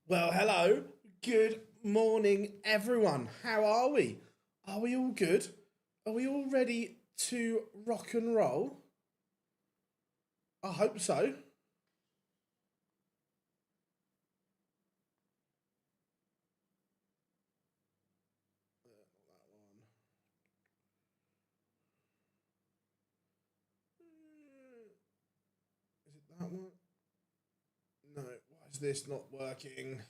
Well, hello. Good morning, everyone. How are we? Are we all good? Are we all ready to rock and roll? I hope so. Is it that one? No, why is this not working?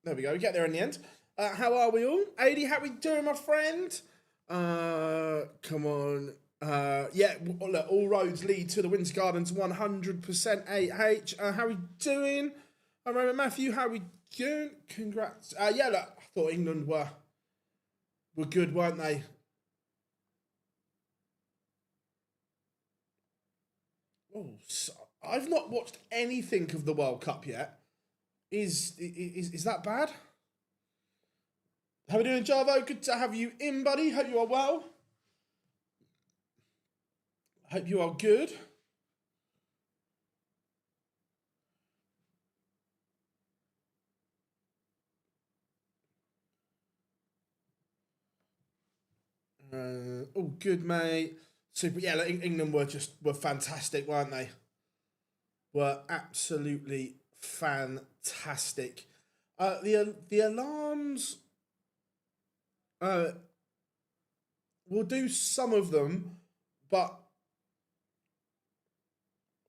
There we go, we get there in the end. How are we all? 80, how we doing, my friend? Come on. Yeah, look, all roads lead to the Winter Gardens 100% AH. How we doing? I remember Matthew, how we doing? Congrats. Yeah, look, I thought England were good, weren't they? Oh, so I've not watched anything of the World Cup yet. Is that bad? How are we doing, Jarvo? Good to have you in, buddy. Hope you are well. Hope you are good. Oh, good, mate. Super. Yeah, like, England were fantastic, weren't they? Were absolutely fantastic. The alarms. We'll do some of them, but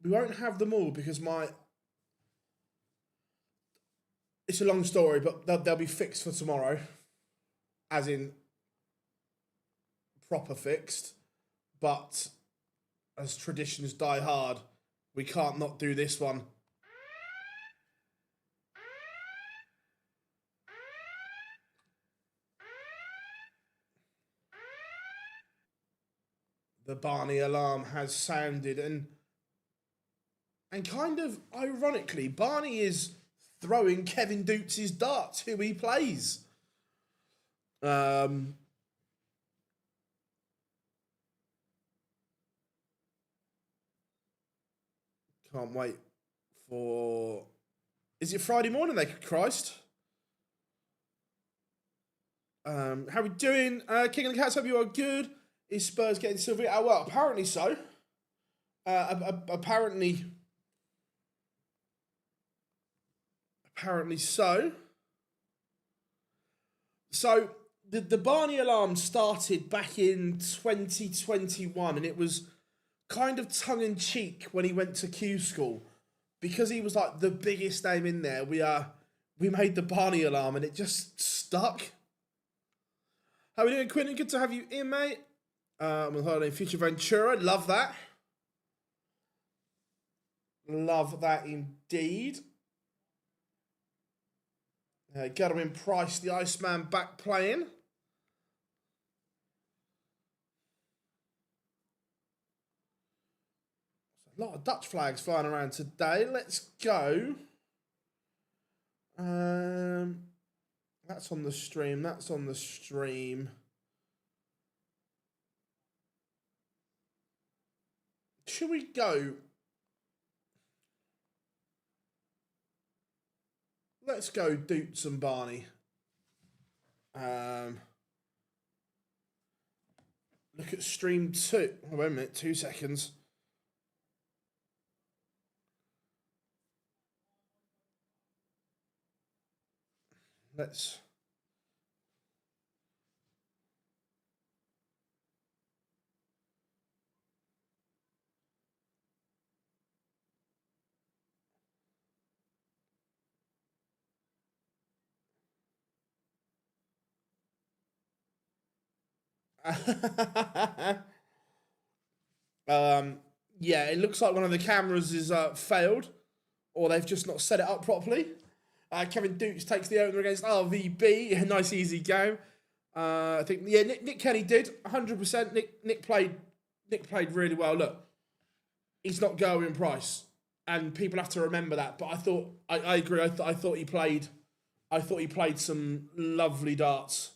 we won't have them all because it's a long story, but they'll be fixed for tomorrow, as in proper fixed. But as traditions die hard, we can't not do this one. The Barney alarm has sounded, and kind of ironically, Barney is throwing Kevin Doots' darts, who he plays. Can't wait for. Is it Friday morning? Christ. How we doing? King of the Cats, hope you are good. Is Spurs getting silver? Well, apparently so. Apparently so. So the Barney alarm started back in 2021, and it was kind of tongue in cheek when he went to Q School, because he was like the biggest name in there. We made the Barney alarm, and it just stuck. How are we doing, Quentin? Good to have you in, mate. I'm on holiday in Future Ventura. Love that. Love that indeed. Gerwin Price, the Iceman, back playing. A lot of Dutch flags flying around today. Let's go. That's on the stream. That's on the stream. Should we go? let's go Doots and Barney. Look at stream 2. Oh, wait a minute, 2 seconds. Let's. Yeah, it looks like one of the cameras is failed, or they've just not set it up properly. Kevin Dukes takes the opener against RVB. A nice, easy game. I think Nick Kenny did 100%. Nick played really well. Look, he's not Gerwin Price, and people have to remember that. But I agree. I thought he played some lovely darts.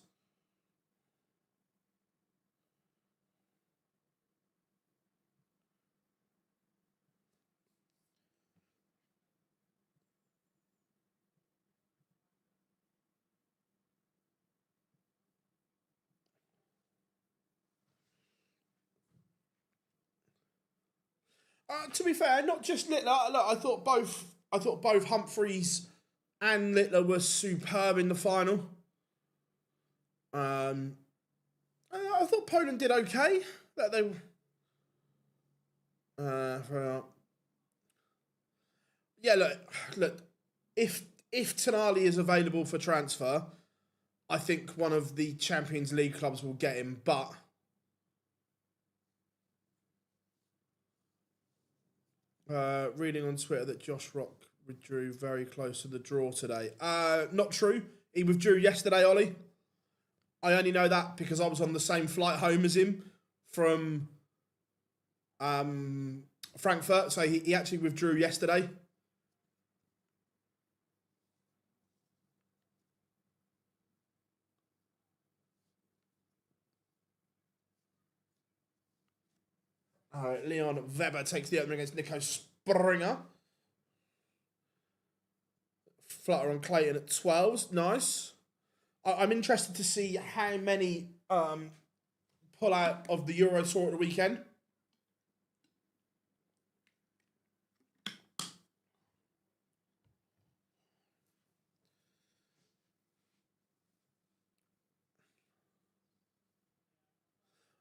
To be fair, not just Littler. Look, I thought both Humphreys and Littler were superb in the final. I thought Poland did okay. That they. Yeah, look. If Tonali is available for transfer, I think one of the Champions League clubs will get him. But reading on Twitter that Josh Rock withdrew very close to the draw today. Not true. He withdrew yesterday, Ollie. I only know that because I was on the same flight home as him from Frankfurt. So he actually withdrew yesterday. Leon Weber takes the opener against Nico Springer. Flutter on Clayton at 12s. Nice. I'm interested to see how many pull out of the Euro Tour at the weekend.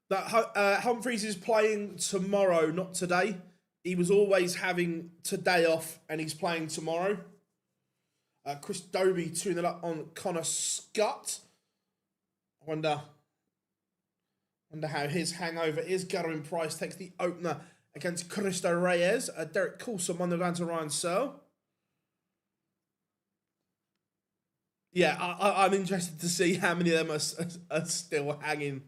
That Humphreys is playing tomorrow, not today. He was always having today off, and he's playing tomorrow. Chris Dobie 2-0 up on Connor Scott. I wonder how his hangover is. Gerwin Price takes the opener against Cristo Reyes. Derek Coulson 1-0 down to Ryan Searle. Yeah, I'm interested to see how many of them are still hanging.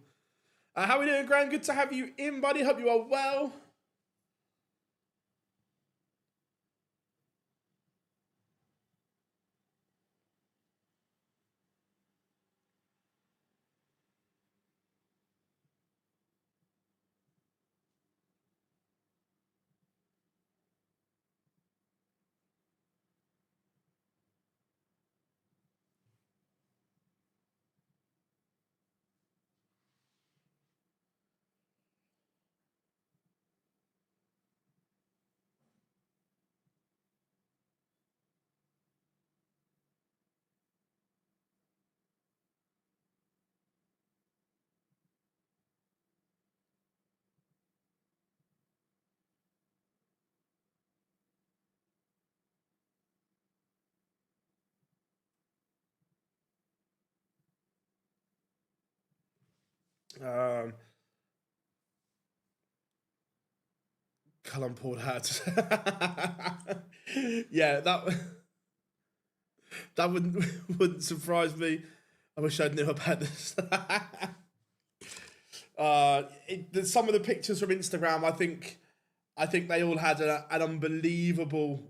How are we doing, Graham? Good to have you in, buddy. Hope you are well. Callum Paul had. Yeah, that wouldn't surprise me. I wish I knew about this. Some of the pictures from Instagram, I think they all had an unbelievable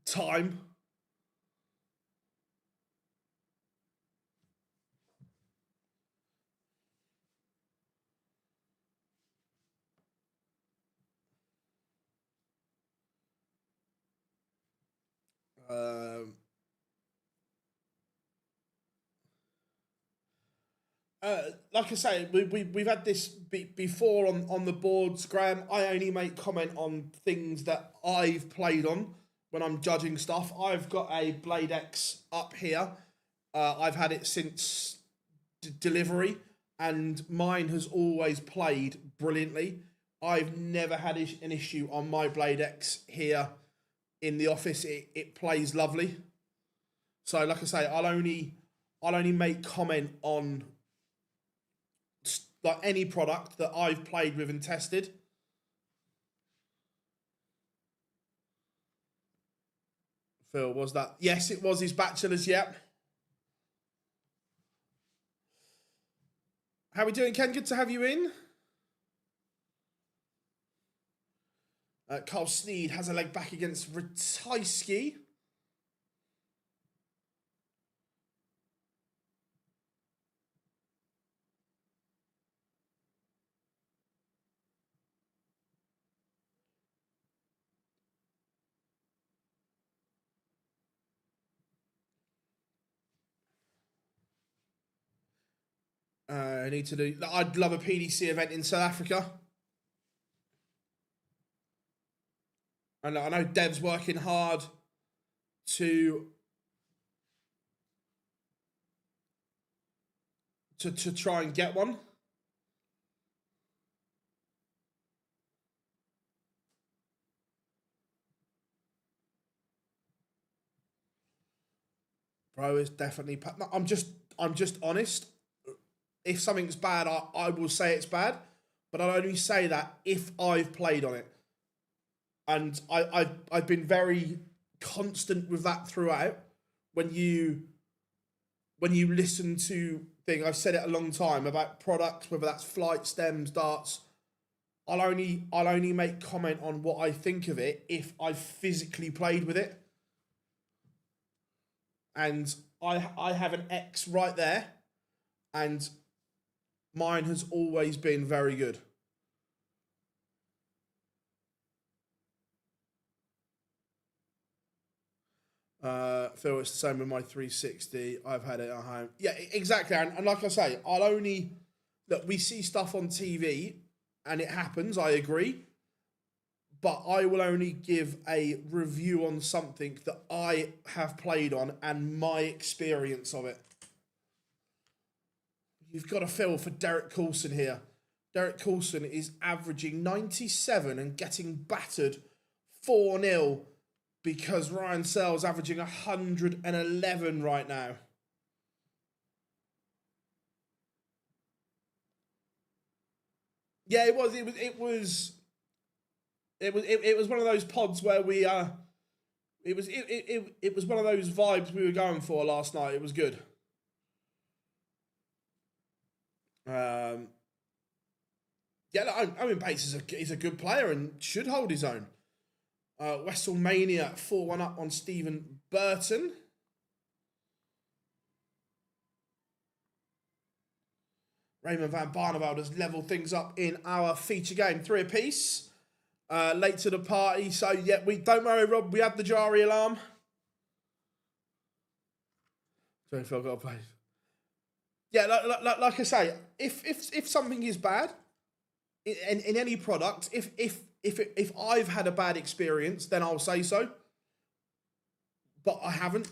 time. Um, like I say, we've had this before on the boards, Graham. I only make comment on things that I've played on when I'm judging stuff. I've got a Blade X up here. I've had it since delivery, and mine has always played brilliantly. I've never had an issue on my Blade X here in the office. It plays lovely. So, like I say, I'll only make comment on like any product that I've played with and tested. Phil, was that? Yes, it was his bachelor's. Yep. How we doing, Ken? Good to have you in. Carl Sneed has a leg back against Ratajski. I need to do. I'd love a PDC event in South Africa. And I know Dev's working hard to try and get one. Bro, is definitely. No, I'm just honest. If something's bad, I will say it's bad, but I'll only say that if I've played on it, and I've been very constant with that throughout. When you listen to thing, I've said it a long time about products, whether that's flight stems, darts. I'll only make comment on what I think of it if I've physically played with it. And I have an X right there, and mine has always been very good. Phil, it's the same with my 360. I've had it at home. Yeah, exactly. And like I say, I'll only look. We see stuff on TV, and it happens. I agree, but I will only give a review on something that I have played on and my experience of it. You've got a feel for Derek Coulson here. Derek Coulson is averaging 97 and getting battered 4-0 because Ryan Sell's averaging 111 right now. Yeah, it was one of those pods where we it was one of those vibes we were going for last night. It was good. Yeah, look, Owen Bates is a good player and should hold his own. WrestleMania 4-1 up on Stephen Burton. Raymond Van Barneveld has leveled things up in our feature game, 3 apiece. Late to the party, so yeah, we don't worry, Rob. We had the Jari alarm. Sorry, Phil got a play. Yeah, like I say, if something is bad in any product, if I've had a bad experience, then I'll say so. But I haven't.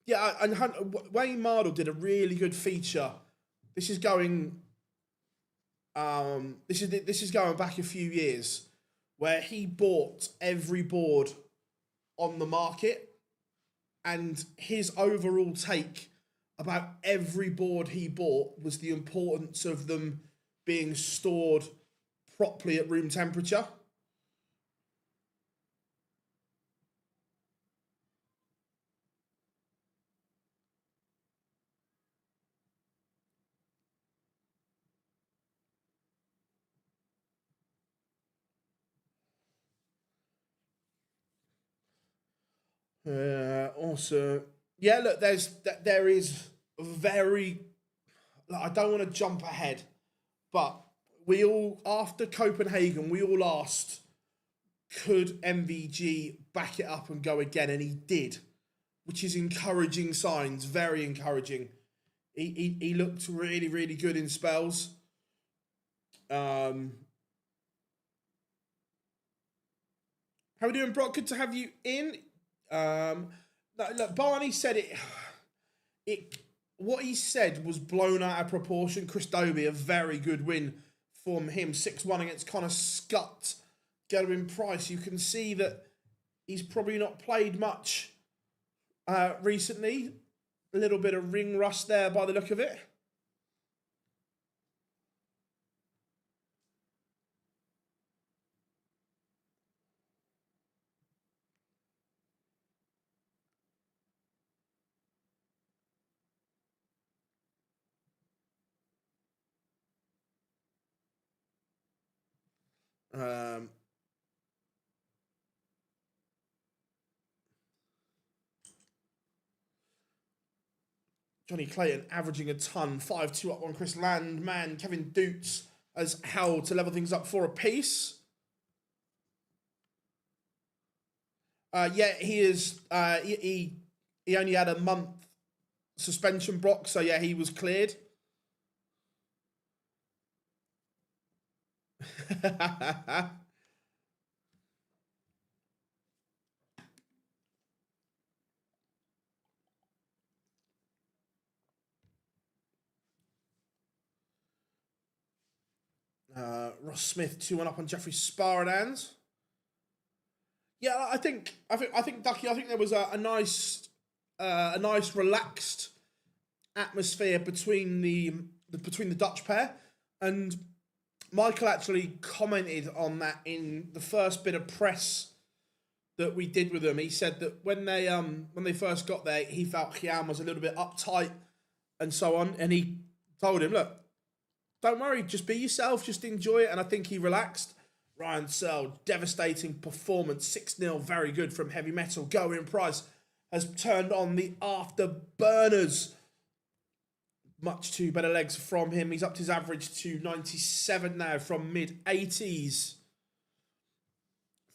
Yeah, and Wayne Mardle did a really good feature. This is going. This is going back a few years, where he bought every board on the market, and his overall take about every board he bought was the importance of them being stored properly at room temperature. Also, yeah, look, there is very. I don't want to jump ahead, but we all, after Copenhagen, we all asked, could MVG back it up and go again? And he did, which is encouraging signs, very encouraging. He looked really, really good in spells. How are we doing, Brock? Good to have you in. Look, Barney said what he said was blown out of proportion. Chris Dobie, a very good win from him. 6-1 against Connor Scott. Gerwin Price. You can see that he's probably not played much recently. A little bit of ring rust there by the look of it. Johnny Clayton averaging a ton, 5-2 up on Chris Landman. Kevin Doots has held to level things up for a piece. Yeah, he is. He only had a month suspension, Brock, so yeah, he was cleared. Ross Smith 2-1 up on Jeffrey Sparadans. Yeah, I think Ducky. I think there was a nice relaxed atmosphere between the Dutch pair, and Michael actually commented on that in the first bit of press that we did with them. He said that when they first got there, he felt Kian was a little bit uptight and so on, and he told him, look, don't worry, just be yourself, just enjoy it. And I think he relaxed. Ryan Searle, devastating performance, 6-0, very good from Heavy Metal. Gerwin Price has turned on the afterburners. Much too better legs from him. He's upped his average to 97 now from mid-80s.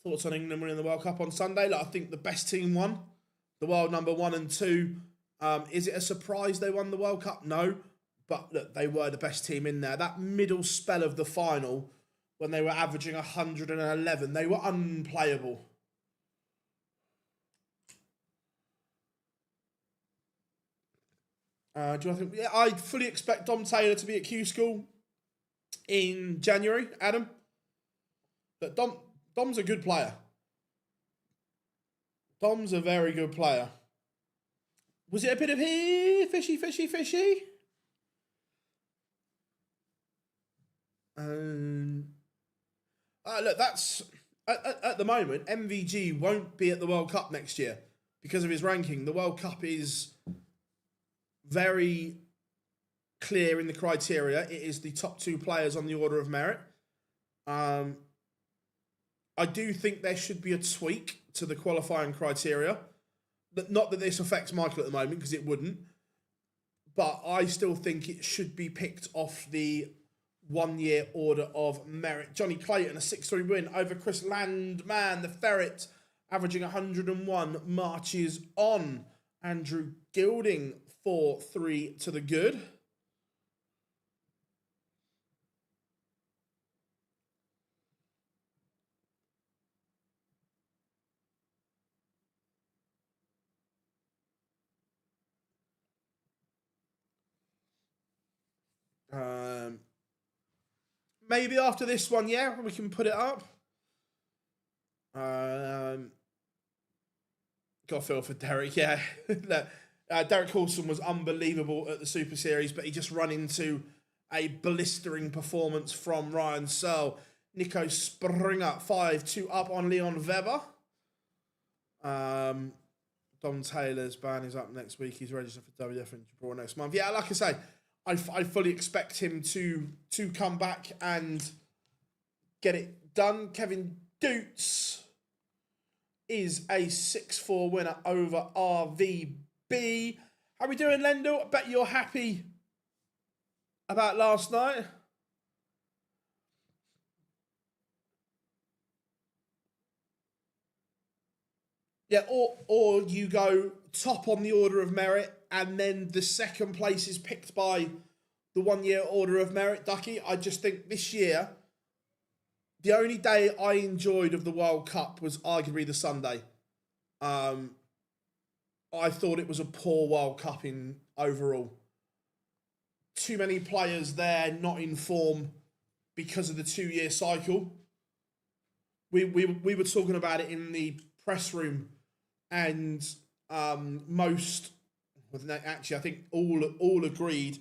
Thoughts on England winning the World Cup on Sunday? Look, I think the best team won. The world number 1 and 2. Is it a surprise they won the World Cup? No. But look, they were the best team in there. That middle spell of the final, when they were averaging 111, they were unplayable. Do I think? Yeah, I fully expect Dom Taylor to be at Q School in January. Adam, but Dom's a good player. Dom's a very good player. Was it a bit of fishy? Look, that's at the moment. MVG won't be at the World Cup next year because of his ranking. The World Cup is very clear in the criteria. It is the top 2 players on the order of merit. I do think there should be a tweak to the qualifying criteria. Not that this affects Michael at the moment, because it wouldn't. But I still think it should be picked off the 1-year order of merit. Johnny Clayton, a 6-3 win over Chris Landman, the Ferret, averaging 101, marches on. Andrew Gilding, 4-3 to the good. Maybe after this one, yeah, we can put it up. Got a feel for Derek, yeah. Derek Coulson was unbelievable at the Super Series, but he just run into a blistering performance from Ryan Searle. Nico Springer, 5-2 up on Leon Weber. Dom Taylor's ban is up next week. He's registered for WF in Gibraltar next month. Yeah, like I say, I fully expect him to come back and get it done. Kevin Doots is a 6-4 winner over RVB. How we doing, Lendl? I bet you're happy about last night. Yeah, or you go top on the order of merit, and then the second place is picked by the 1 year order of merit. Ducky, I just think this year, the only day I enjoyed of the World Cup was arguably the Sunday. I thought it was a poor World Cup in overall. Too many players there not in form because of the 2 year cycle. We were talking about it in the press room, and most, actually, I think all agreed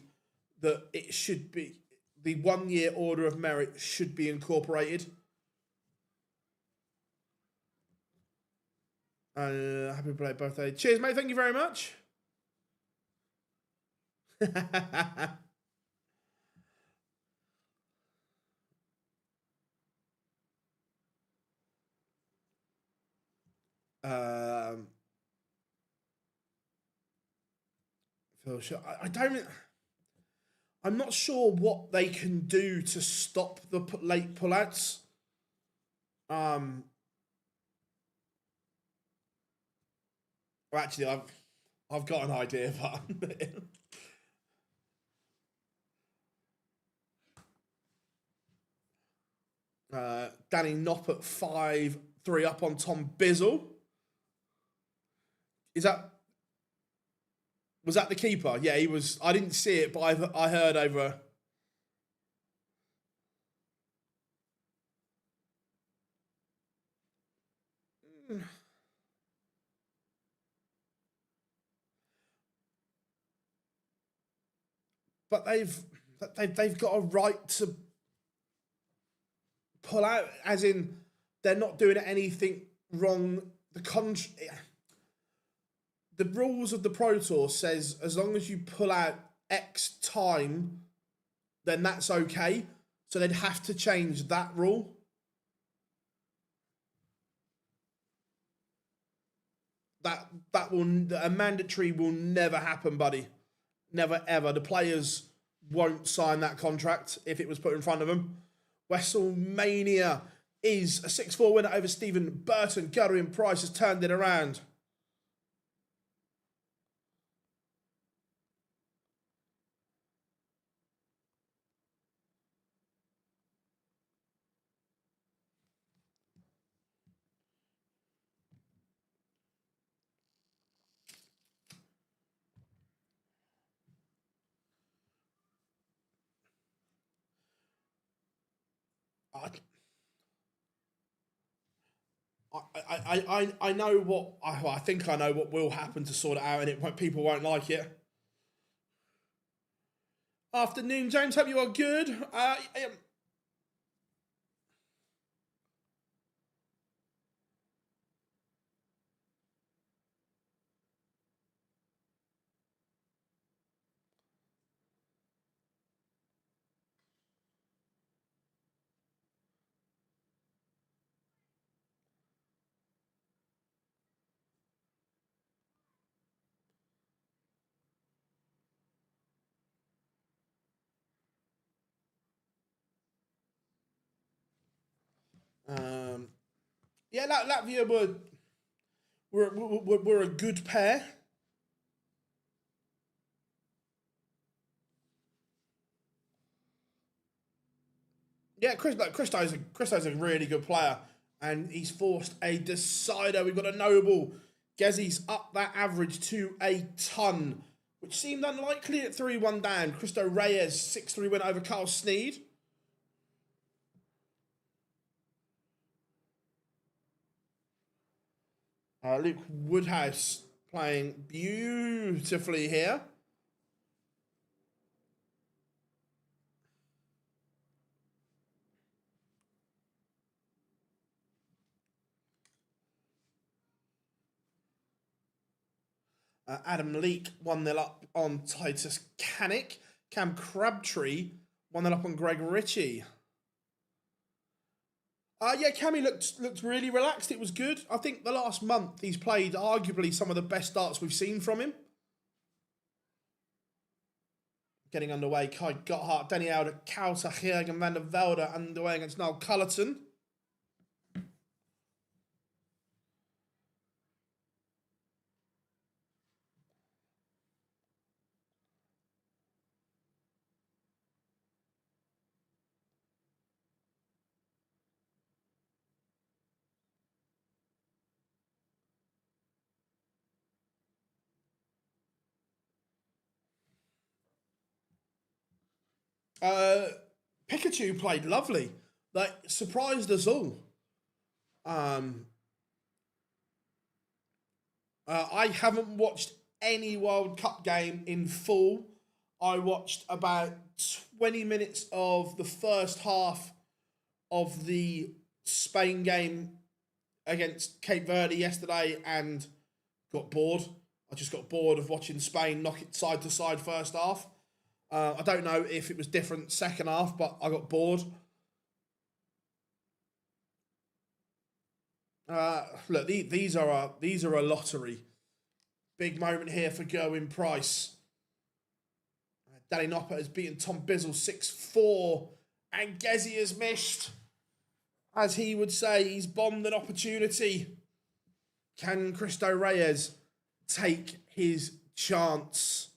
that it should be the 1 year order of merit should be incorporated. Happy birthday. Cheers, mate. Thank you very much. Phil, I don't. I'm not sure what they can do to stop the late pullouts. Well, actually, I've got an idea, but Danny Knopp at 5-3 up on Tom Bizzle. Was that the keeper? Yeah, he was. I didn't see it, but I heard over. But they've got a right to pull out, as in they're not doing anything wrong. The rules of the Pro Tour says as long as you pull out X time, then that's okay. So they'd have to change that rule. A mandatory will never happen, buddy. Never ever. The players won't sign that contract if it was put in front of them. WrestleMania is a 6-4 winner over Stephen Burton. Gurian Price has turned it around. I know what I think I know what will happen to sort it out, and people won't like it. Afternoon, James. Hope you are good. Yeah, Latvia were a good pair. Yeah, Christo's a really good player, and he's forced a decider. We've got a Noble. Gezzy's up that average to a ton, which seemed unlikely at 3-1 down. Cristo Reyes, 6-3 win over Carl Sneed. Luke Woodhouse playing beautifully here. Adam Leake 1-0 up on Titus Canick. Cam Crabtree 1-0 up on Greg Ritchie. Yeah, Cammy looked really relaxed. It was good. I think the last month he's played arguably some of the best darts we've seen from him. Getting underway, Kai Gotthard, Danny Alder, Kauta, Jürgen van der Velde underway against Niall Cullerton. Pikachu played lovely. Like, surprised us all. I haven't watched any World Cup game in full. I watched about 20 minutes of the first half of the Spain game against Cape Verde yesterday and got bored. I just got bored of watching Spain knock it side to side first half. I don't know if it was different second half, but I got bored. Look, these are a lottery. Big moment here for Gerwin Price. Danny Noppert has beaten Tom Bizzle 6-4, and Gezi has missed. As he would say, he's bombed an opportunity. Can Cristo Reyes take his chance?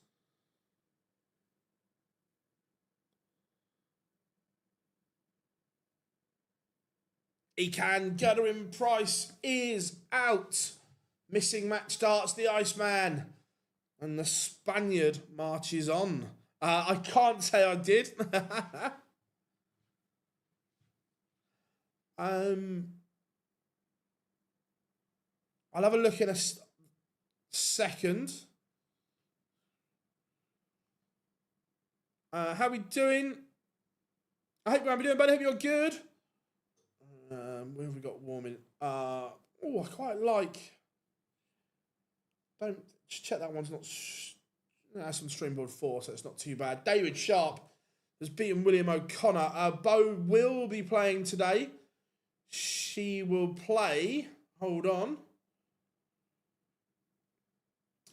He can. Gerwin Price is out. Missing match starts the Iceman. And the Spaniard marches on. I can't say I did. I'll have a look in a second. How we doing? I hope you're doing better. I hope you're good. Where have we got warming? I quite like. Don't check that one's not. That's on Streamboard 4, so it's not too bad. David Sharp has beaten William O'Connor. Bo will be playing today. She will play. Hold on.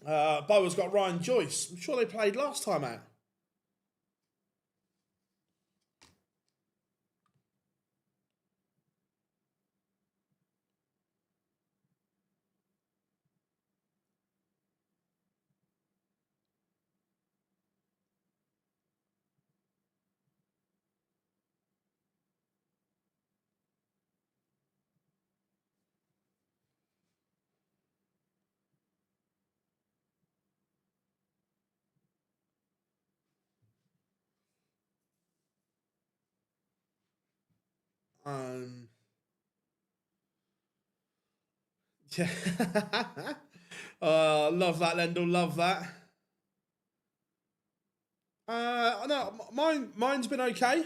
Bo has got Ryan Joyce. I'm sure they played last time out. Yeah. Love that, Lendl. Love that. No, mine's been okay.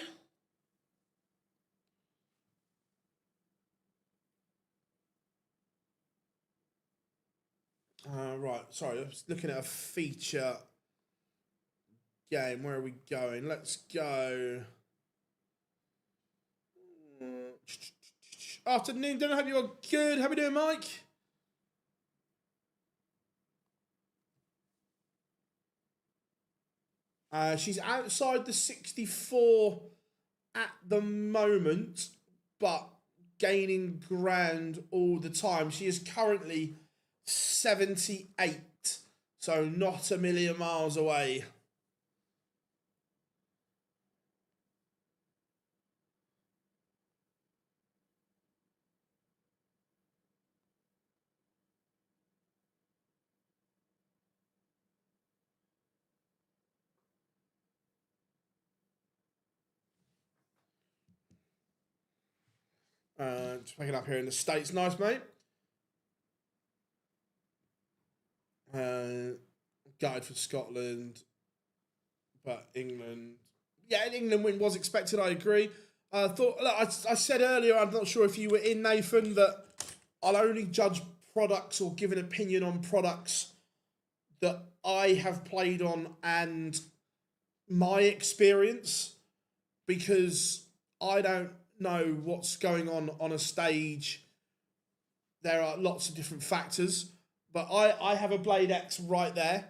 Right, sorry, I was looking at a feature game. Where are we going? Let's go. Afternoon, don't hope you're good. How we doing, Mike? She's outside the 64 at the moment, but gaining ground all the time. She is currently 78, so not a million miles away. Just picking up here in the States. Nice, mate. Gutted for Scotland, but England. Yeah, an England win was expected. I agree. I said earlier, I'm not sure if you were in, Nathan, that I'll only judge products or give an opinion on products that I have played on and my experience, because I don't know what's going on a stage. There are lots of different factors, but I have a Blade X right there.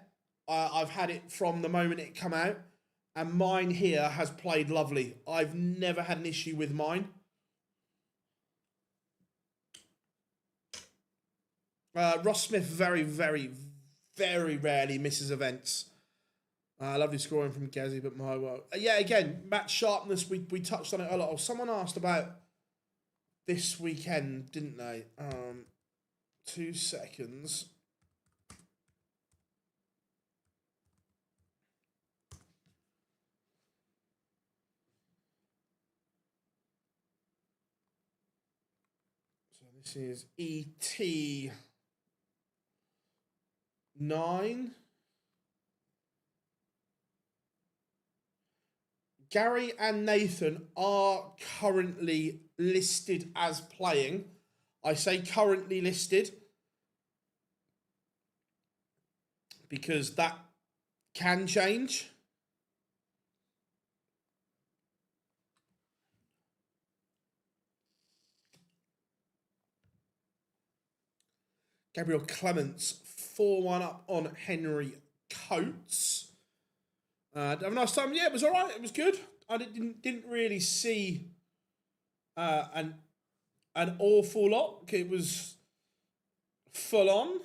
I've had it from the moment it come out, and mine here has played lovely. I've never had an issue with mine. Ross Smith very, very, very rarely misses events. Lovely scoring from Gezi, but my world. Yeah, again, match sharpness, we touched on it a lot. Someone asked about this weekend, didn't they? 2 seconds. This is ET9. Gary and Nathan are currently listed as playing. I say currently listed because that can change. Gabriel Clements 4-1 up on Henry Coates. Have a nice time. Yeah, it was all right. It was good. I didn't really see an awful lot. It was full on.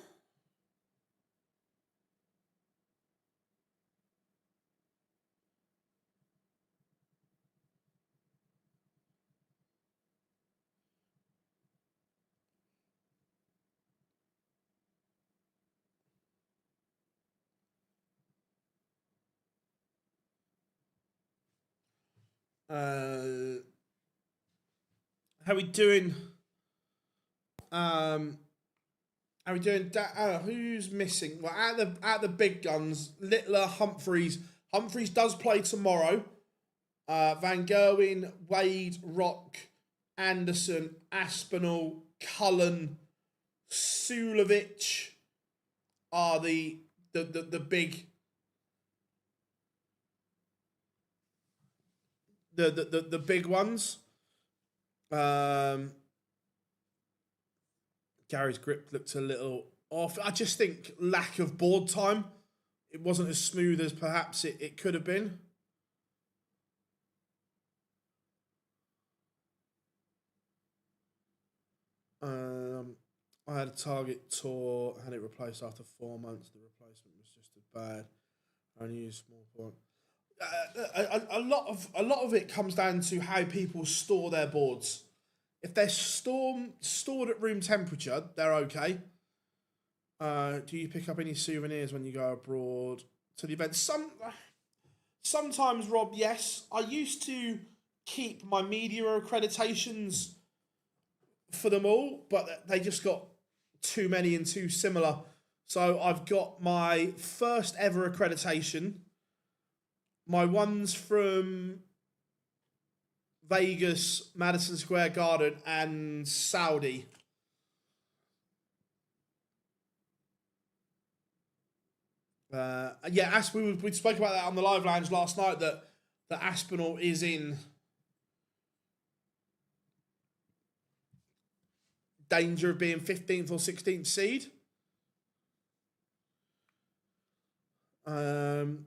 How we doing? How we doing? Who's missing? Well, at the big guns, Littler, Humphreys. Humphreys does play tomorrow. Van Gerwen, Wade, Rock, Anderson, Aspinall, Cullen, Sulovic are the big the big ones. Gary's grip looked a little off. I just think lack of board time. It wasn't as smooth as perhaps it could have been. I had a Target tour, had it replaced after 4 months. The replacement was just as bad. I only used small point. A lot of it comes down to how people store their boards. If they're stored at room temperature, they're okay. Do you pick up any souvenirs when you go abroad to the event? Sometimes, Rob, yes. I used to keep my media accreditations for them all, but they just got too many and too similar. So I've got my first ever accreditation, my ones from Vegas, Madison Square Garden, and Saudi. Yeah, we spoke about that on the live lounge last night that Aspinall is in danger of being 15th or 16th seed. Do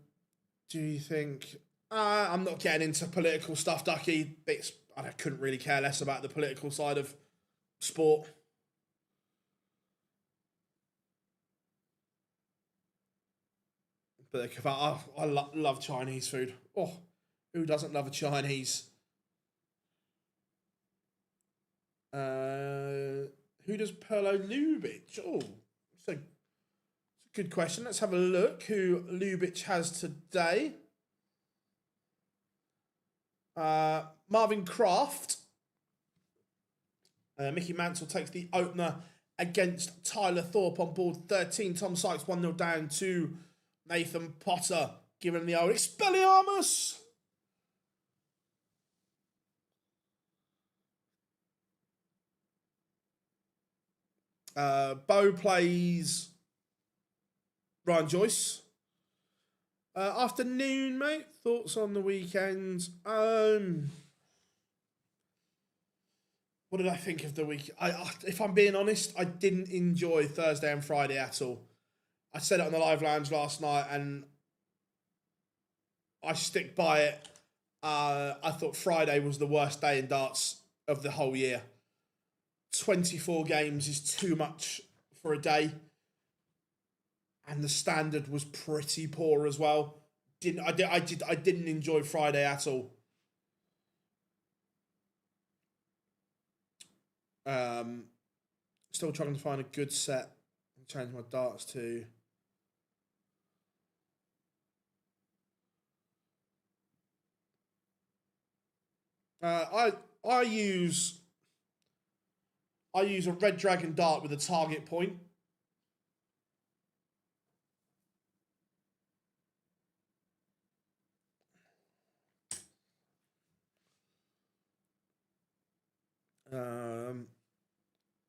you think? I'm not getting into political stuff, Ducky. I couldn't really care less about the political side of sport. But I love Chinese food. Oh, who doesn't love a Chinese? Who does Perlo Lubitsch? Oh, it's a good question. Let's have a look who Lubitsch has today. Marvin Kraft. Mickey Mansell takes the opener against Tyler Thorpe on board 13. Tom Sykes 1-0 down to Nathan Potter, giving him the old Expelliarmus. Bo plays Ryan Joyce. Afternoon, mate. Thoughts on the weekend? What did I think of the week? If I'm being honest, I didn't enjoy Thursday and Friday at all. I said it on the live lounge last night, and I stick by it. I thought Friday was the worst day in darts of the whole year. 24 games is too much for a day, and the standard was pretty poor as well. I didn't enjoy Friday at all. Still trying to find a good set and change my darts to. I use I use a red dragon dart with a target point.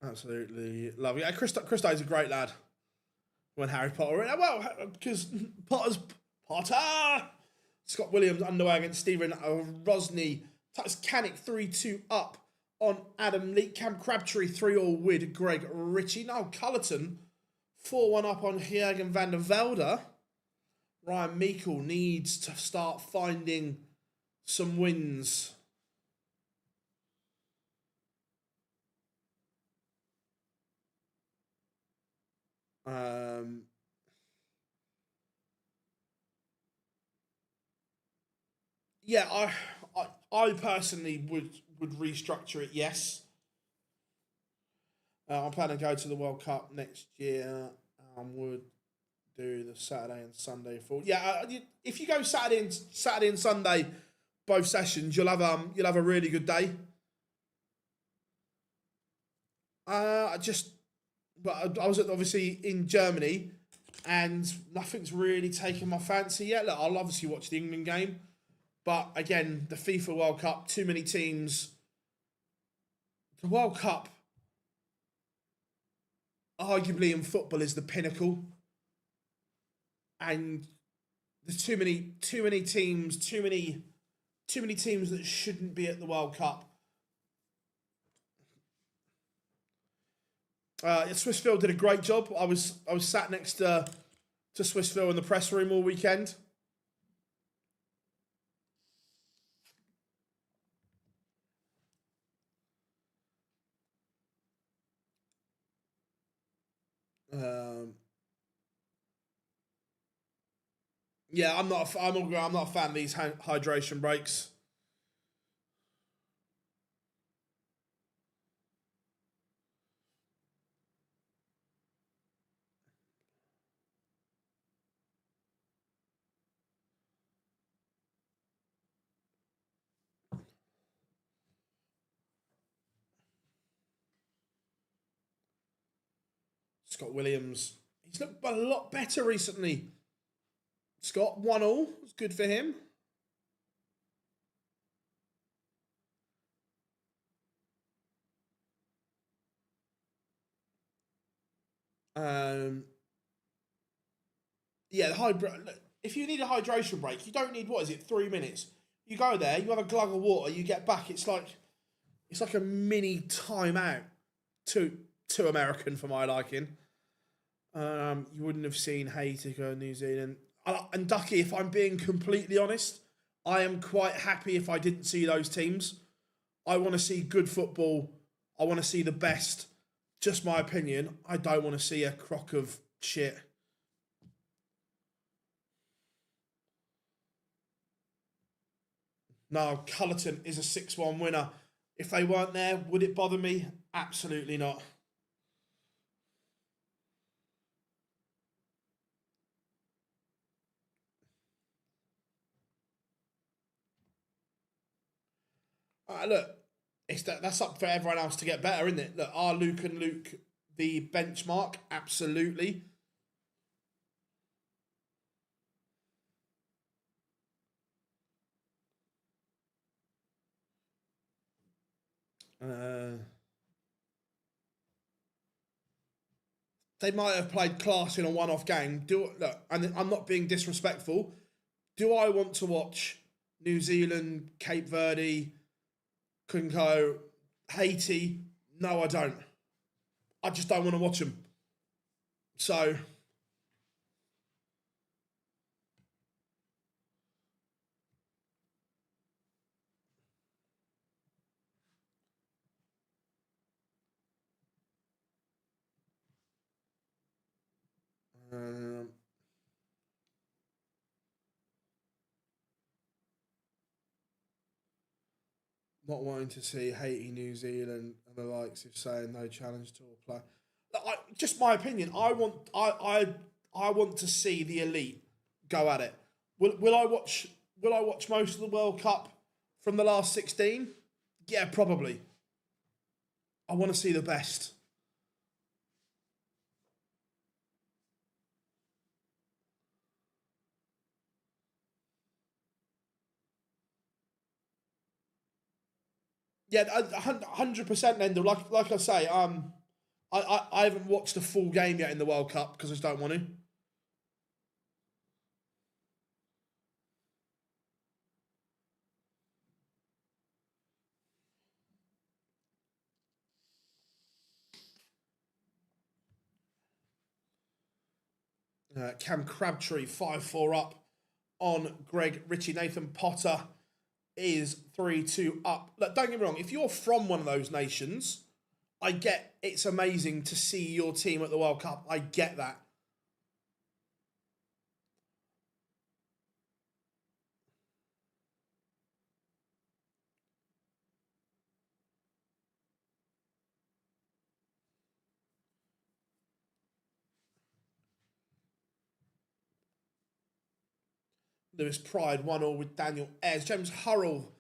Absolutely love it. Yeah, Christo is a great lad. When Harry Potter, well, because Potter, Scott Williams underway against Stephen Rosny. Canik 3-2 up on Adam Leake. Cam Crabtree 3-all with Greg Ritchie. Now Cullerton 4-1 up on Jürgen van der Velde. Ryan Meikle needs to start finding some wins. Yeah, I personally would restructure it. Yes, I'm planning to go to the World Cup next year. Would do the Saturday and Sunday for if you go Saturday and Sunday, both sessions, you'll have a really good day. I was obviously in Germany, and nothing's really taken my fancy yet. Look, I'll obviously watch the England game, but again, the FIFA World Cup, too many teams. The World Cup, arguably in football, is the pinnacle, and there's too many teams, too many teams that shouldn't be at the World Cup. Swissville did a great job. I was sat next to Swissville in the press room all weekend. Yeah, I'm not a fan of these hydration breaks. Scott Williams, he's looked a lot better recently. Scott 1-all, it's good for him. Yeah, if you need a hydration break, you don't need, 3 minutes. You go there, you have a glug of water, you get back. It's like a mini timeout. Too American for my liking. You wouldn't have seen Haiti go New Zealand. And Ducky, if I'm being completely honest, I am quite happy if I didn't see those teams. I want to see good football. I want to see the best. Just my opinion. I don't want to see a crock of shit. No, Cullerton is a 6-1 winner. If they weren't there, would it bother me? Absolutely not. Look, that's up for everyone else to get better, isn't it? Look, are Luke and Luke the benchmark? Absolutely. They might have played class in a one-off game. Look, and I'm not being disrespectful. Do I want to watch New Zealand, Cape Verde, Congo, Haiti? No, I don't. I just don't want to watch them. So, um, not wanting to see Haiti, New Zealand, and the likes of saying no challenge tour play. Just my opinion. I want to see the elite go at it. Will I watch? Will I watch most of the World Cup from the last 16? Yeah, probably. I want to see the best. Yeah, 100%, Nendel. Like I say, I haven't watched a full game yet in the World Cup because I just don't want to. Cam Crabtree 5-4 up on Greg Ritchie. Nathan Potter is 3-2 up. Look, don't get me wrong. If you're from one of those nations, I get it's amazing to see your team at the World Cup. I get that. Lewis Pride 1-1 with Daniel Ayres. James Hurrell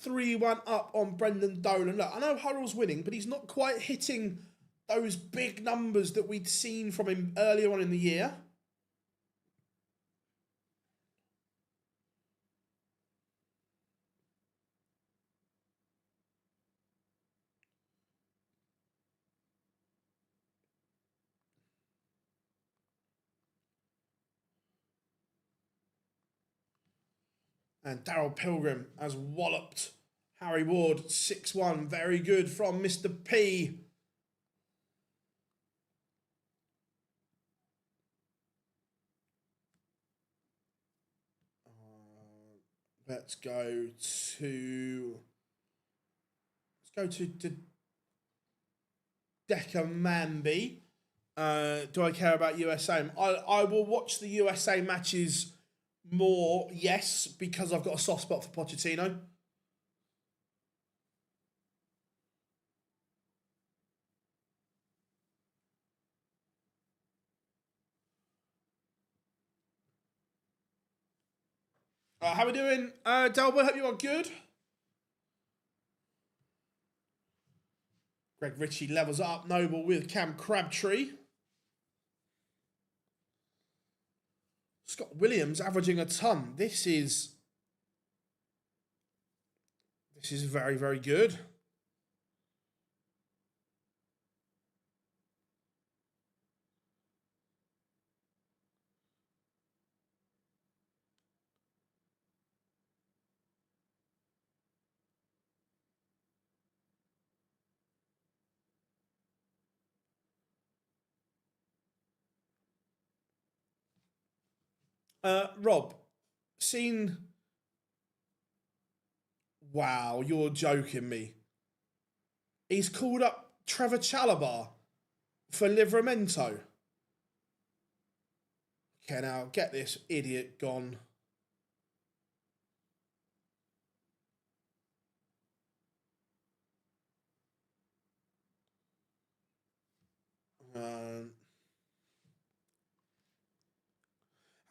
3-1 up on Brendan Dolan. Look, I know Hurrell's winning, but he's not quite hitting those big numbers that we'd seen from him earlier on in the year. And Daryl Pilgrim has walloped Harry Ward 6-1. Very good from Mr. P. Let's go to Decamambi. Do I care about USA? I will watch the USA matches more, yes, because I've got a soft spot for Pochettino. How we doing, Delbert? Hope you are good. Greg Ritchie levels up Noble with Cam Crabtree. Scott Williams averaging a ton. This is very, very good. Rob, seen... Wow, you're joking me. He's called up Trevor Chalobah for Livramento. Okay, now get this idiot gone.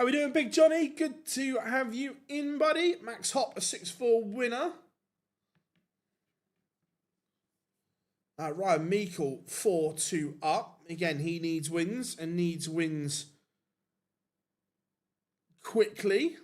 How we doing, Big Johnny? Good to have you in, buddy. Max Hop, a 6-4 winner. Ryan Meikle, 4-2 up. Again, he needs wins and needs wins quickly.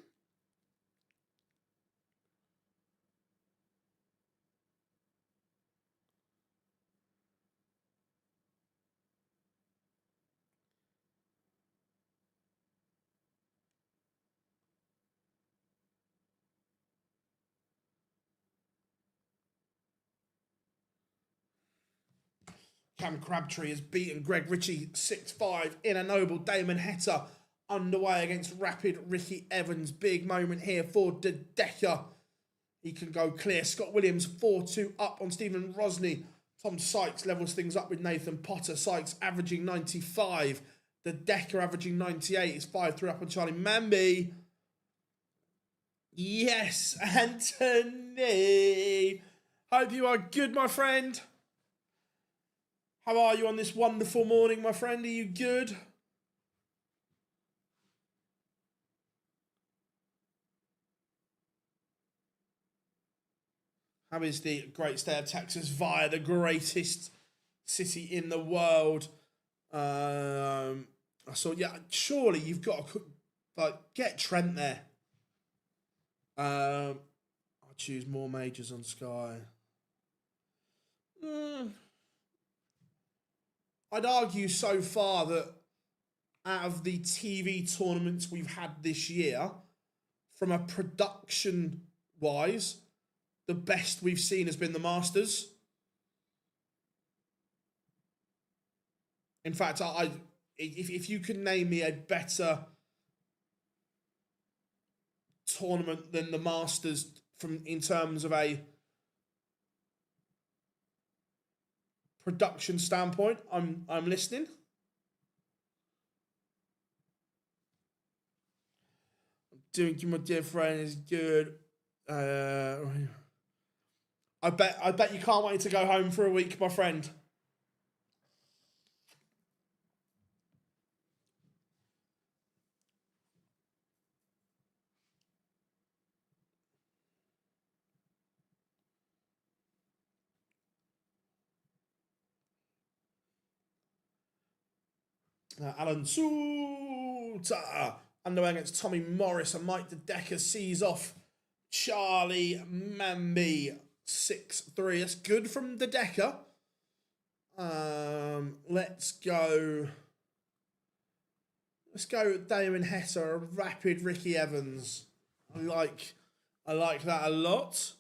Cam Crabtree has beaten Greg Ritchie 6-5 in a Noble. Damon Heta underway against Rapid Ricky Evans. Big moment here for De Decker. He can go clear. Scott Williams 4-2 up on Stephen Rosny. Tom Sykes levels things up with Nathan Potter. Sykes averaging 95. De Decker averaging 98. It's 5-3 up on Charlie Mamby. Yes, Anthony. Hope you are good, my friend. How are you on this wonderful morning, my friend? Are you good? How is the great state of Texas via the greatest city in the world. So yeah, surely you've got to get Trent there. I'll choose more majors on Sky. I'd argue so far that out of the TV tournaments we've had this year, from a production wise, the best we've seen has been the Masters. In fact, if you could name me a better tournament than the Masters in terms of a production standpoint, I'm listening. Doing my dear friend is good. I bet you can't wait to go home for a week, my friend. Alan Suter underway against Tommy Morris and Mike DeDecker sees off Charlie Mamby 6-3. That's good from DeDecker. Let's go Damon Hesser, a rapid Ricky Evans. I like that a lot.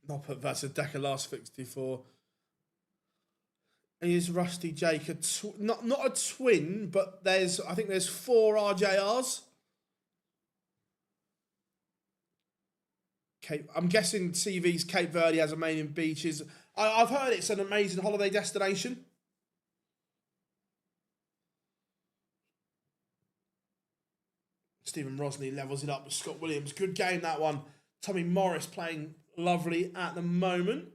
Not put that's a Decker last 64. Is Rusty Jake not a twin, but I think there's 4 RJRs. I'm guessing TV's Cape Verde has a main in beaches. I've heard it's an amazing holiday destination. Stephen Rosney levels it up with Scott Williams. Good game, that one. Tommy Morris playing lovely at the moment.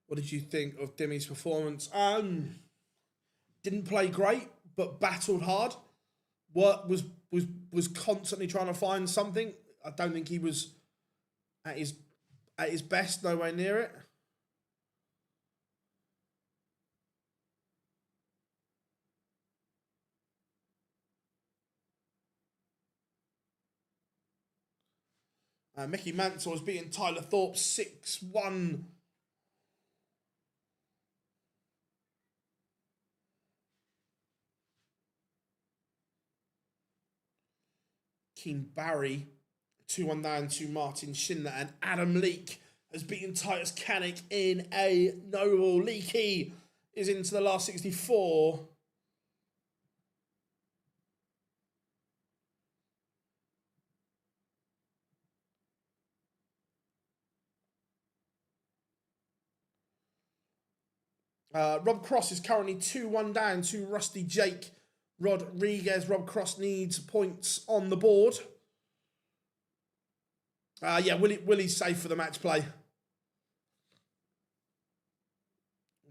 What did you think of Demi's performance? Didn't play great, but battled hard. Was constantly trying to find something. I don't think he was at his best. Nowhere near it. Mickey Mansell was beating Tyler Thorpe 6-1. Keen Barry 2-1 down to Martin Schindler, and Adam Leake has beaten Titus Canick in a no-ball. Leakey is into the last 64. Rob Cross is currently 2-1 down to Rusty Jake Rodriguez. Rob Cross needs points on the board. Yeah, Willie's safe for the match play.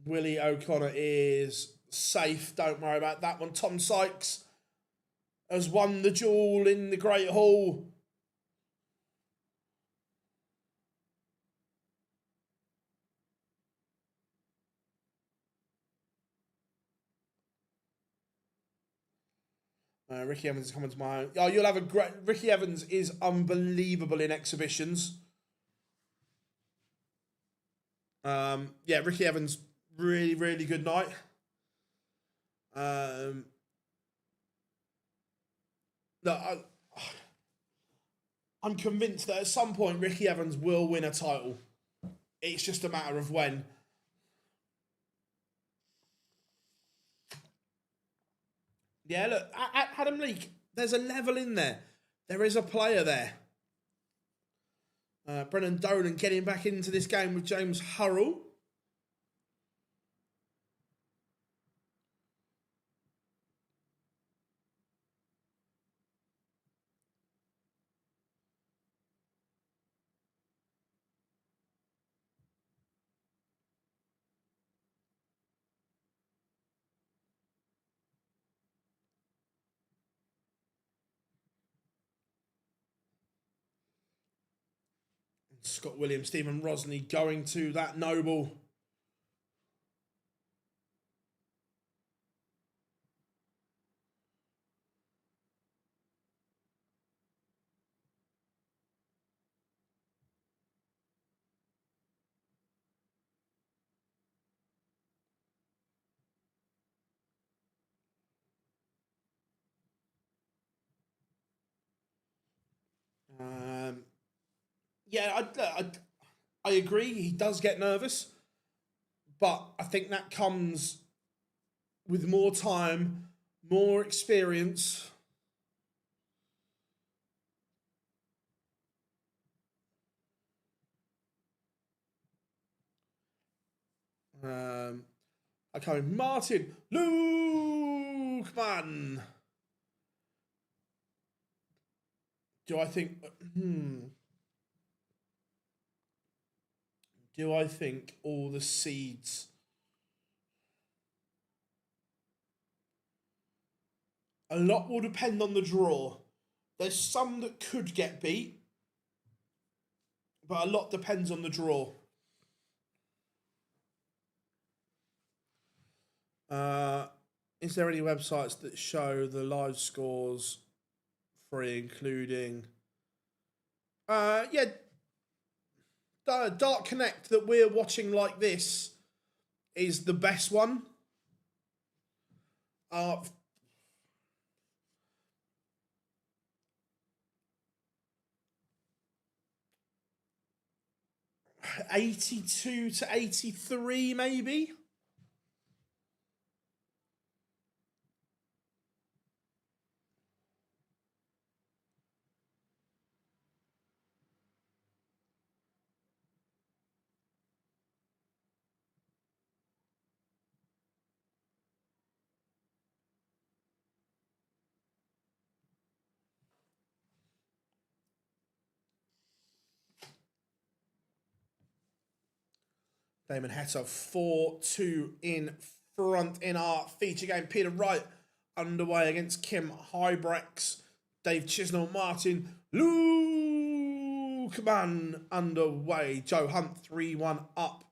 Willie O'Connor is safe. Don't worry about that one. Tom Sykes has won the duel in the Great Hall. Ricky Evans is coming to my home. Oh, you'll have a great... Ricky Evans is unbelievable in exhibitions. Yeah, Ricky Evans, really, really good night. No, I'm convinced that at some point Ricky Evans will win a title. It's just a matter of when. Yeah, look, Adam Leake, there's a level in there. There is a player there. Brennan Dolan getting back into this game with James Hurrell. Scott Williams, Stephen Rosney going to that noble. Yeah, I agree. He does get nervous, but I think that comes with more time, more experience. Okay, Martin Lukeman. Do I think? Do I think all the seeds? A lot will depend on the draw. There's some that could get beat, but a lot depends on the draw. Is there any websites that show the live scores free, including? Yeah, Dark Connect that we're watching like this is the best one. 82 to 83, maybe. Damon Hetto 4-2 in front in our feature game. Peter Wright underway against Kim Hybrex. Dave Chisnell, Martin Lukeman underway. Joe Hunt 3-1 up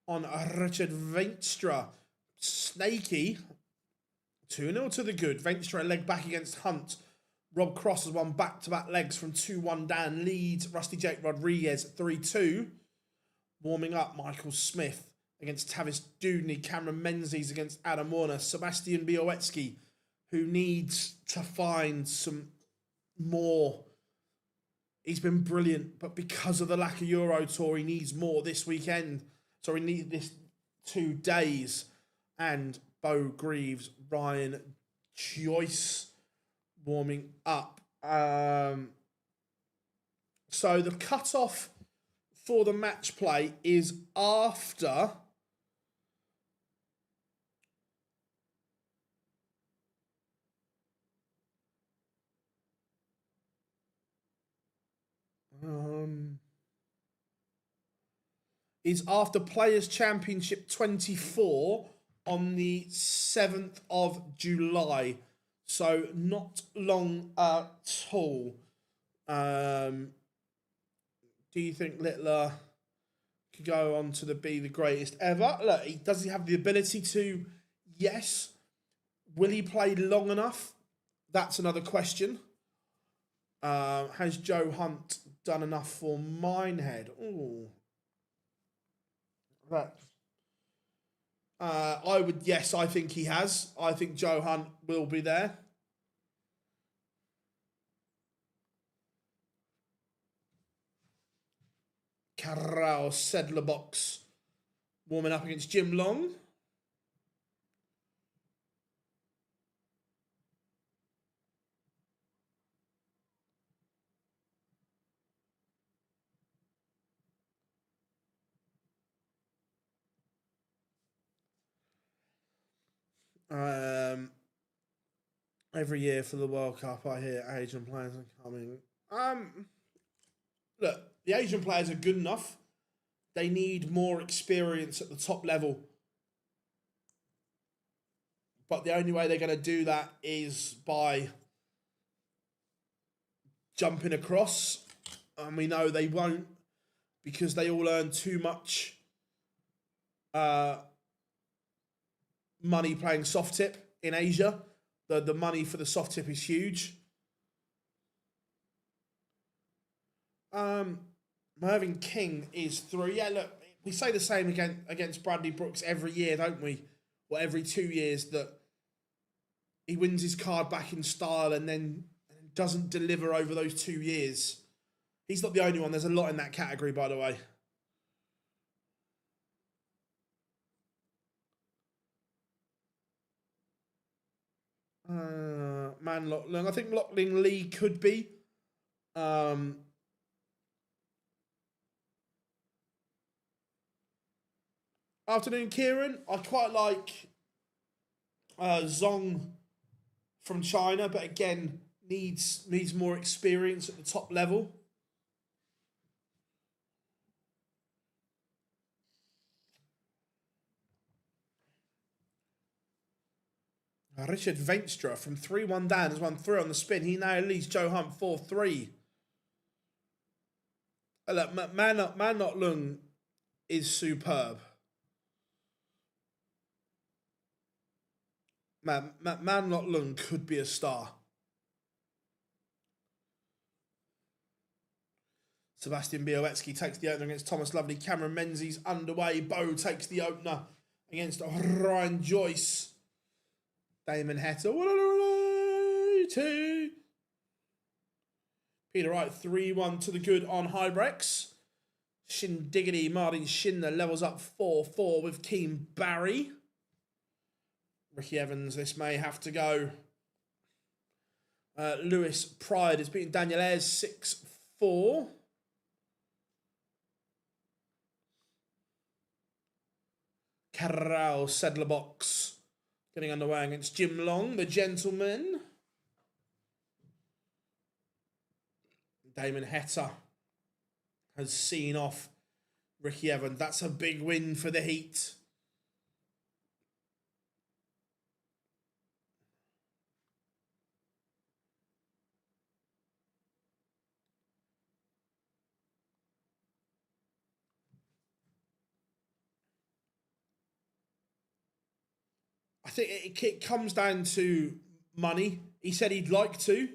on Richard Veenstra. Snaky 2-0 to the good. Veenstra leg back against Hunt. Rob Cross has won back-to-back legs from 2-1 down. Leeds, Rusty Jake Rodriguez 3-2. Warming up, Michael Smith against Tavis Dudney. Cameron Menzies against Adam Warner. Sebastian Białecki, who needs to find some more. He's been brilliant, but because of the lack of Euro Tour, he needs more this weekend. So he needs this 2 days. And Bo Greaves, Ryan Joyce warming up. So the cut-off for the match play is after Players Championship 24 on the 7th of July. So not long at all. Do you think Littler could go on to be the greatest ever? Look, does he have the ability to? Yes. Will he play long enough That's another question. Has Joe Hunt done enough for Minehead? Ooh, that. I would, yes, I think he has. I think Joe Hunt will be there. Carral Sedler box warming up against Jim Long. Every year for the World Cup, I hear Asian players are coming. Look, the Asian players are good enough. They need more experience at the top level. But the only way they're going to do that is by jumping across. And we know they won't because they all earn too much money playing soft tip in Asia. The money for the soft tip is huge. Mervyn King is through. Yeah, look, we say the same against Bradley Brooks every year, don't we? Or every 2 years, that he wins his card back in style and then doesn't deliver over those 2 years. He's not the only one. There's a lot in that category, by the way. Man Lockling. I think Lockling Lee could be. Afternoon, Kieran. I quite like Zong from China, but again, needs more experience at the top level. Richard Venstra from 3-1 down has won 3 on the spin. He now leads Joe Hunt 4-3. Look, Man Not Lung is superb. Man Not Lung could be a star. Sebastian Białecki takes the opener against Thomas Lovely. Cameron Menzies underway. Bo takes the opener against Ryan Joyce. Damon Hetta. 2. Peter Wright 3-1 to the good on Hybrex. Shin Diggity Martin Schindler levels up 4-4 with Keane Barry. Ricky Evans, this may have to go. Lewis Pride has beaten Daniel Ayres 6-4. Carral Sedler box getting underway against Jim Long, the gentleman. Damon Hetta has seen off Ricky Evans. That's a big win for the Heat. I think it comes down to money. He said he'd like to.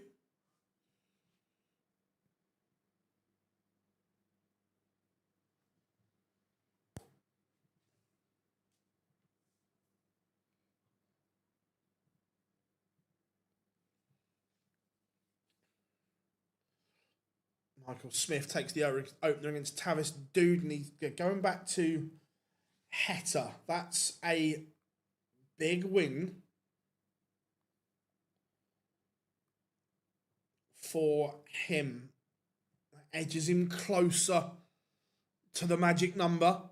Michael Smith takes the opener against Tavis Dude, and he's going back to Hetta. That's a big win for him. Edges him closer to the magic number.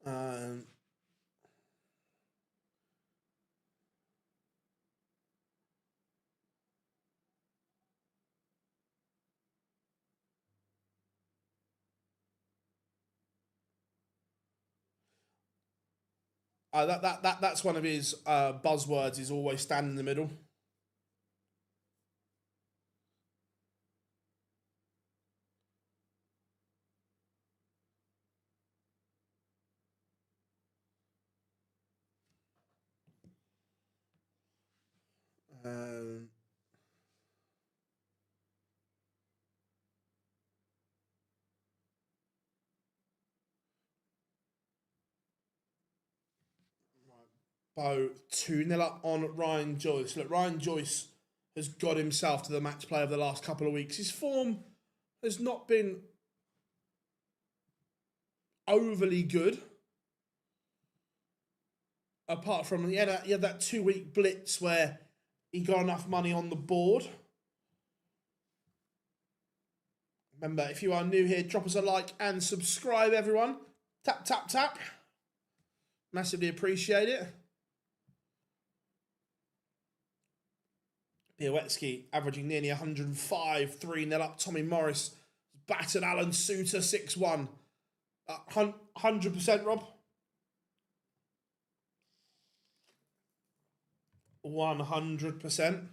Um, that's one of his buzzwords. Is always stand in the middle. Um, Bo 2-0 up on Ryan Joyce. Look, Ryan Joyce has got himself to the match play of the last couple of weeks. His form has not been overly good. Apart from he had that 2-week blitz where he got enough money on the board. Remember, if you are new here, drop us a like and subscribe, everyone. Tap, tap, tap. Massively appreciate it. Białecki averaging nearly 105, 3-0 up. Tommy Morris battered Alan Suter 6-1. 100%, Rob? 100%.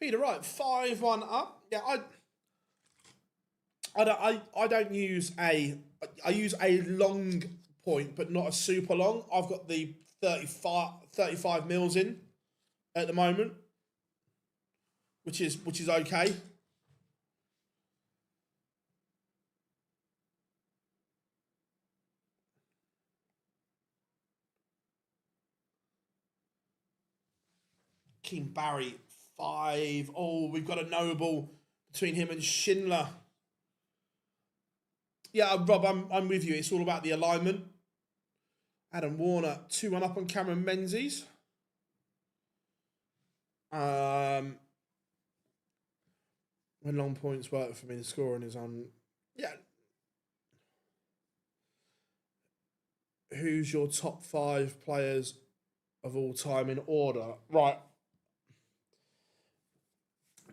Peter Wright, 5-1 up. Yeah, I don't use I use a long point, but not a super long. I've got the 35 mils in at the moment, which is okay. King Barry 5. Oh, we've got a noble between him and Schindler. Yeah, Rob, I'm with you. It's all about the alignment. Adam Warner 2-1 up on Cameron Menzies. When long points work for me, the scoring is on. Yeah. Who's your top 5 players of all time in order? Right.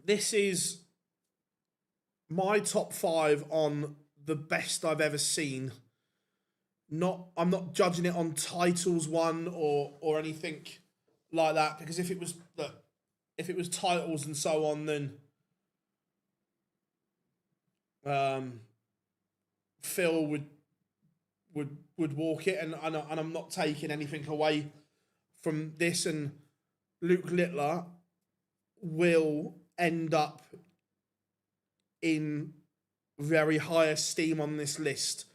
This is my top 5 on the best I've ever seen. I'm not judging it on titles won or anything like that, because if it was titles and so on, then Phil would walk it, and I'm not taking anything away from this, and Luke Littler will end up in very high esteem on this list,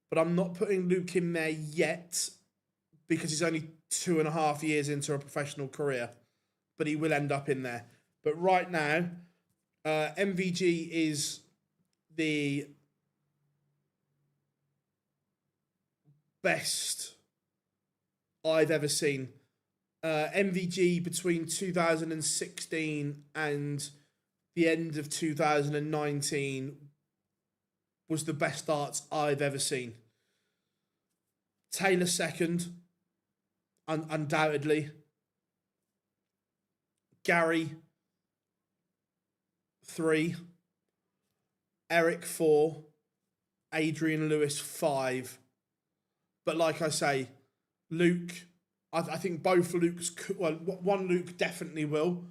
but I'm not putting Luke in there yet because he's only 2.5 years into a professional career, but he will end up in there. But right now, MVG is the best I've ever seen. MVG between 2016 and the end of 2019 was the best darts I've ever seen. Taylor second, undoubtedly. Gary 3. Eric 4. Adrian Lewis 5. But like I say, Luke, I think both Lukes, well, one Luke definitely will.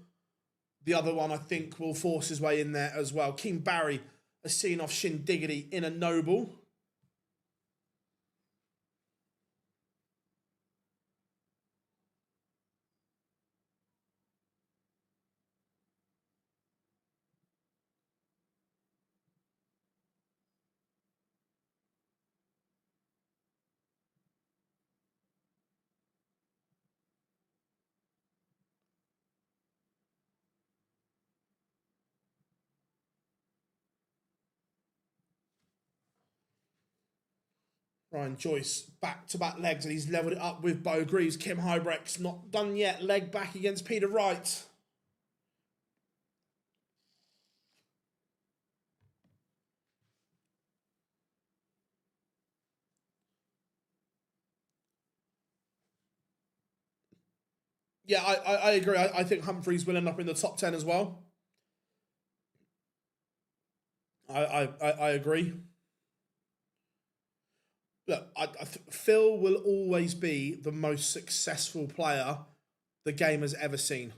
The other one, I think, will force his way in there as well. King Barry has seen off Shin Diggity in a noble. Ryan Joyce, back-to-back legs, and he's levelled it up with Bo Greaves. Kim Hybrecht's not done yet. Leg back against Peter Wright. Yeah, I agree. I think Humphreys will end up in the top 10 as well. I agree. Look, Phil will always be the most successful player the game has ever seen.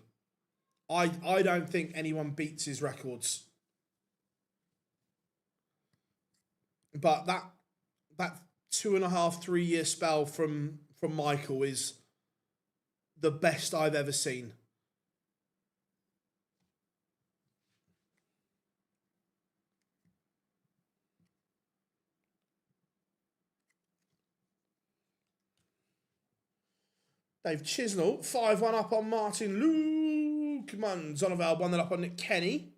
I don't think anyone beats his records. But that 2.5, 3 year spell from Michael is the best I've ever seen. Dave Chisnell, 5-1 up on Martin Lukeman. Zonoval 1-0 up on Nick Kenny.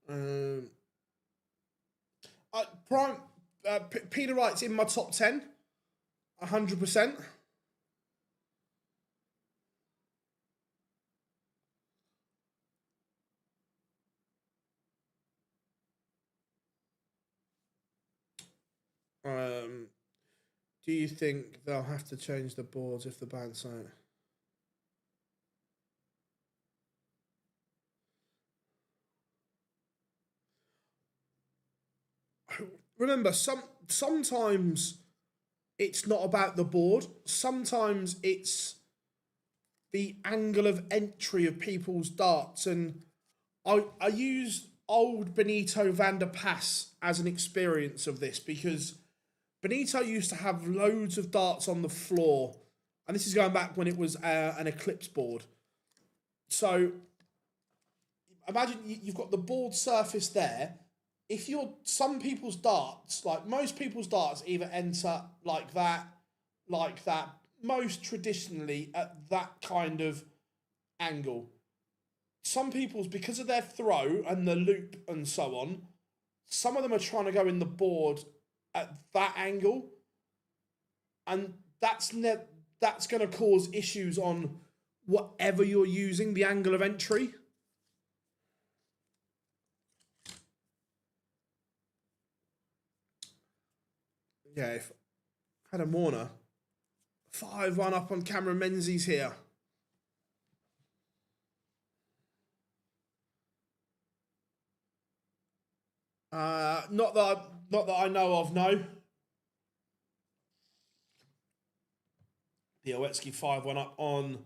Um, Prime Peter Wright's in my top 10, 100%. Do you think they'll have to change the boards if the band's out? Remember, sometimes it's not about the board. Sometimes it's the angle of entry of people's darts. And I use old Benito van der Pas as an experience of this, because Benito used to have loads of darts on the floor. And this is going back when it was an Eclipse board. So imagine you've got the board surface there. If some people's darts, like most people's darts, either enter like that, most traditionally at that kind of angle. Some people's, because of their throw and the loop and so on, some of them are trying to go in the board at that angle, and that's going to cause issues on whatever you're using, the angle of entry. Yeah, if Adam Warner, 5-1 up on Cameron Menzies here. Not that I know of, no. Białecki 5-1 up on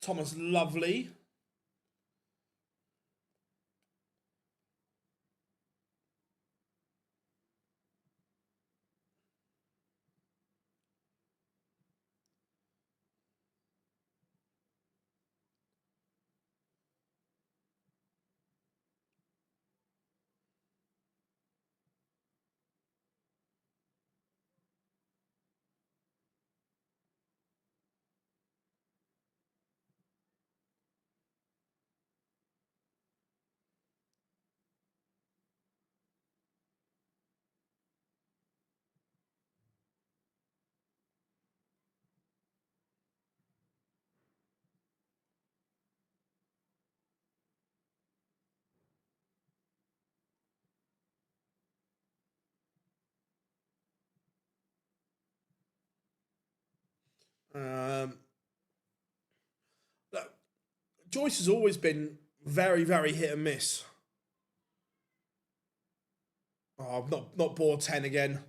Thomas Lovely. Joyce has always been very, very hit and miss. Oh, not board 10 again.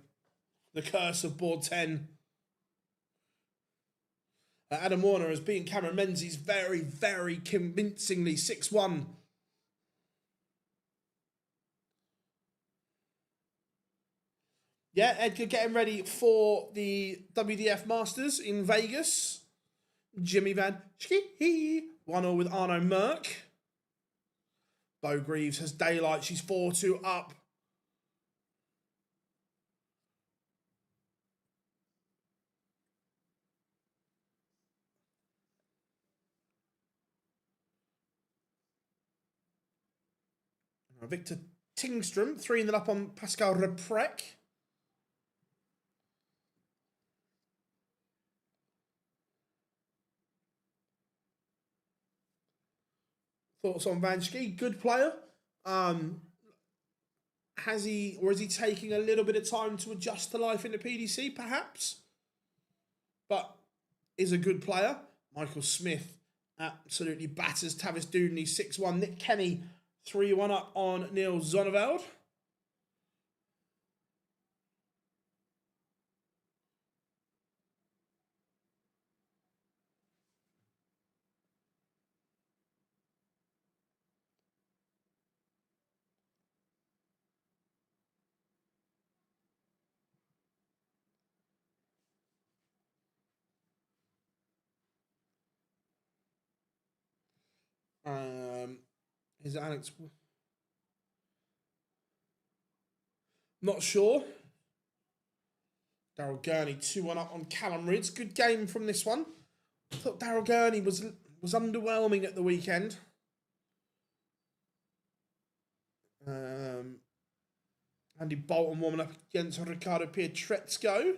The curse of board 10. Adam Warner has beaten Cameron Menzies very, very convincingly, 6-1. Yeah, Edgar getting ready for the WDF Masters in Vegas. Jimmy Van Schie, 1-0 with Arno Merck. Bo Greaves has daylight. She's 4-2 up. Victor Tingstrom, 3-0 up on Pascal Reprek. Thoughts on Vanski? Good player. Has he, or is he taking a little bit of time to adjust to life in the PDC, perhaps? But is a good player. Michael Smith absolutely batters Tavis Dudney 6-1. Nick Kenny 3-1 up on Neil Zonneveld. Is it Alex? Not sure. Daryl Gurney 2-1 up on Callum Ridds. Good game from this one. I thought Daryl Gurney was underwhelming at the weekend. Andy Bolton warming up against Ricardo Pietrezco.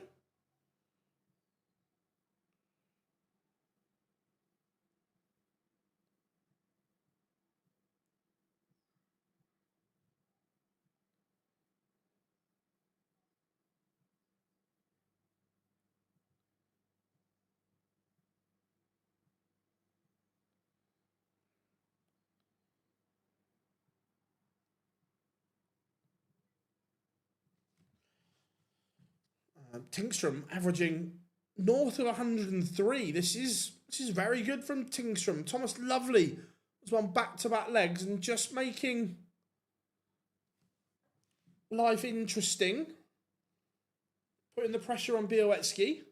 Tingstrom averaging north of 103. This is very good from Tingstrom. Thomas Lovely was on back-to-back legs and just making life interesting. Putting the pressure on Białecki.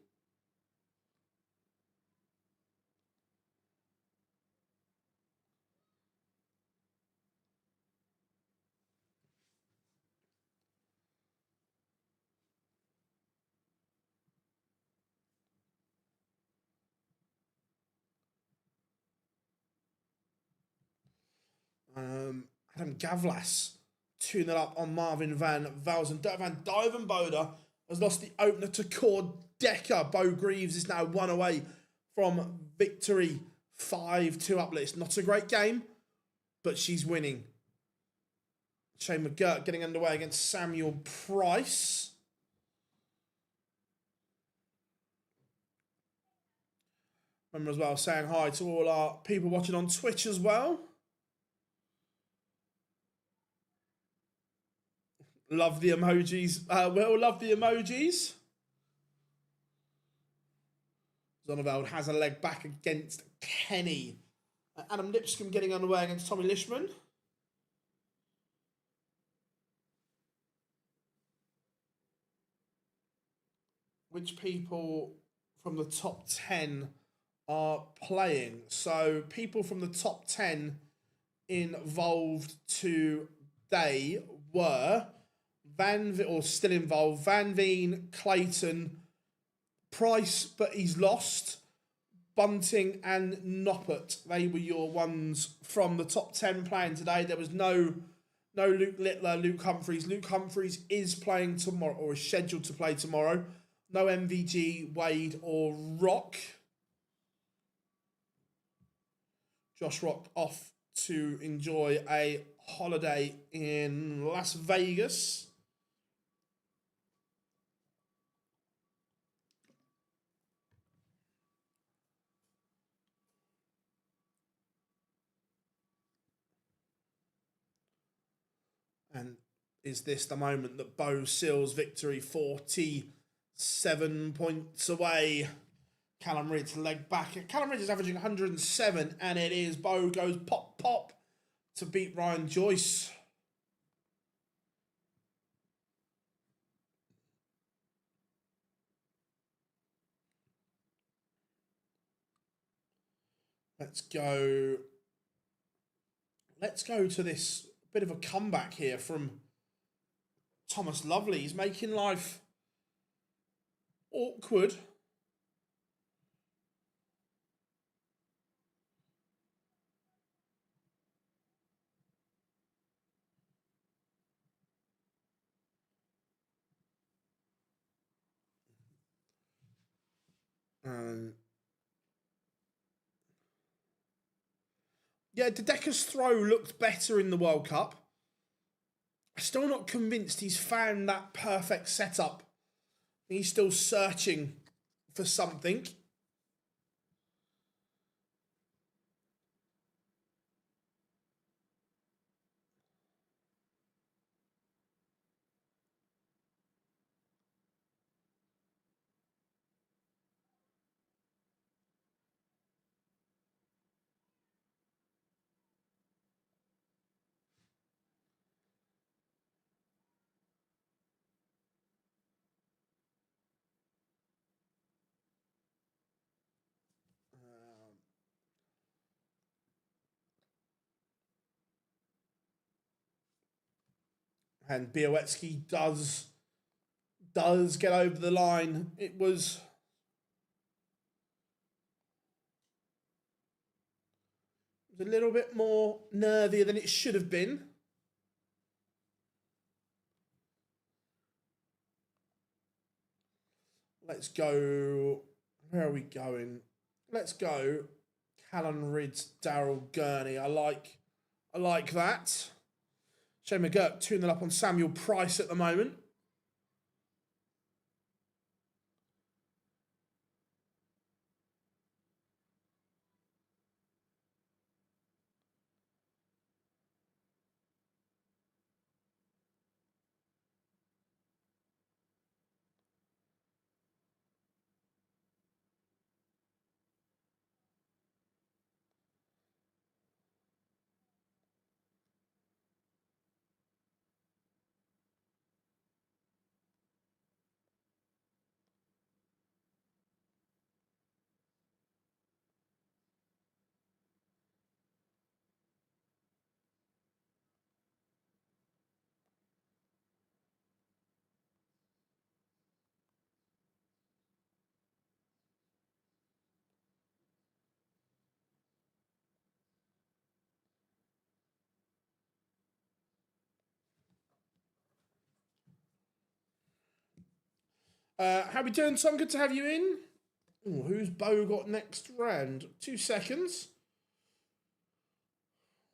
Adam Gavlas 2-0 up on Marvin Van Velzen. Van Duivenbode has lost the opener to Cord Decker. Bo Greaves is now 1 away from victory. 5-2 up list. Not a great game, but she's winning. Shane McGirt getting underway against Samuel Price. Remember as well, saying hi to all our people watching on Twitch as well. Love the emojis. Will, love the emojis. Zonneveld has a leg back against Kenny. Adam Lipscomb getting underway against Tommy Lishman. Which people from the top 10 are playing? So people from the top 10 involved today were still involved, Van Veen, Clayton, Price, but he's lost, Bunting and Noppert. They were your ones from the top 10 playing today. There was no Luke Littler, Luke Humphreys. Luke Humphreys is playing tomorrow, or is scheduled to play tomorrow. No MVG, Wade or Rock. Josh Rock off to enjoy a holiday in Las Vegas. And is this the moment that Bo seals victory? 47 points away. Callum Ridge leg back. Callum Ridge is averaging 107, and it is Bo goes pop pop to beat Ryan Joyce. Let's go Let's go to this bit of a comeback here from Thomas Lovely. He's making life awkward. Yeah, Dedeker's throw looked better in the World Cup. I'm still not convinced he's found that perfect setup. He's still searching for something. And Białecki does get over the line. It was a little bit more nervier than it should have been. Let's go. Where are we going? Let's go. Callan Ridds, Daryl Gurney. I like that. Shane McGurk 2-0 up on Samuel Price at the moment. How we doing, Tom? Good to have you in. Ooh, who's Bo got next round? 2 seconds.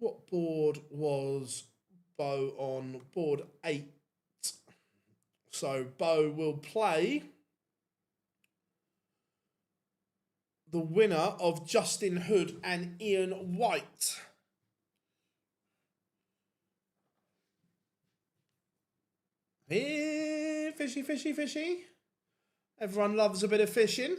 What board was Bo on? Board 8. So Bo will play the winner of Justin Hood and Ian White. Here, fishy, fishy, fishy. Everyone loves a bit of fishing.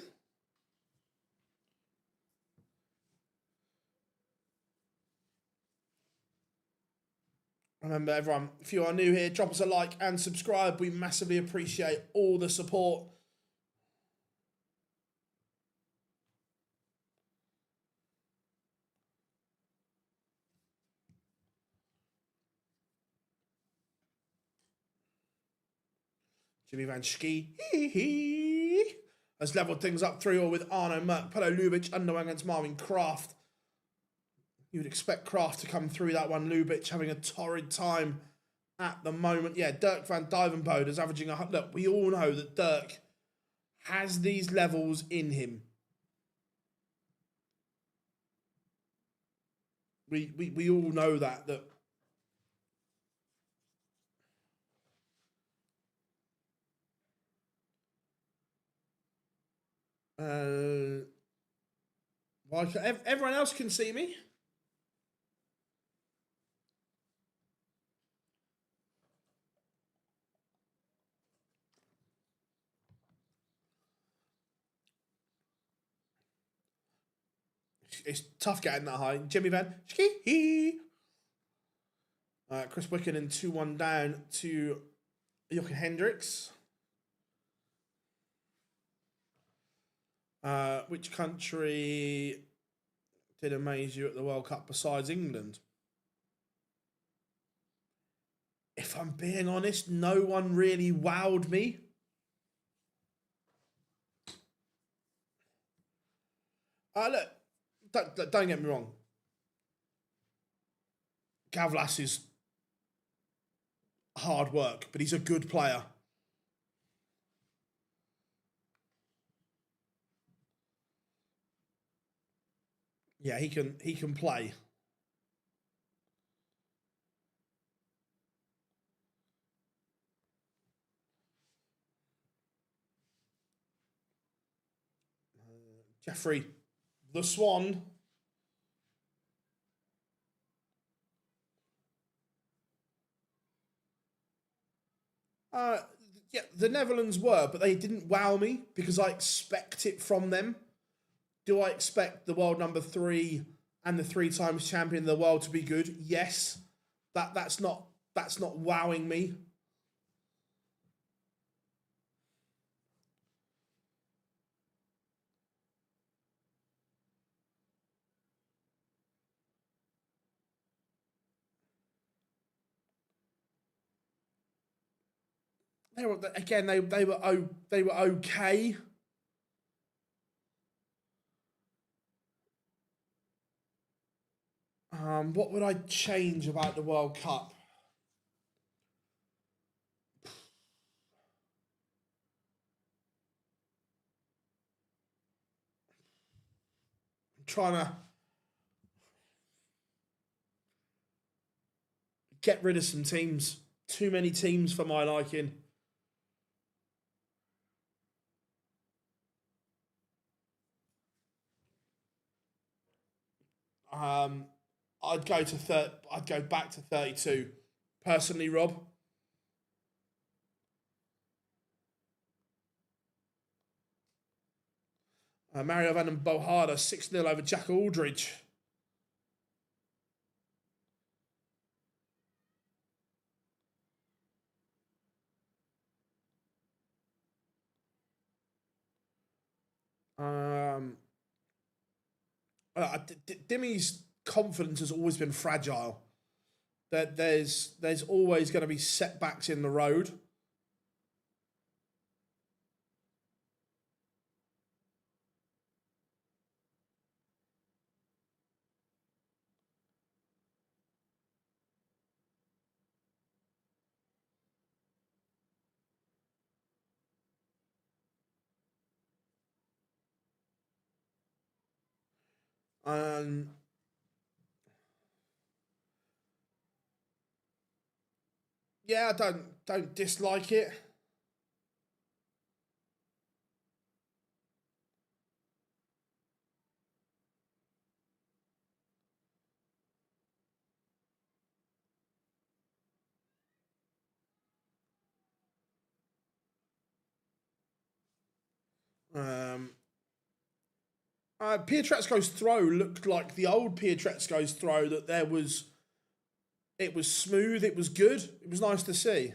Remember, everyone, if you are new here, drop us a like and subscribe. We massively appreciate all the support. Jimmy Van Schie has levelled things up 3-all with Arno Merck. Pelo Lubitsch underway against Marvin Kraft. You would expect Kraft to come through that one. Lubitsch having a torrid time at the moment. Yeah, Dirk van Dijvenbode is averaging a... Look, we all know that Dirk has these levels in him. We all know that like everyone else can see me. It's tough getting that high. Jimmy Van Schie. Chris Wickenden 2-1 down to Jochen Hendricks. Which country did amaze you at the World Cup besides England? if I'm being honest, no one really wowed me. Look, don't get me wrong. Gavlas is hard work, but he's a good player. Yeah, he can play. Jeffrey, the Swan. Uh, yeah, the Netherlands were, but they didn't wow me because I expect it from them. Do I expect the world number 3 and the 3 times champion of the world to be good? Yes. That's not wowing me. They were again. They were okay. What would I change about the World Cup? I'm trying to get rid of some teams. Too many teams for my liking. Um, I'd go back to 32. Personally, Rob. Mario Van Bohada 6-0 over Jack Aldridge. Um, Dimmy's confidence has always been fragile. That there's always going to be setbacks in the road. Um, yeah, I don't dislike it. Um, Pietrezco's throw looked like the old Pietrezco's throw. That it was smooth. It was good. It was nice to see.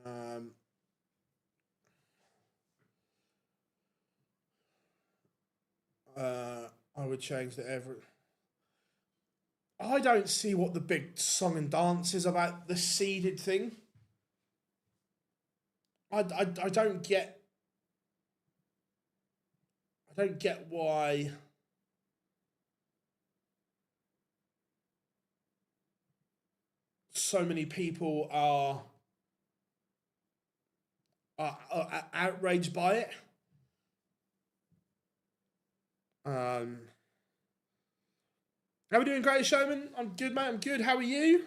Um, I would change the every. I don't see what the big song and dance is about the seeded thing. I don't get why so many people are outraged by it. Um, How are we doing, Great Showman? I'm good, mate. I'm good. How are you?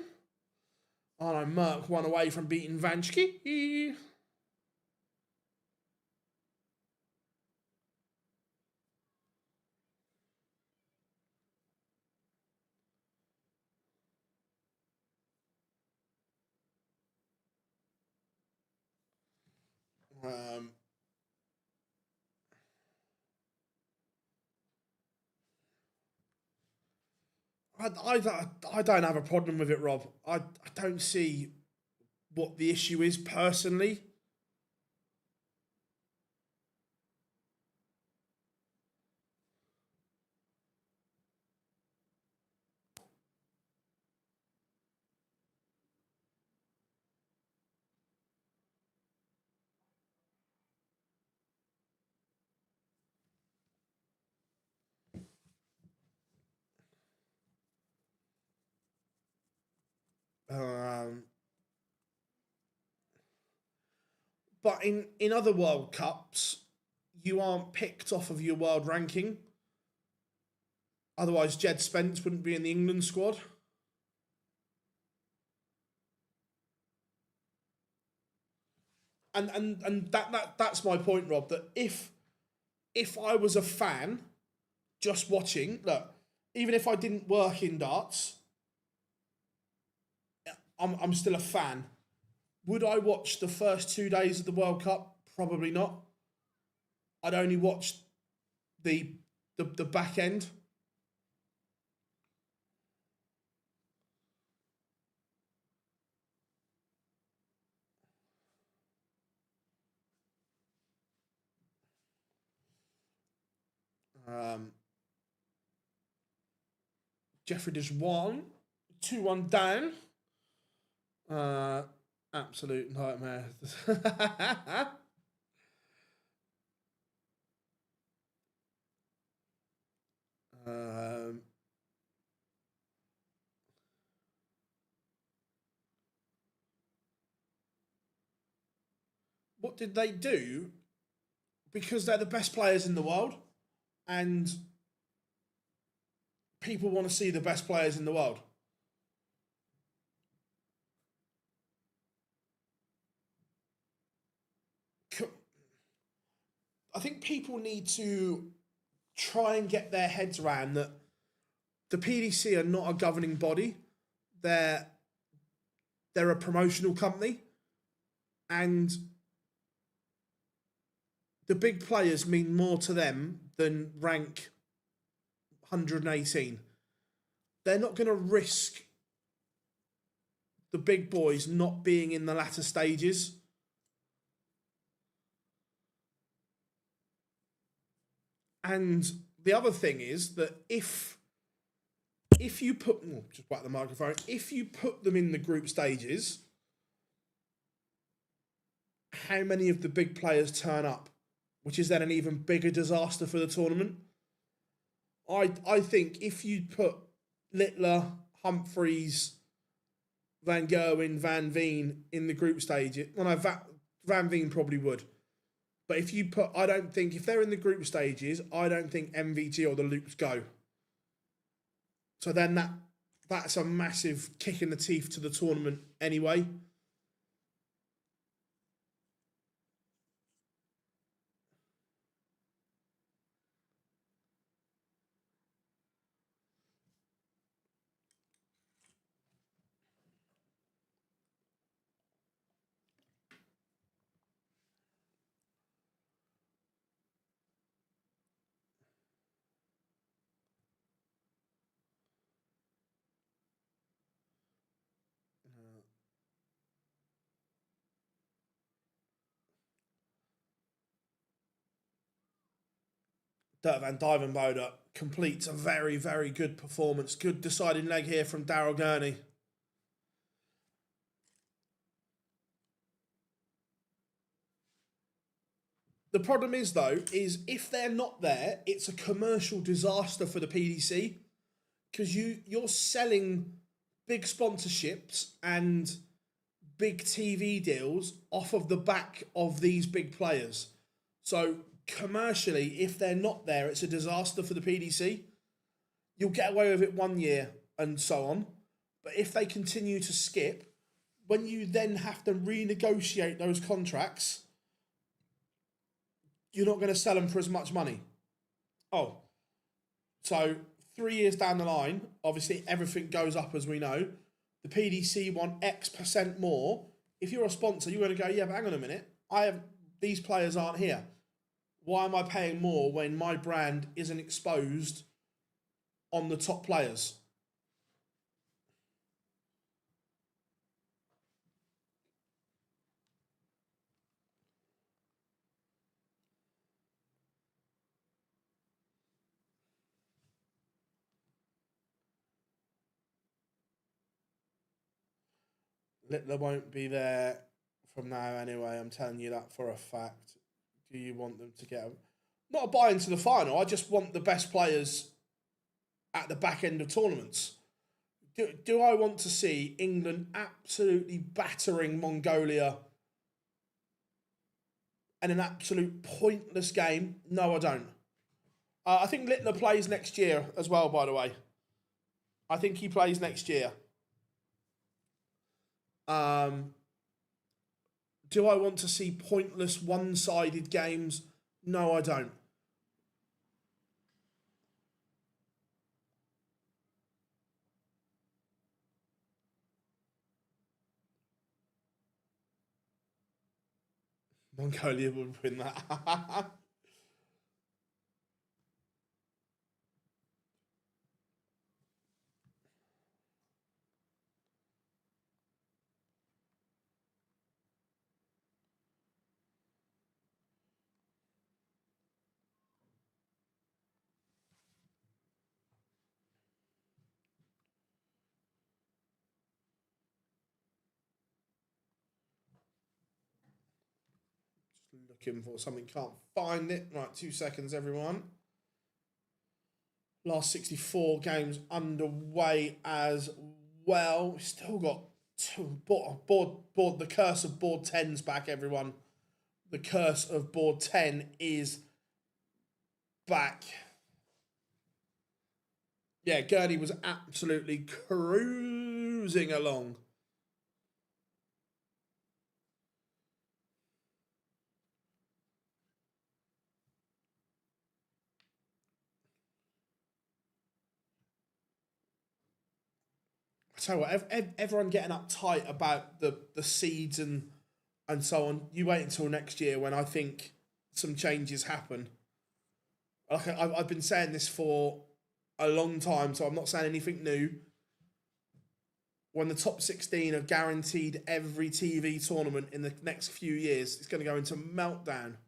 Oh no, Merck one away from beating Vanchki. Um, I don't have a problem with it, Rob. I don't see what the issue is personally. Um, but in other World Cups, you aren't picked off of your world ranking. Otherwise, Jed Spence wouldn't be in the England squad. And that's my point, Rob. That if I was a fan just watching, look, even if I didn't work in darts, I'm still a fan. Would I watch the first 2 days of the World Cup? Probably not. I'd only watch the the back end. Um, Jeffrey does 2-1 down. Uh, Absolute nightmare. um, what did they do? Because they're the best players in the world, and people want to see the best players in the world. I think people need to try and get their heads around that the PDC are not a governing body. They're they're a promotional company, and the big players mean more to them than rank 118. They're not going to risk the big boys not being in the latter stages. And the other thing is that if you put just whack the microphone, if you put them in the group stages, how many of the big players turn up, which is then an even bigger disaster for the tournament. I think if you put Littler, Humphreys, Van Gerwen, Van Veen in the group stage, well, no, Van Veen probably would. But if you put, I don't think, if they're in the group stages, I don't think MVG or the Loops go. So then that's a massive kick in the teeth to the tournament anyway. Dirk van Dijvenbode completes a very, very good performance. Good deciding leg here from Daryl Gurney. The problem is, though, is if they're not there, it's a commercial disaster for the PDC because you're selling big sponsorships and big TV deals off of the back of these big players. So commercially, if they're not there, it's a disaster for the PDC. you'll get away with it 1 year and so on. But if they continue to skip, when you then have to renegotiate those contracts, you're not going to sell them for as much money. Oh, so 3 years down the line, obviously everything goes up as we know. The PDC want X% more. If you're a sponsor, you're going to go, yeah, but hang on a minute. These players aren't here. Why am I paying more when my brand isn't exposed on the top players? Littler won't be there from now anyway. I'm telling you that for a fact. Do you want them to get not a buy into the final? I just want the best players at the back end of tournaments. Do I want to see England absolutely battering Mongolia in an absolute pointless game? No, I don't. I think Littler plays next year as well, by the way. I think he plays next year. Do I want to see pointless one-sided games? No, I don't. Mongolia would win that. Looking for something, can't find it. Right, 2 seconds, everyone. Last 64 games underway as well. We've still got board. The curse of board 10's back, everyone. The curse of board 10 is back. Yeah, Gurney was absolutely cruising along. I tell you what, everyone getting uptight about the seeds and so on. You wait until next year when I think some changes happen. Like I've been saying this for a long time, so I'm not saying anything new. When the top 16 are guaranteed every TV tournament in the next few years, it's going to go into meltdown.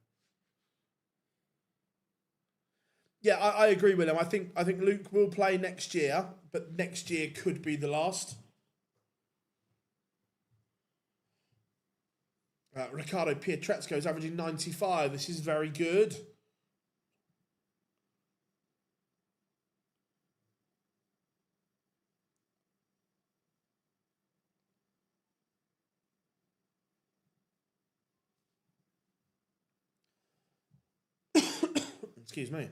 Yeah, I agree with him. I think Luke will play next year, but next year could be the last. Ricardo Pietrezco is averaging 95. This is very good. Excuse me.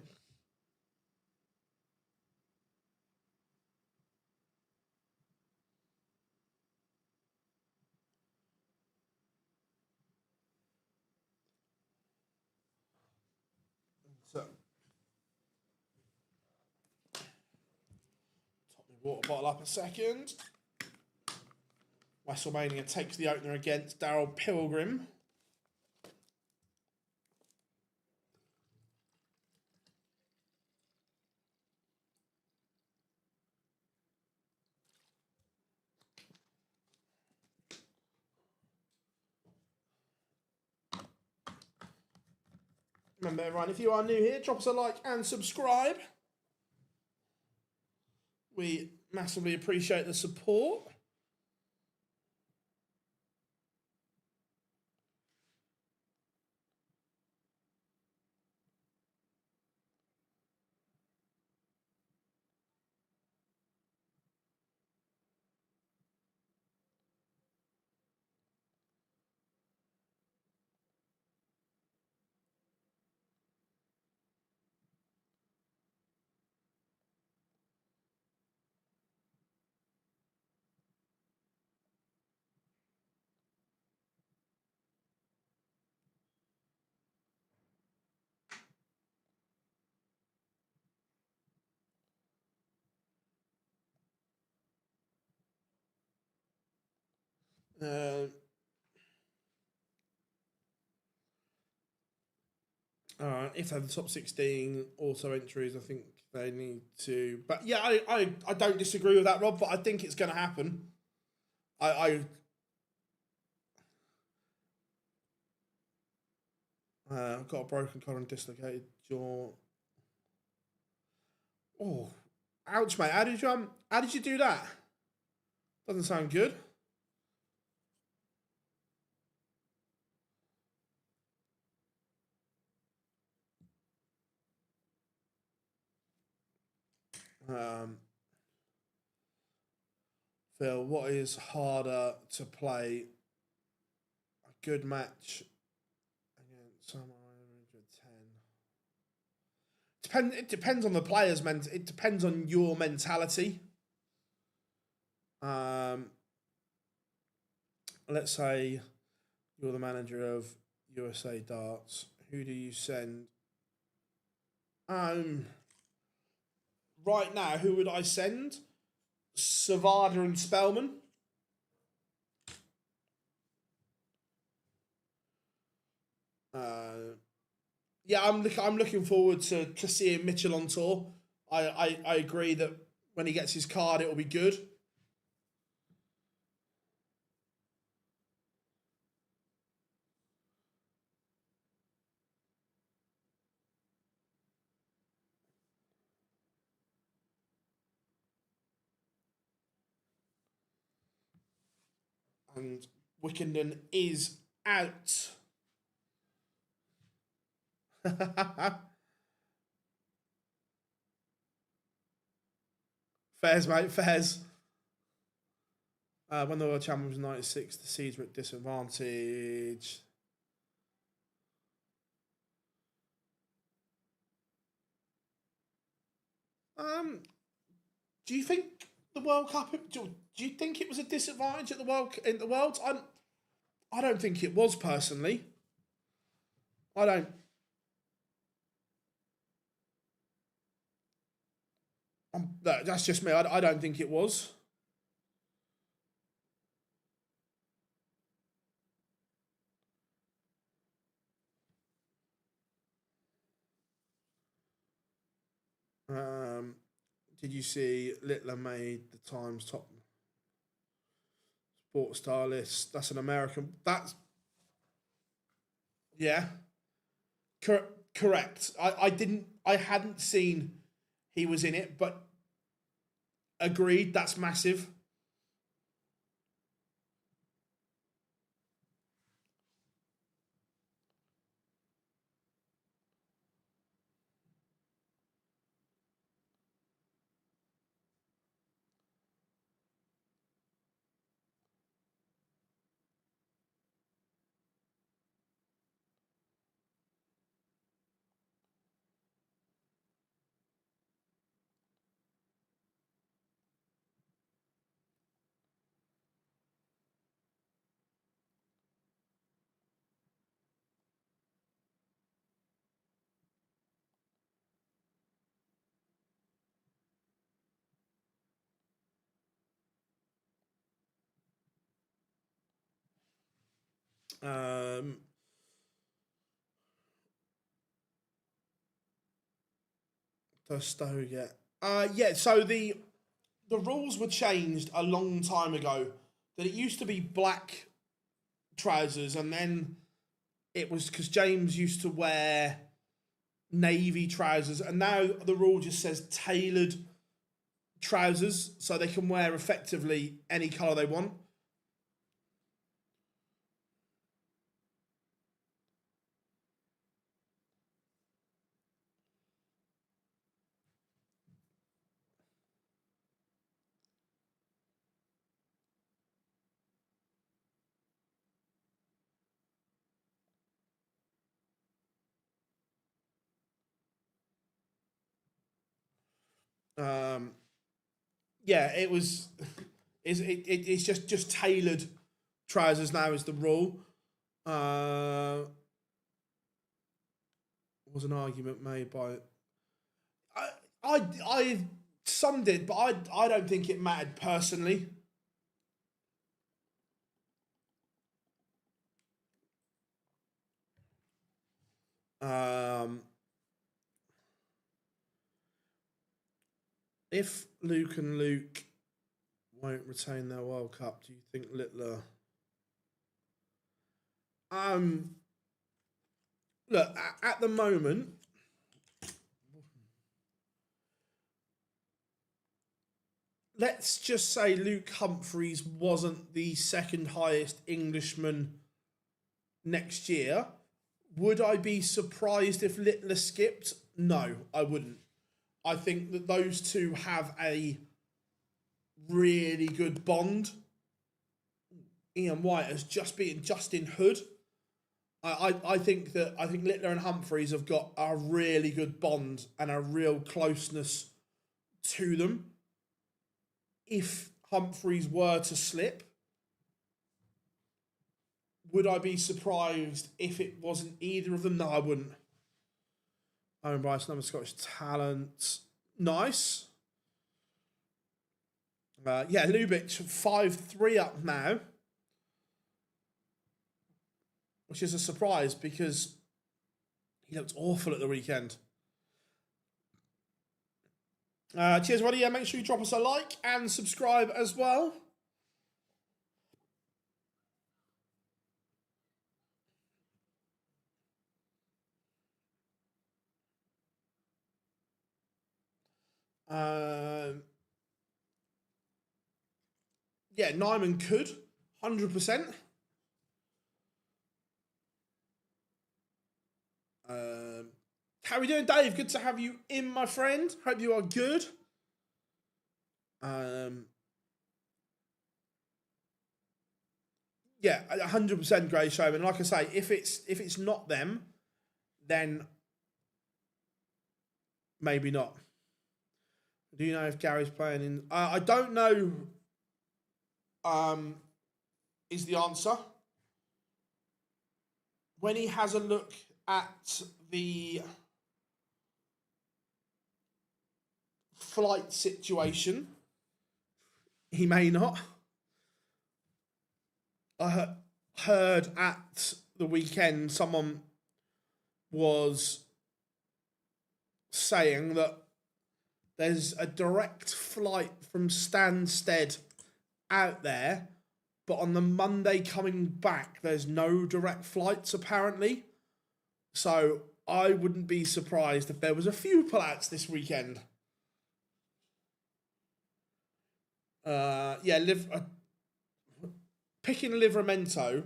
So, top my water bottle up a second. WrestleMania takes the opener against Daryl Pilgrim. Remember, everyone, if you are new here, drop us a like and subscribe. We massively appreciate the support. If they have the top 16 auto entries, I think they need to. But yeah, I don't disagree with that, Rob. But I think it's going to happen. I've got a broken collar and dislocated jaw. Oh, ouch, mate! How did you do that? Doesn't sound good. Phil, what is harder to play? A good match against someone over 10. It depends on the player's it depends on your mentality. Let's say you're the manager of USA Darts. Who do you send? Right now, who would I send? Savada and Spellman. Yeah, I'm looking forward to seeing Mitchell on tour. I agree that when he gets his card, it will be good. And Wickenden is out. Fairs, mate, fairs. When the world champion was 96, the seeds were at disadvantage. Do you think the World Cup? Do you think it was a disadvantage at the Worlds? I don't think it was personally. I don't. That's just me. I don't think it was. Did you see Littler made the Times top sports star list? That's an American. That's yeah. Correct. I didn't. I hadn't seen he was in it, but agreed. That's massive. Um, does Stowe get? Yeah. So the rules were changed a long time ago. That it used to be black trousers, and then it was because James used to wear navy trousers, and now the rule just says tailored trousers, so they can wear effectively any color they want. Um, yeah, it was. It's just tailored trousers now is the rule. Was an argument made by. I some did, but I don't think it mattered personally. If Luke and Luke won't retain their World Cup, do you think Littler? Look, at the moment, let's just say Luke Humphreys wasn't the second highest Englishman next year. Would I be surprised if Littler skipped? No, I wouldn't. I think that those two have a really good bond. Ian White has just beaten Justin Hood. I think Littler and Humphreys have got a really good bond and a real closeness to them. If Humphreys were to slip, would I be surprised if it wasn't either of them? No, I wouldn't. Owen Bryce, another Scottish talent. Nice. Yeah, Lubitsch 5-3 up now. Which is a surprise because he looked awful at the weekend. Cheers, buddy. Yeah, make sure you drop us a like and subscribe as well. Yeah, Nyman could, 100%. How are we doing, Dave? Good to have you in, my friend. Hope you are good. Yeah, 100% Grey Showman. Like I say, if it's not them, then maybe not. Do you know if Gary's playing in? I don't know. Is the answer. When he has a look at the flight situation, he may not. I heard at the weekend someone was saying that there's a direct flight from Stansted out there, but on the Monday coming back, there's no direct flights apparently. So I wouldn't be surprised if there was a few pullouts this weekend. Picking Livramento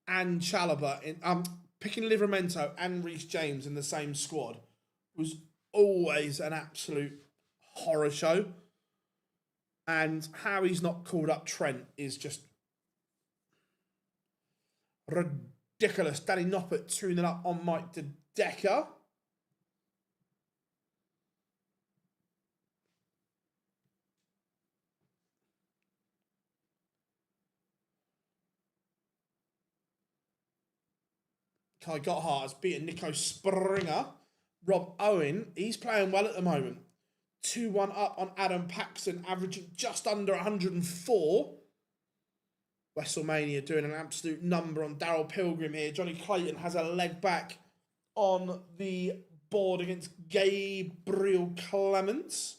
and Chalobah picking Livramento and Reece James in the same squad was always an absolute horror show. And how he's not called up Trent is just ridiculous. Danny Noppert tuning up on Mike De Decker. Kai Gotthard has beaten Nico Springer. Rob Owen, he's playing well at the moment. 2-1 up on Adam Paxton, averaging just under 104. WrestleMania doing an absolute number on Daryl Pilgrim here. Johnny Clayton has a leg back on the board against Gabriel Clements.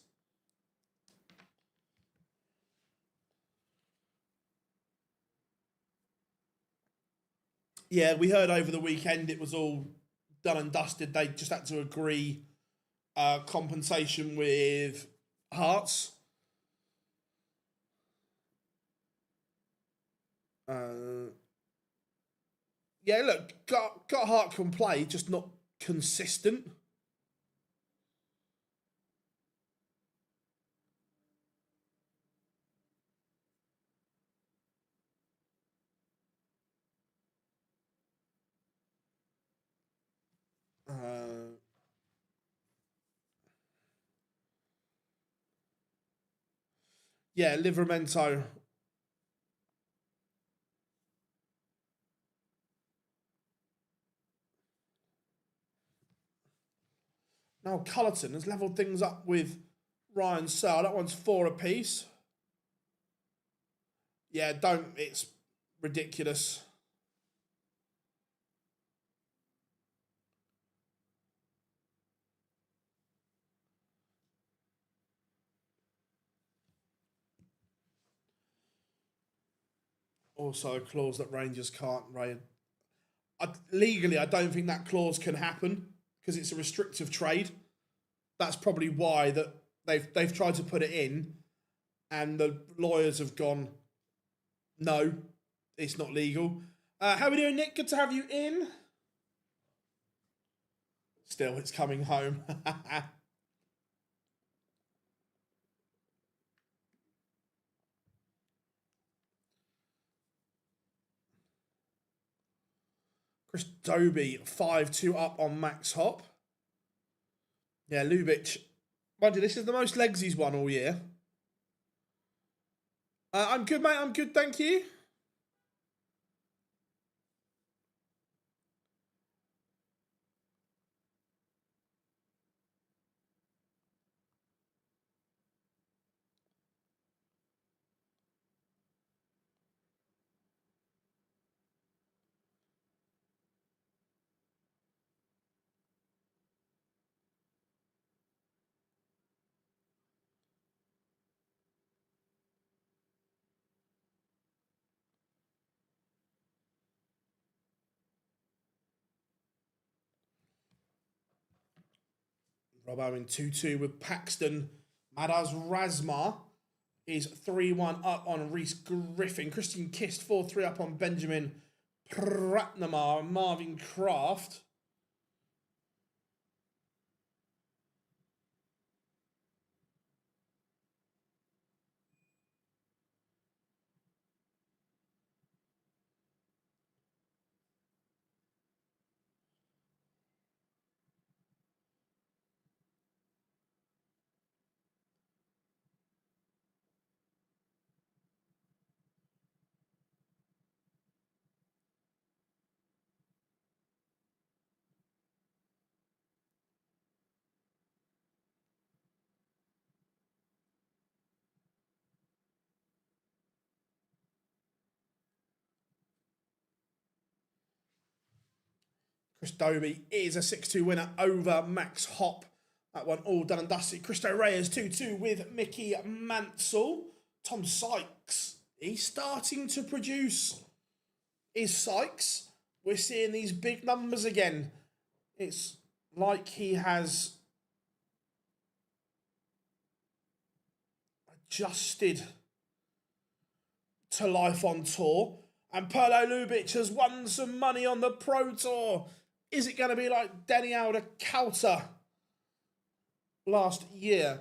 Yeah, we heard over the weekend it was all done and dusted. They just had to agree compensation with Hearts. Yeah, look, Gotthard can play, just not consistent. Yeah, Livramento. Now Cullerton has levelled things up with Ryan Searle. That one's 4 apiece. Yeah, it's ridiculous. Also a clause that Rangers can't raid. Legally, I don't think that clause can happen because it's a restrictive trade. That's probably why that they've tried to put it in, and the lawyers have gone, no, it's not legal. How are we doing, Nick? Good to have you in. Still, it's coming home. Chris Dobie, 5-2 up on Max Hop. Yeah, Lubitsch. Mind you, this is the most legs he's won all year. I'm good, mate. I'm good, thank you. Rob Owen 2-2 with Paxton. Madaz Razma is 3-1 up on Reese Griffin. Christian Kist 4-3 up on Benjamin Pratnamar and Marvin Kraft. Chris Dobie is a 6-2 winner over Max Hop. That one all done and dusted. Christo Reyes 2-2 with Mickey Mansell. Tom Sykes, he's starting to produce. Is Sykes? We're seeing these big numbers again. It's like he has adjusted to life on tour. And Perlo Lubitsch has won some money on the Pro Tour. Is it going to be like Denny Alder Kauter last year?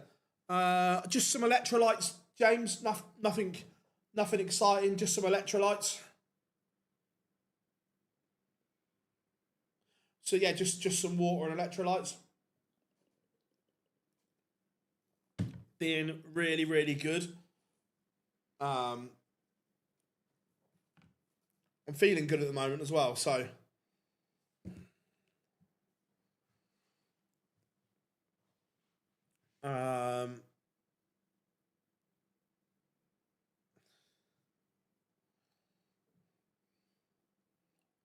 Just some electrolytes, James. Nothing exciting. Just some electrolytes. So yeah, just some water and electrolytes. Being really, really good. I'm feeling good at the moment as well, so.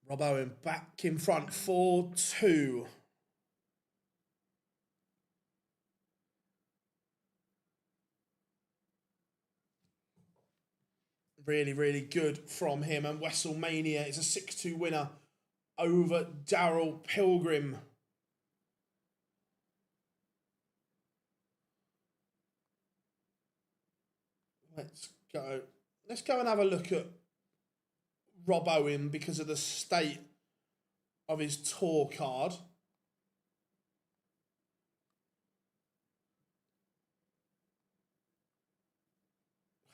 Rob Owen back in front, 4-2. Really, really good from him. And WrestleMania is a 6-2 winner over Daryl Pilgrim. Let's go and have a look at Rob Owen because of the state of his tour card.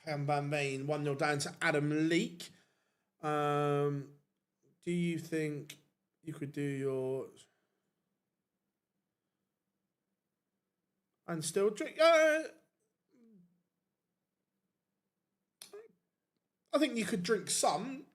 Ham Van Veen 1-0 down to Adam Leake. Do you think you could do yours and still drink? I think you could drink some.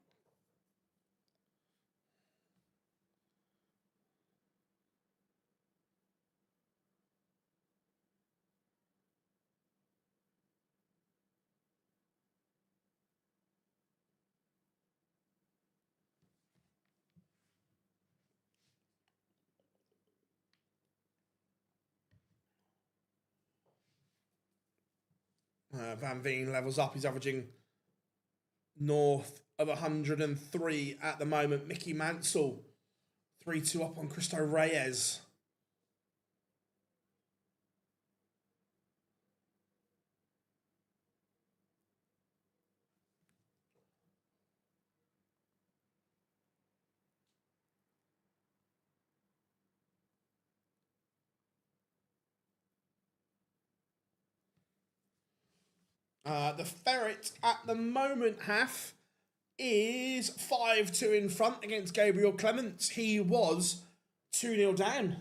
Van Veen levels up. He's averaging north of 103 at the moment. Mickey Mansell, 3-2 up on Cristo Reyes. The Ferret at the moment, half, is 5-2 in front against Gabriel Clements. He was 2-0 down.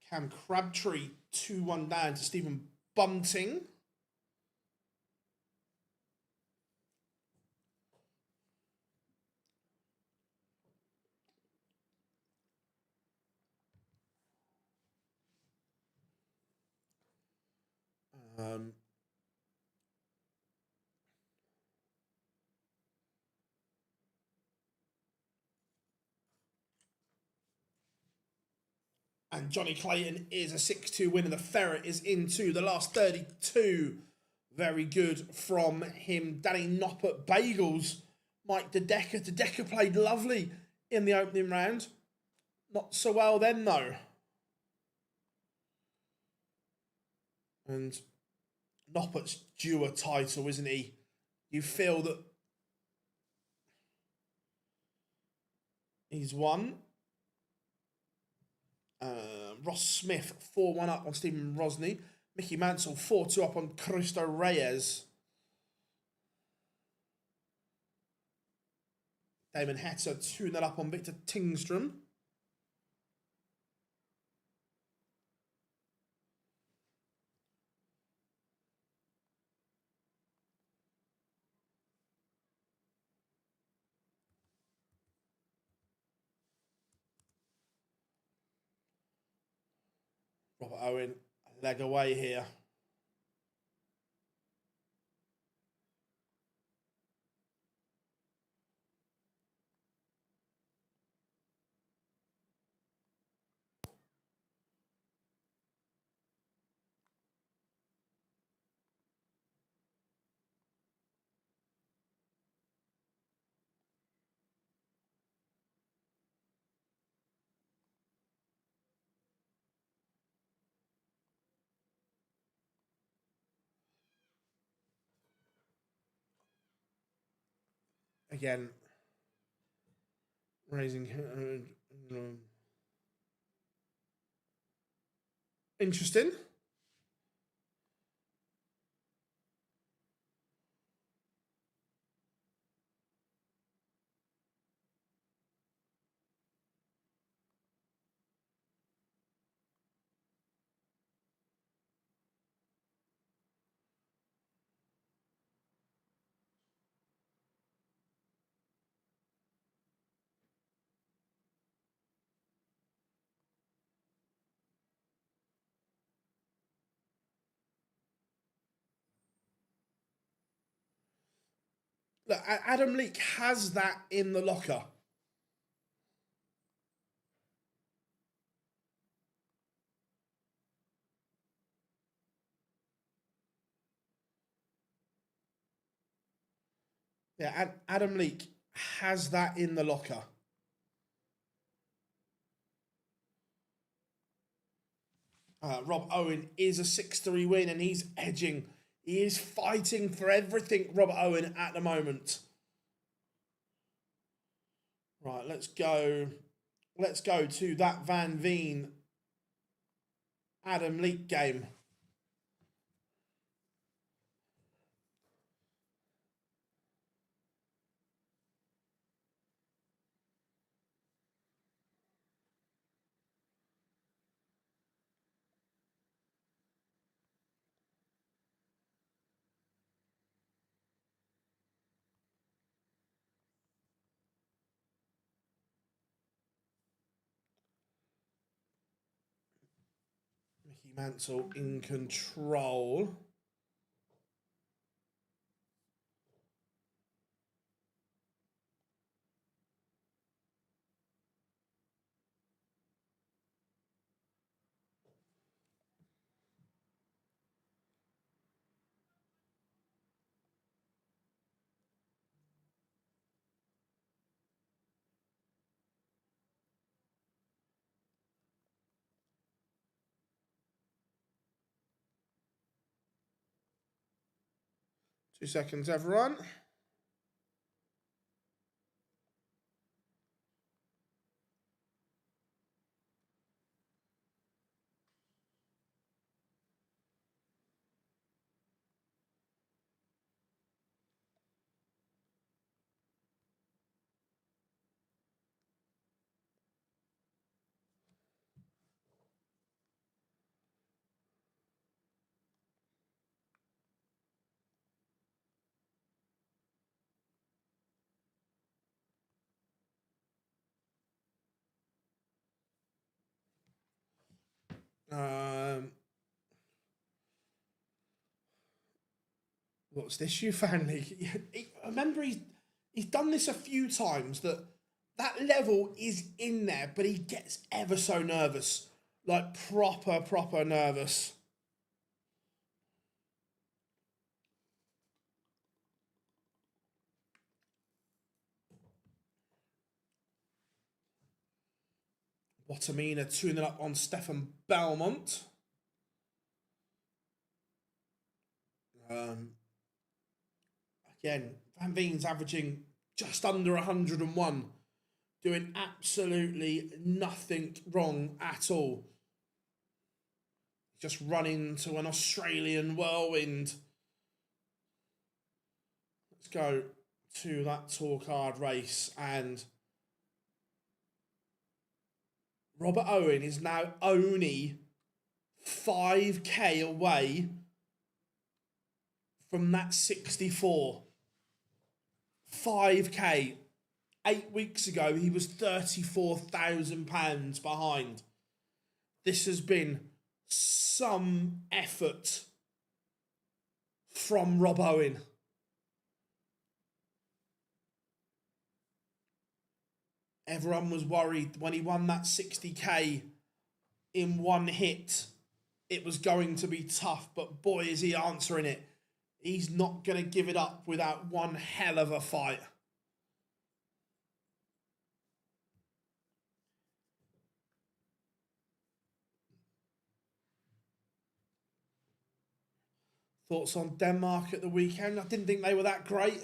Cam Crabtree, 2-1 down to Stephen Bunting. And Johnny Clayton is a 6-2 winner. The Ferret is into the last 32. Very good from him. Danny Noppert Bagels. Mike DeDecker. DeDecker played lovely in the opening round. Not so well then, though. And Noppert's due a title, isn't he? You feel that he's won. Ross Smith, 4-1 up on Stephen Rosny. Mickey Mansell, 4-2 up on Cristo Reyes. Damon Hatter, 2-0 up on Victor Tingstrom. Robert Owen, a leg away here. Again, raising. Interesting. Look, Adam Leake has that in the locker. Yeah, Adam Leake has that in the locker. Rob Owen is a 6-3 win and he's edging. He is fighting for everything, Rob Owen, at the moment. Right, let's go. Let's go to that Van Veen Adam Leake game. Mickey Mansell in control. 2 seconds, everyone. What's this, you family? Remember, he's done this a few times. That level is in there, but he gets ever so nervous, like proper nervous. Watamina 2-0 up on Stefan Belmont. Again, Van Veen's averaging just under 101, doing absolutely nothing wrong at all. Just run into an Australian whirlwind. Let's go to that tour card race, and Robert Owen is now only 5k away from that 64. 5k. 8 weeks ago, he was £34,000 behind. This has been some effort from Rob Owen. Everyone was worried when he won that 60k in one hit. It was going to be tough, but boy, is he answering it. He's not going to give it up without one hell of a fight. Thoughts on Denmark at the weekend? I didn't think they were that great.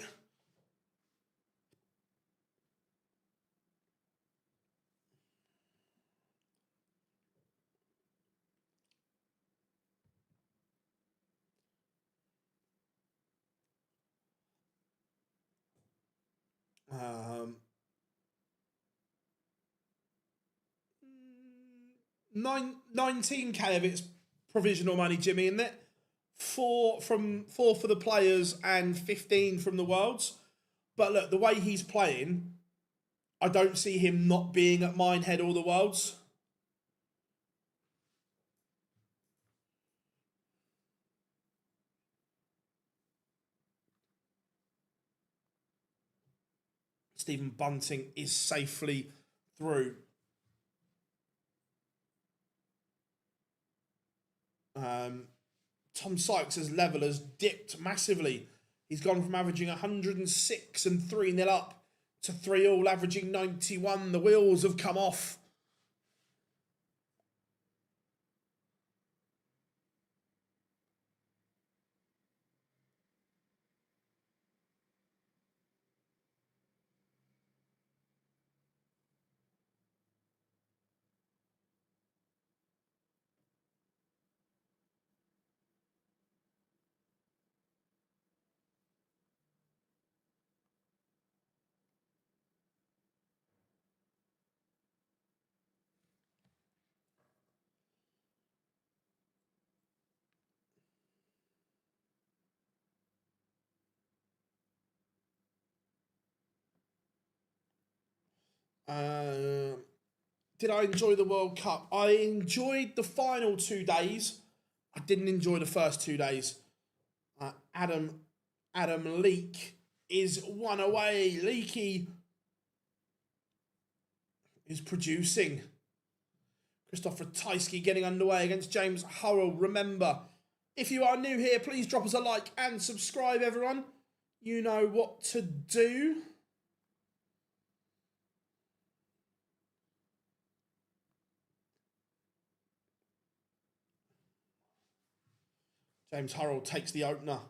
Um, 19k of it's provisional money, Jimmy, isn't it? 4 for the players and 15 from the Worlds. But look, the way he's playing, I don't see him not being at Minehead all the Worlds. Stephen Bunting is safely through. Tom Sykes' level has dipped massively. He's gone from averaging 106 and 3-0 up to 3-all, averaging 91. The wheels have come off. Did I enjoy the World Cup? I enjoyed the final 2 days. I didn't enjoy the first 2 days. Adam Leake is one away. Leakey is producing. Christopher Tysky getting underway against James Hurrell. Remember, if you are new here, please drop us a like and subscribe, everyone. You know what to do. James Hurrell takes the opener.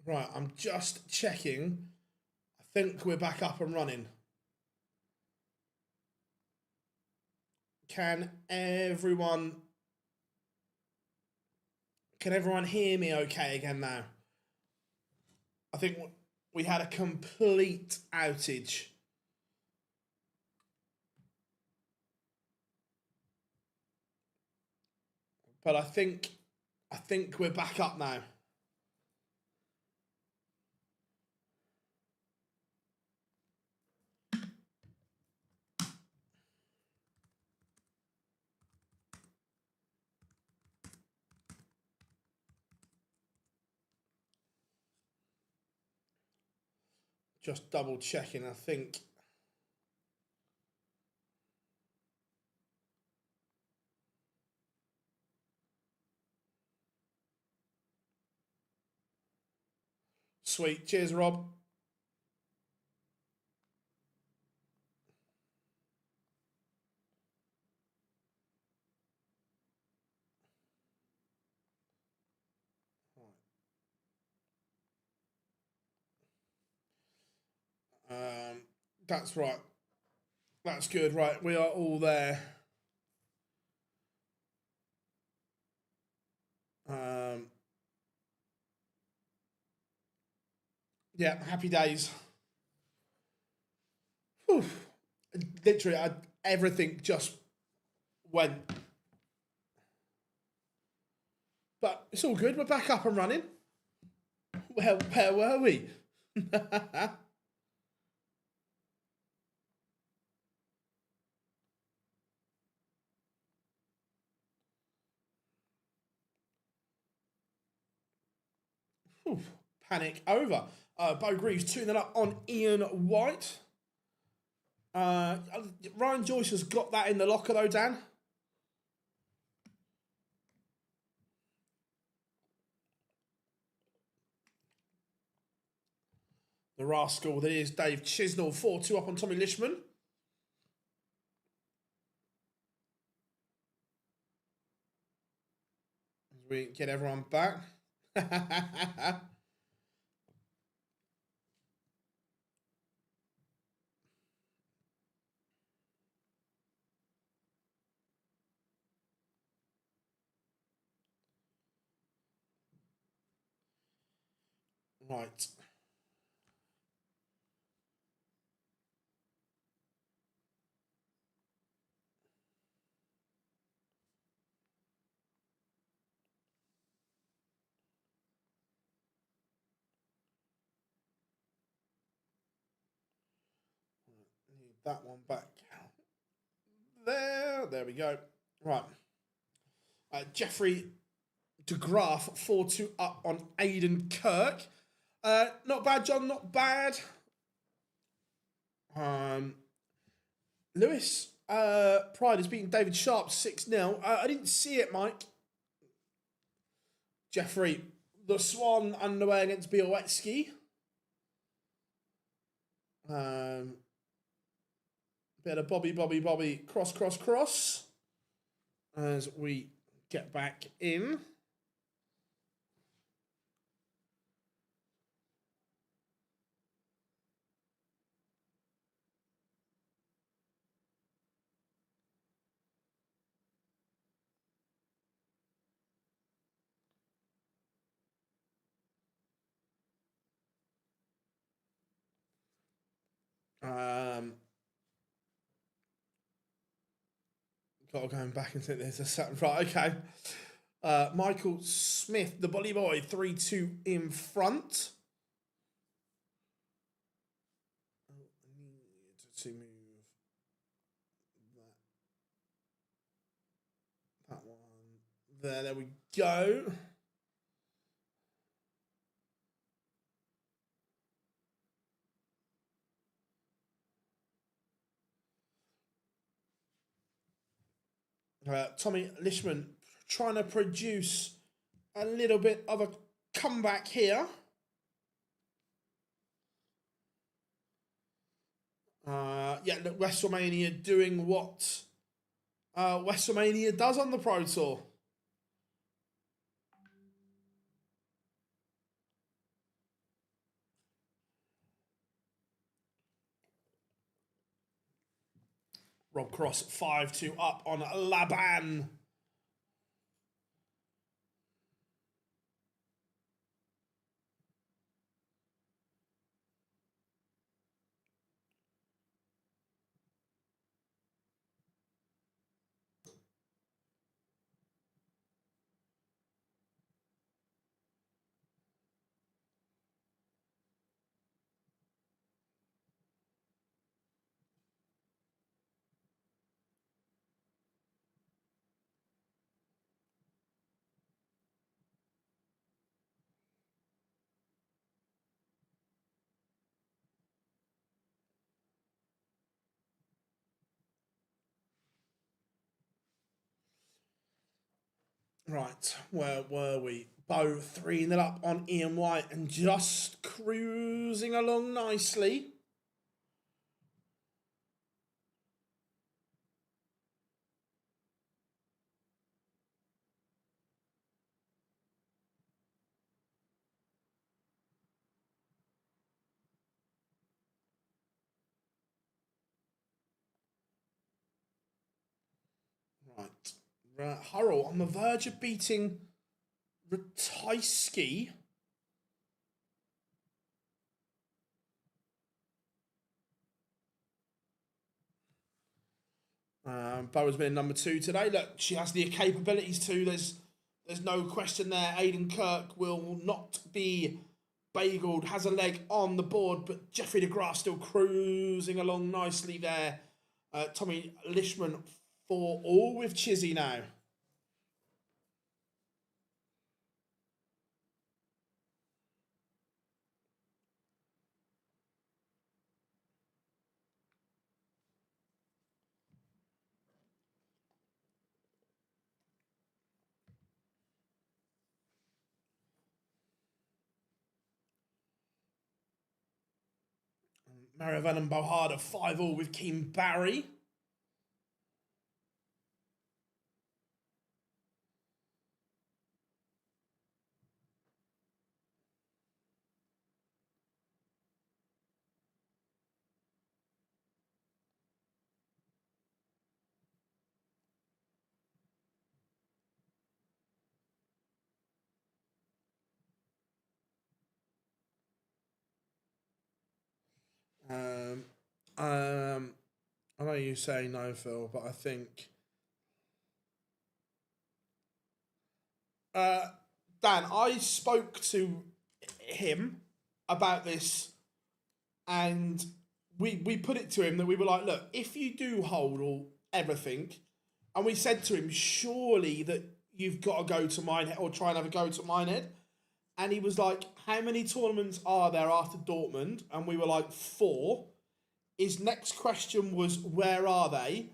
Right, I'm just checking. I think we're back up and running. Can everyone hear me okay again now? I think we had a complete outage. But I think we're back up now. Just double checking, I think. Sweet. Cheers, Rob. That's right. That's good. Right, we are all there. Yeah, happy days. Whew. Literally, everything just went. But it's all good. We're back up and running. Well, where were we? Whew. Panic over. Bo Greaves 2-0 up on Ian White. Ryan Joyce has got that in the locker though, Dan. The rascal that is Dave Chisnell, 4-2 up on Tommy Lishman. As we get everyone back. Right. Need that one back. There we go. Right. Jeffrey DeGraff, 4-2 up on Aidan Kirk. Not bad, John, not bad. Lewis Pride has beaten David Sharp 6-0. I didn't see it, Mike. Jeffrey, the Swan underway against Białecki. Bit of Bobby, cross. As we get back in. Going back into this a second. Right, okay. Michael Smith, the Bolly Boy, 3-2 in front. I need to move that one. There we go. Tommy Lishman trying to produce a little bit of a comeback here. Look, WrestleMania doing what WrestleMania does on the Pro Tour. Rob Cross 5-2 up on Laban. Right, where were we? Bo 3-0 up on Ian White and just cruising along nicely. Right, Hurrell on the verge of beating Ratajski. Bo has been number 2 today. Look, she has the capabilities to. There's no question there. Aidan Kirk will not be bageled. Has a leg on the board, but Jeffrey DeGrasse still cruising along nicely there. Tommy Lishman for all with Chizzy now. Marivan and Bohada 5-all with Keem Barry. Um, I know you say no, Phil, but I think Dan, I spoke to him about this, and we put it to him that we were like, look, if you do hold all everything, and we said to him, surely that you've got to go to Minehead or try and have a go to Minehead. And he was like, how many tournaments are there after Dortmund? And we were like, 4. His next question was, where are they?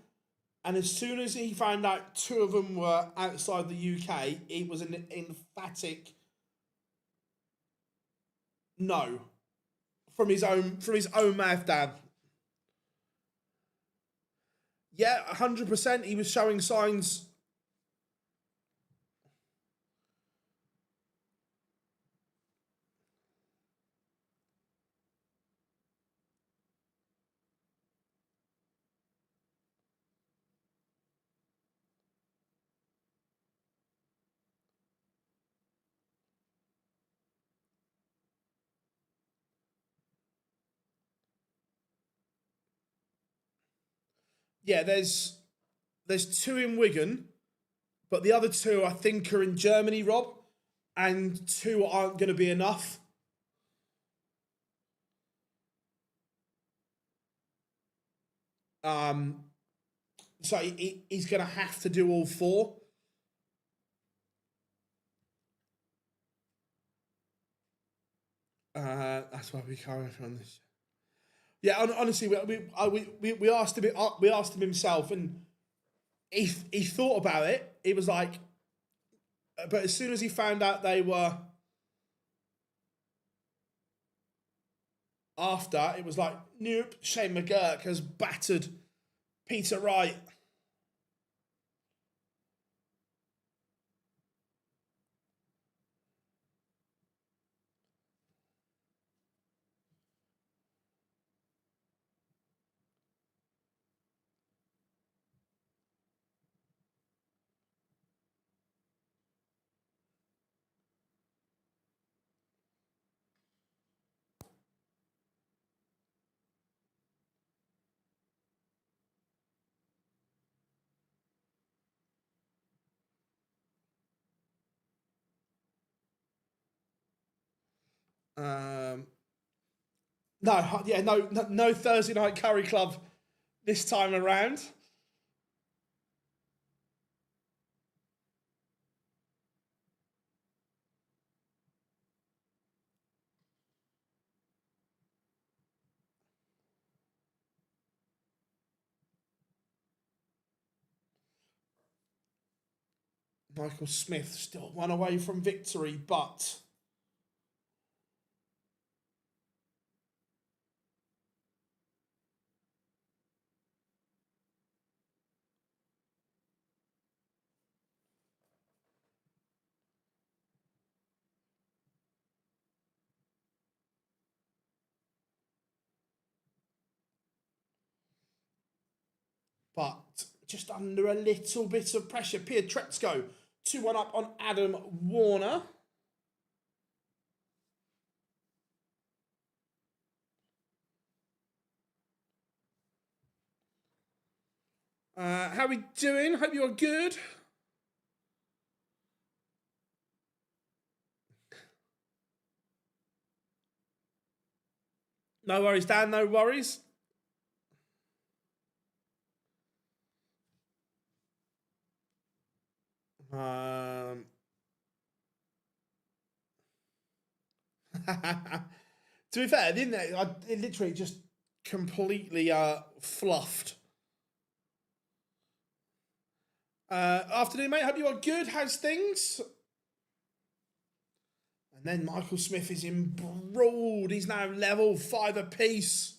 And as soon as he found out 2 of them were outside the UK, he was an emphatic no from his own mouth, Dan. Yeah, 100%. He was showing signs. Yeah, there's 2 in Wigan, but the other 2 I think are in Germany, Rob, and 2 aren't going to be enough. So he's going to have to do all 4. That's why we can't on this. Yeah, honestly, we asked him. We asked him himself, and he thought about it. He was like, but as soon as he found out they were after, it was like, nope. Shane McGurk has battered Peter Wright. No Thursday night curry club this time around. Michael Smith still one away from victory, but just under a little bit of pressure. Pietrezco 2-1 up on Adam Warner. How are we doing? Hope you're good. No worries, Dan. No worries. To be fair, didn't it? It literally just completely fluffed. Afternoon, mate. Hope you are good. How's things? And then Michael Smith is embroiled. He's now level 5 apiece.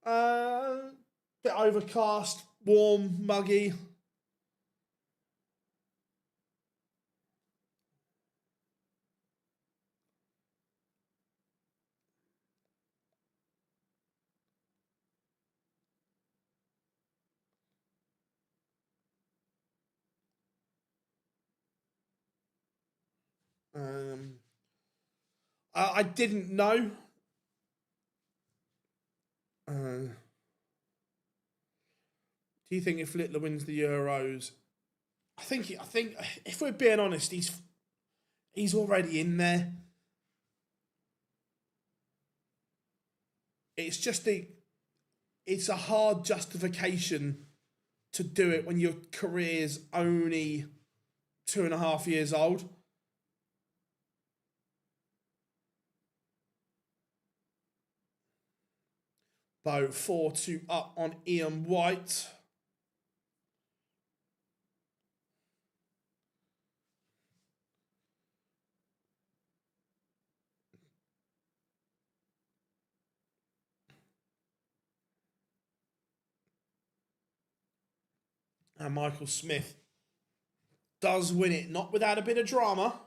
Bit overcast, warm, muggy. I didn't know. Do you think if Littler wins the Euros, I think if we're being honest, he's already in there. It's just it's a hard justification to do it when your career's only 2.5 years old. Though 4-2 up on Ian White. And Michael Smith does win it, not without a bit of drama.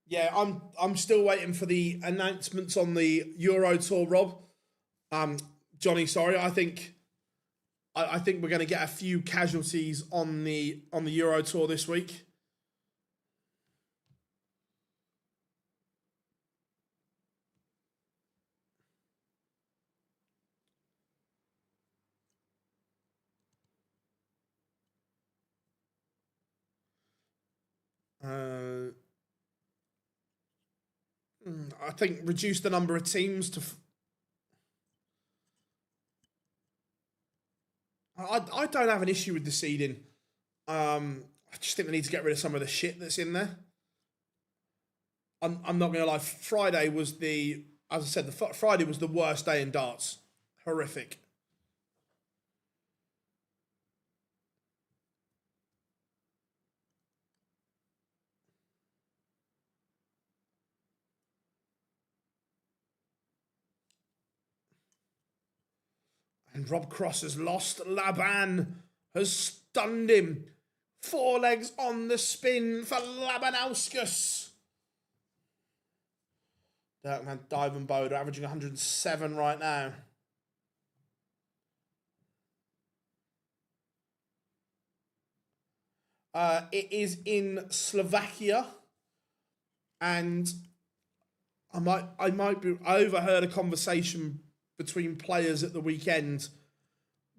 Yeah, I'm still waiting for the announcements on the Euro Tour, Rob. Johnny, sorry, I think we're going to get a few casualties on the Euro Tour this week. I think reduce the number of teams to. I don't have an issue with the seeding. I just think they need to get rid of some of the shit that's in there. I'm not gonna lie. Friday was as I said, Friday was the worst day in darts. Horrific. And Rob Cross has lost. Laban has stunned him. 4 legs on the spin for Labanauskas. Dirkman Divenbode averaging 107 right now. It is in Slovakia, and I overheard a conversation between players at the weekend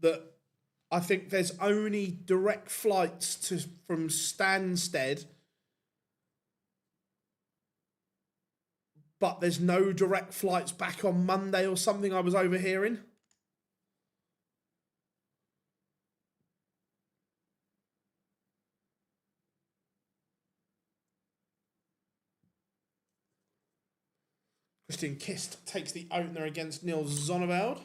that I think there's only direct flights from Stansted, but there's no direct flights back on Monday or something I was overhearing. Christian Kist takes the opener against Niels Zonneveld.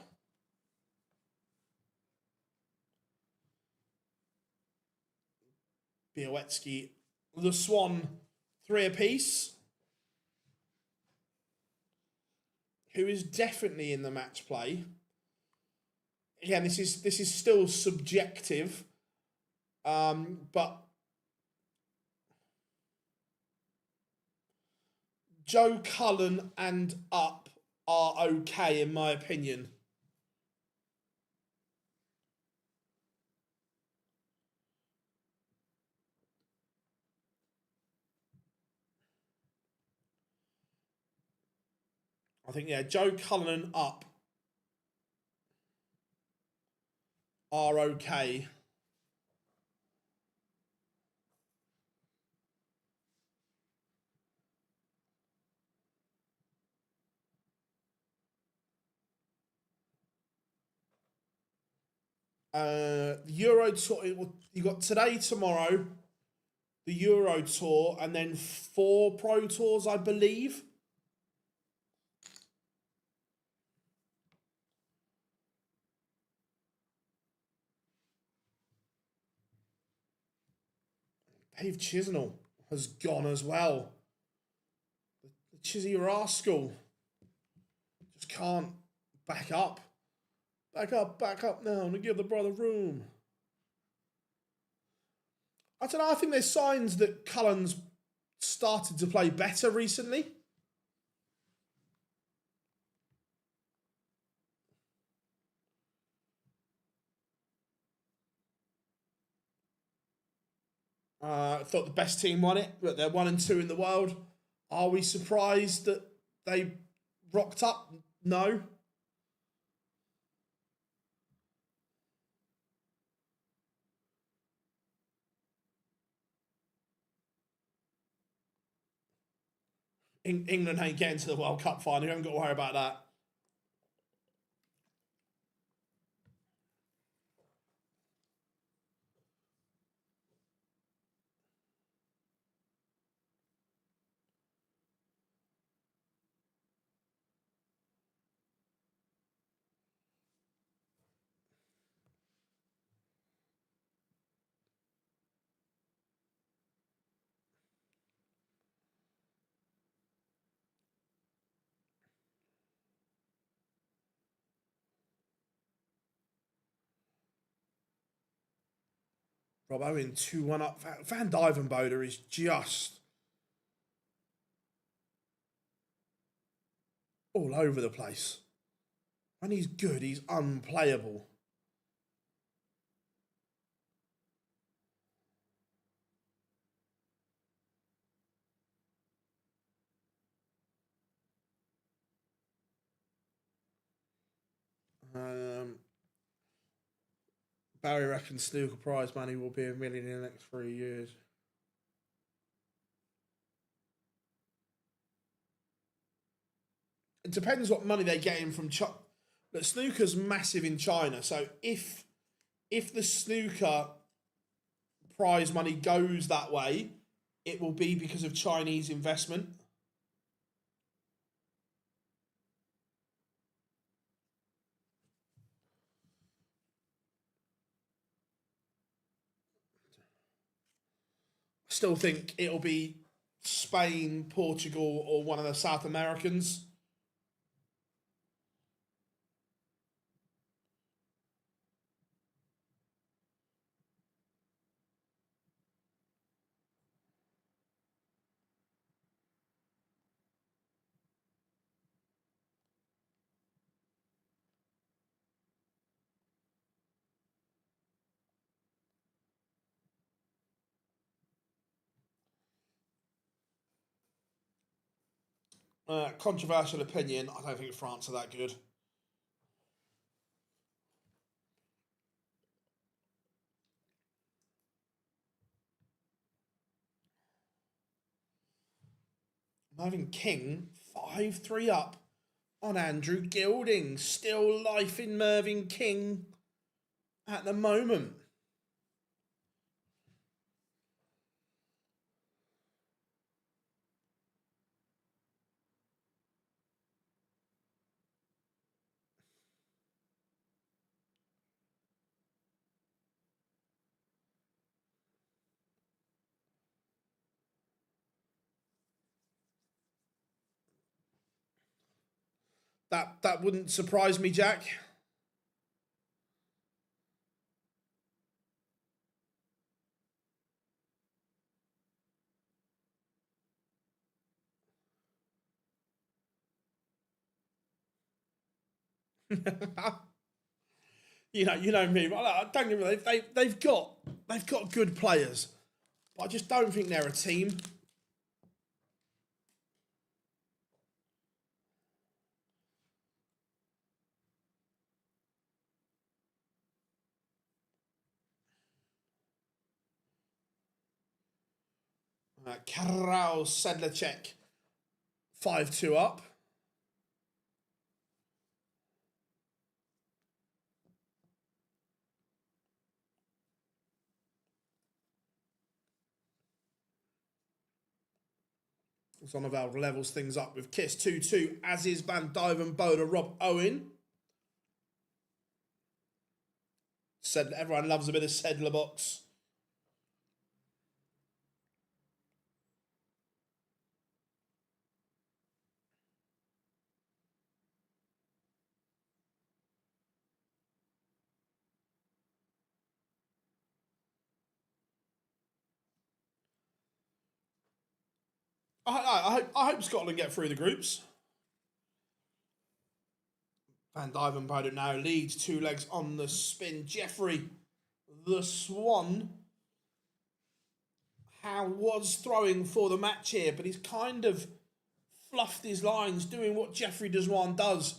Białecki, the Swan, 3 apiece. Who is definitely in the match play. Again, this is still subjective, but Joe Cullen and Up are okay in my opinion. I think, yeah, Joe Cullen and Up are okay. Euro Tour, you got today, tomorrow, the Euro Tour, and then 4 Pro Tours, I believe. Dave Chisnell has gone as well. The Chizzy rascal just can't back up. Back up now and give the brother room. I don't know, I think there's signs that Cullen's started to play better recently. I thought the best team won it, but they're 1 and 2 in the world. Are we surprised that they rocked up? No. England ain't getting to the World Cup final. You haven't got to worry about that. Rob Owen 2-1 up. Van Dyvenbode is just all over the place. When he's good, he's unplayable. Barry reckons snooker prize money will be $1 million in the next 3 years. It depends what money they're getting from China. But snooker's massive in China, so if the snooker prize money goes that way, it will be because of Chinese investment. Still think it'll be Spain, Portugal, or one of the South Americans. Controversial opinion. I don't think France are that good. Mervyn King, 5-3 up on Andrew Gilding. Still life in Mervyn King at the moment. That wouldn't surprise me, Jack. You know me. Don't get me wrong. They've got good players, but I just don't think they're a team. Karol Sedlacek, 5-2 up. Zonneval levels things up with Kiss 2-2, as is Van Duivenbode, Rob Owen. Everyone loves a bit of Sedler box. I hope Scotland get through the groups. Van Duivenbode now leads 2 legs on the spin. Jeffrey, the Swan, was throwing for the match here, but he's kind of fluffed his lines, doing what Jeffrey Dejuan does.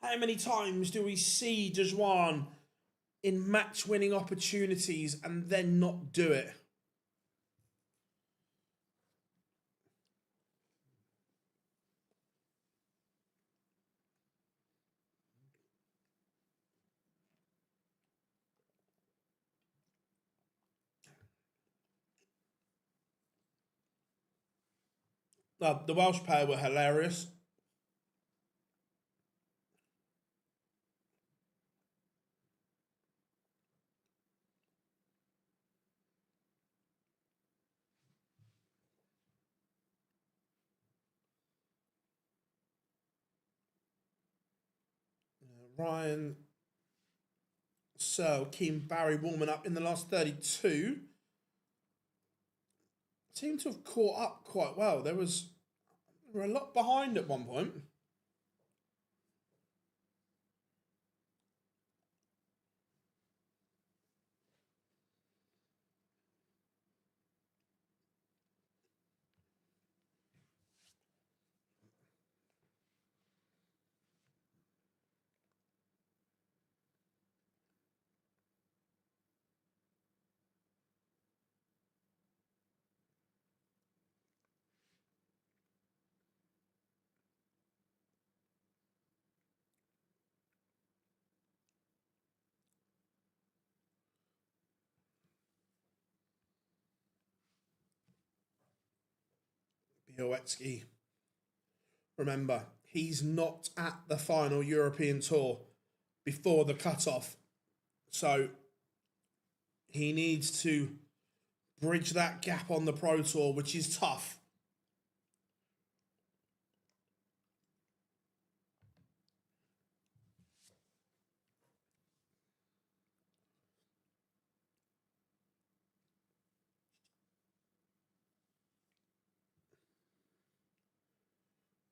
How many times do we see Dejuan in match-winning opportunities and then not do it? The Welsh pair were hilarious. Ryan Searle, Keane Barry warming up in the last 32. Seemed to have caught up quite well. They were a lot behind at one point. Białecki, remember, he's not at the final European tour before the cut-off. So he needs to bridge that gap on the Pro Tour, which is tough.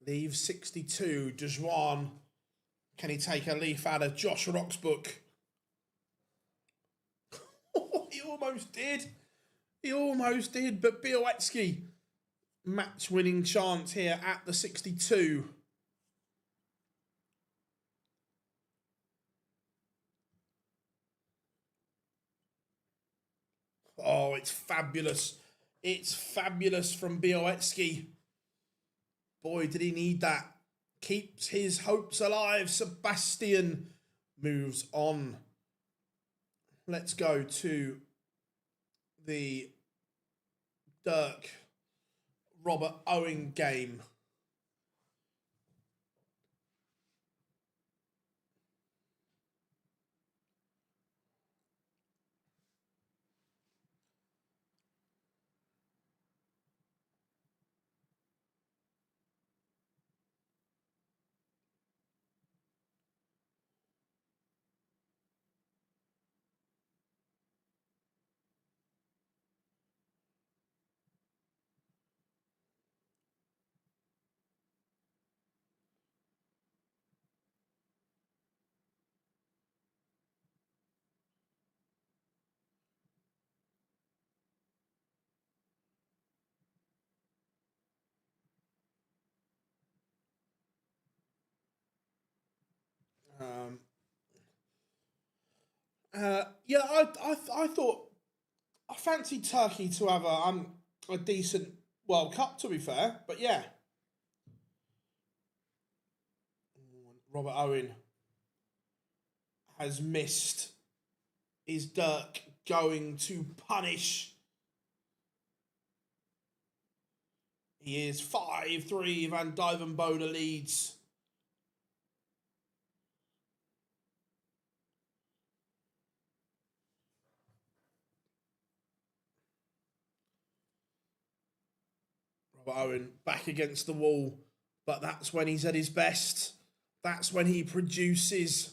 Leave 62, Dejuan. Can he take a leaf out of Josh Rock's book? He almost did. He almost did, but Białecki, match-winning chance here at the 62. Oh, it's fabulous. It's fabulous from Białecki. boy, did he need that. Keeps his hopes alive. Sebastian moves on. Let's go to the Dirk Robert Owen game. Yeah, I thought I fancied Turkey to have a decent World Cup, to be fair, but yeah, Robert Owen has missed. Is Dirk going to punish? He is 5-3. Van Dijvenbode leads. Robert Owen back against the wall, but that's when he's at his best. That's when he produces.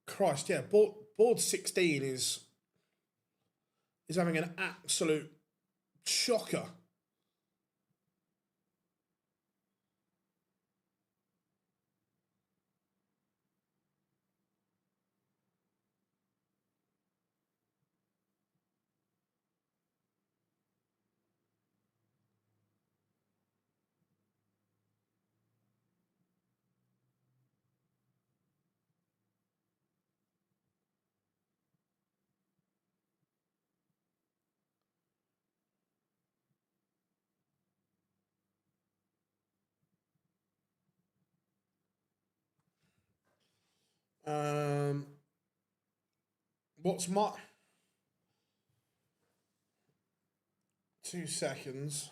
Christ, yeah, board 16 is having an absolute shocker. Um, what's my 2 seconds?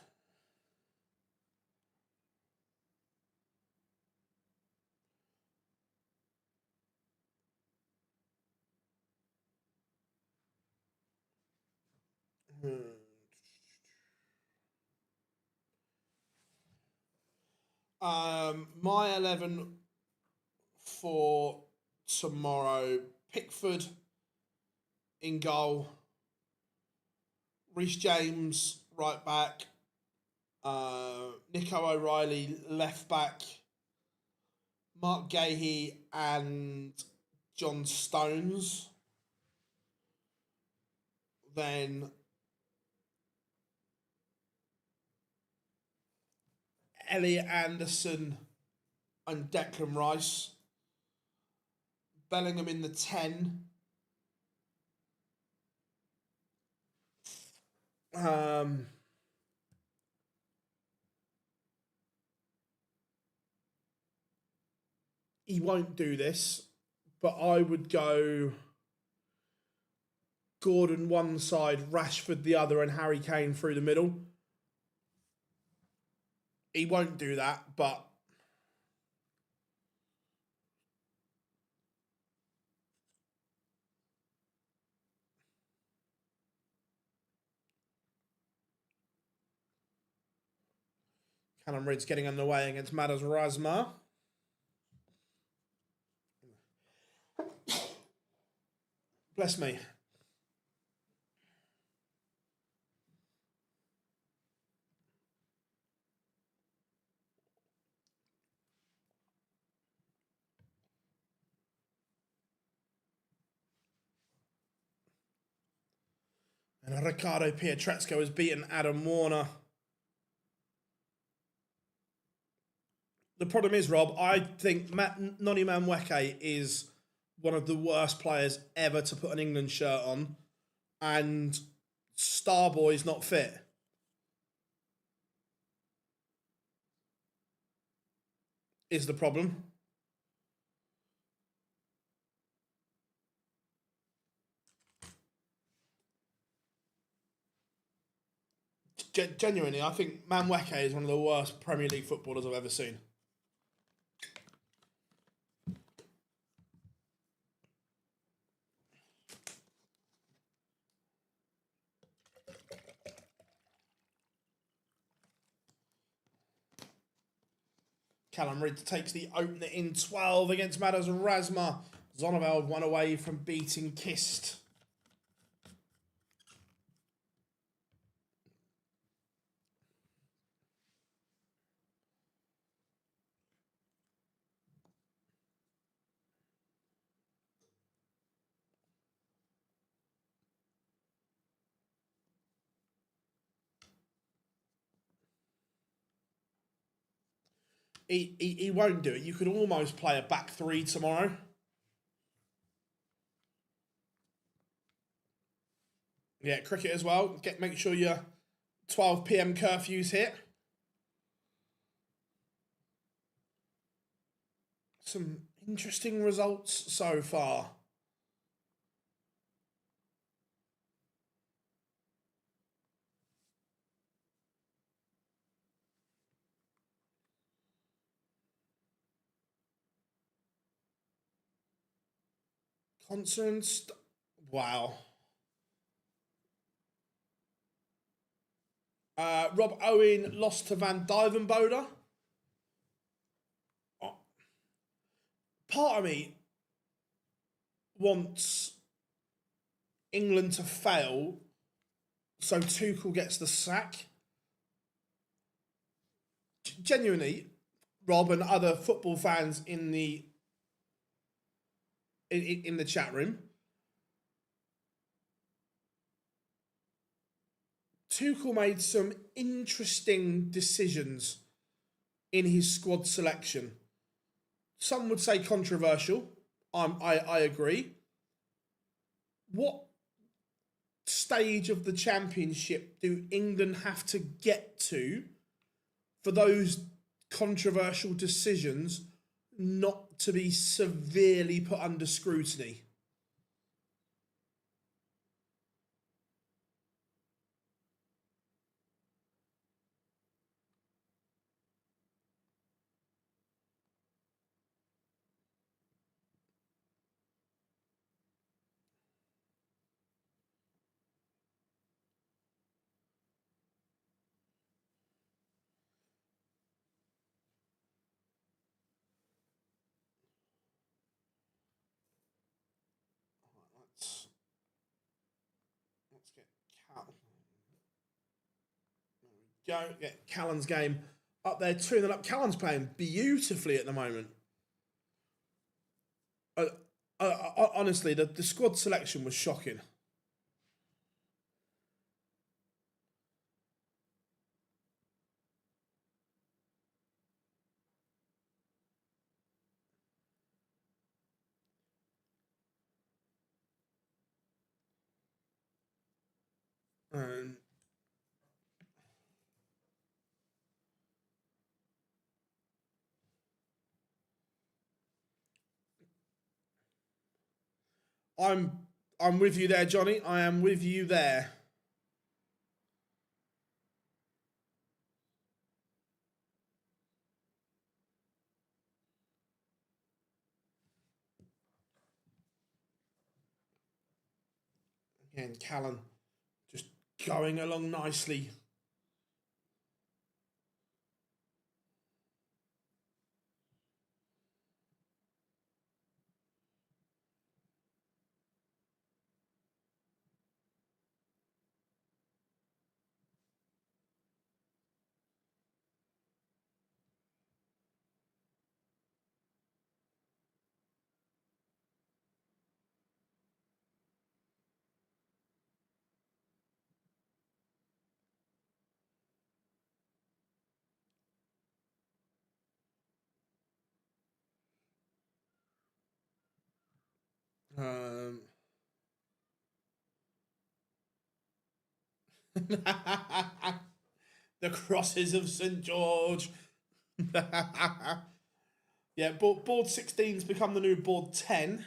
My 11 for tomorrow: Pickford in goal, Reece James right back, Nico O'Reilly left back, Mark Gahey and John Stones. Then Elliot Anderson and Declan Rice. Bellingham in the 10. He won't do this, but I would go Gordon one side, Rashford the other, and Harry Kane through the middle. He won't do that, but Callum Reed's getting underway against Madas Razma. Bless me. And Ricardo Pietrezco has beaten Adam Warner. The problem is, Rob, I think Noni Madueke is one of the worst players ever to put an England shirt on, and Starboy's not fit. Is the problem. Genuinely, I think Madueke is one of the worst Premier League footballers I've ever seen. Callum Reid takes the opener in 12 against Madars Razma. Zonneveld one away from beating Kist. He won't do it. You could almost play a back three tomorrow. Yeah, cricket as well. Make sure your 12 p.m. curfews hit. Some interesting results so far. Concerns. Wow. Rob Owen lost to Van Duijvenbode. Part of me wants England to fail so Tuchel gets the sack. Genuinely, Rob and other football fans in the chat room, Tuchel made some interesting decisions in his squad selection. Some would say controversial. I agree. What stage of the championship do England have to get to for those controversial decisions not to be severely put under scrutiny? Let's get Cal. There we go. Get Callan's game up there, 2-0 up. Callan's playing beautifully at the moment. Honestly, the squad selection was shocking. Um, I'm with you there, Johnny. I am with you there. Again, Callan just going along nicely. Um, the crosses of St George. Yeah, board 16's become the new board 10.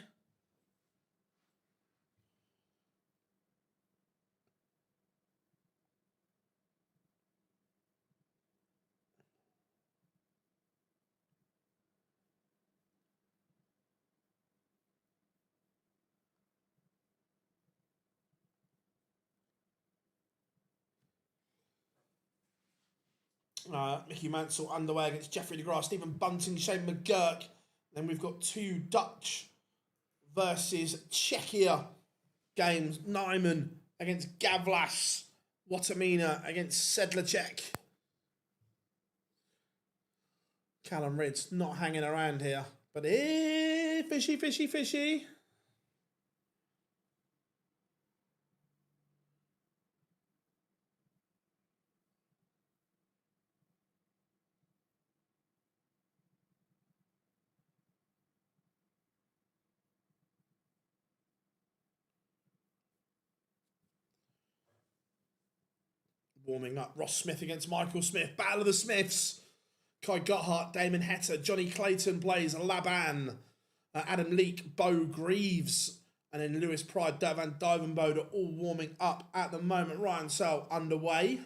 Mickey Mansell underway against Jeffrey DeGrasse, Stephen Bunting, Shane McGurk. Then we've got two Dutch versus Czechia games. Nyman against Gavlas. Watamina against Sedlacek. Callum Rid's not hanging around here. But fishy, fishy, fishy. Warming up, Ross Smith against Michael Smith. Battle of the Smiths. Kai Gotthard, Damon Hetta, Johnny Clayton, Blaze, Laban, Adam Leake, Bo Greaves, and then Lewis Pride, Van Dyvenbode are all warming up at the moment. Ryan Searle underway.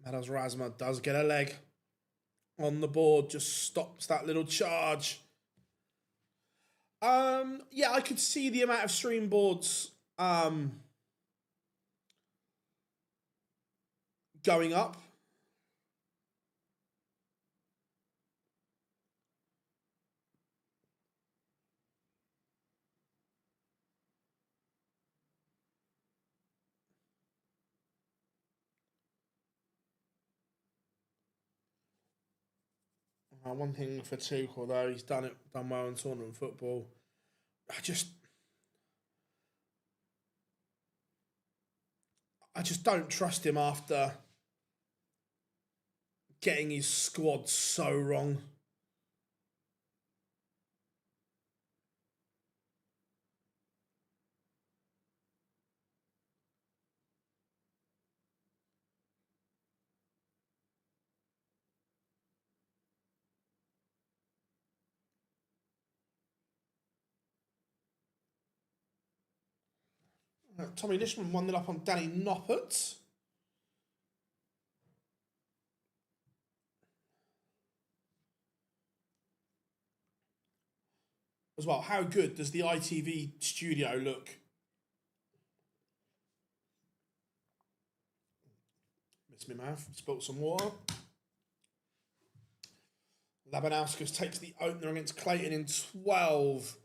Meadows Razma does get a leg on the board, just stops that little charge. Yeah, I could see the amount of stream boards going up. One thing for Tuchel though, he's done well in tournament football. I just don't trust him after getting his squad so wrong. Tommy Nishman 1-0 up on Danny Noppert. As well, how good does the ITV studio look? Missed my mouth, spilt some water. Labanauskas takes the opener against Clayton in 12.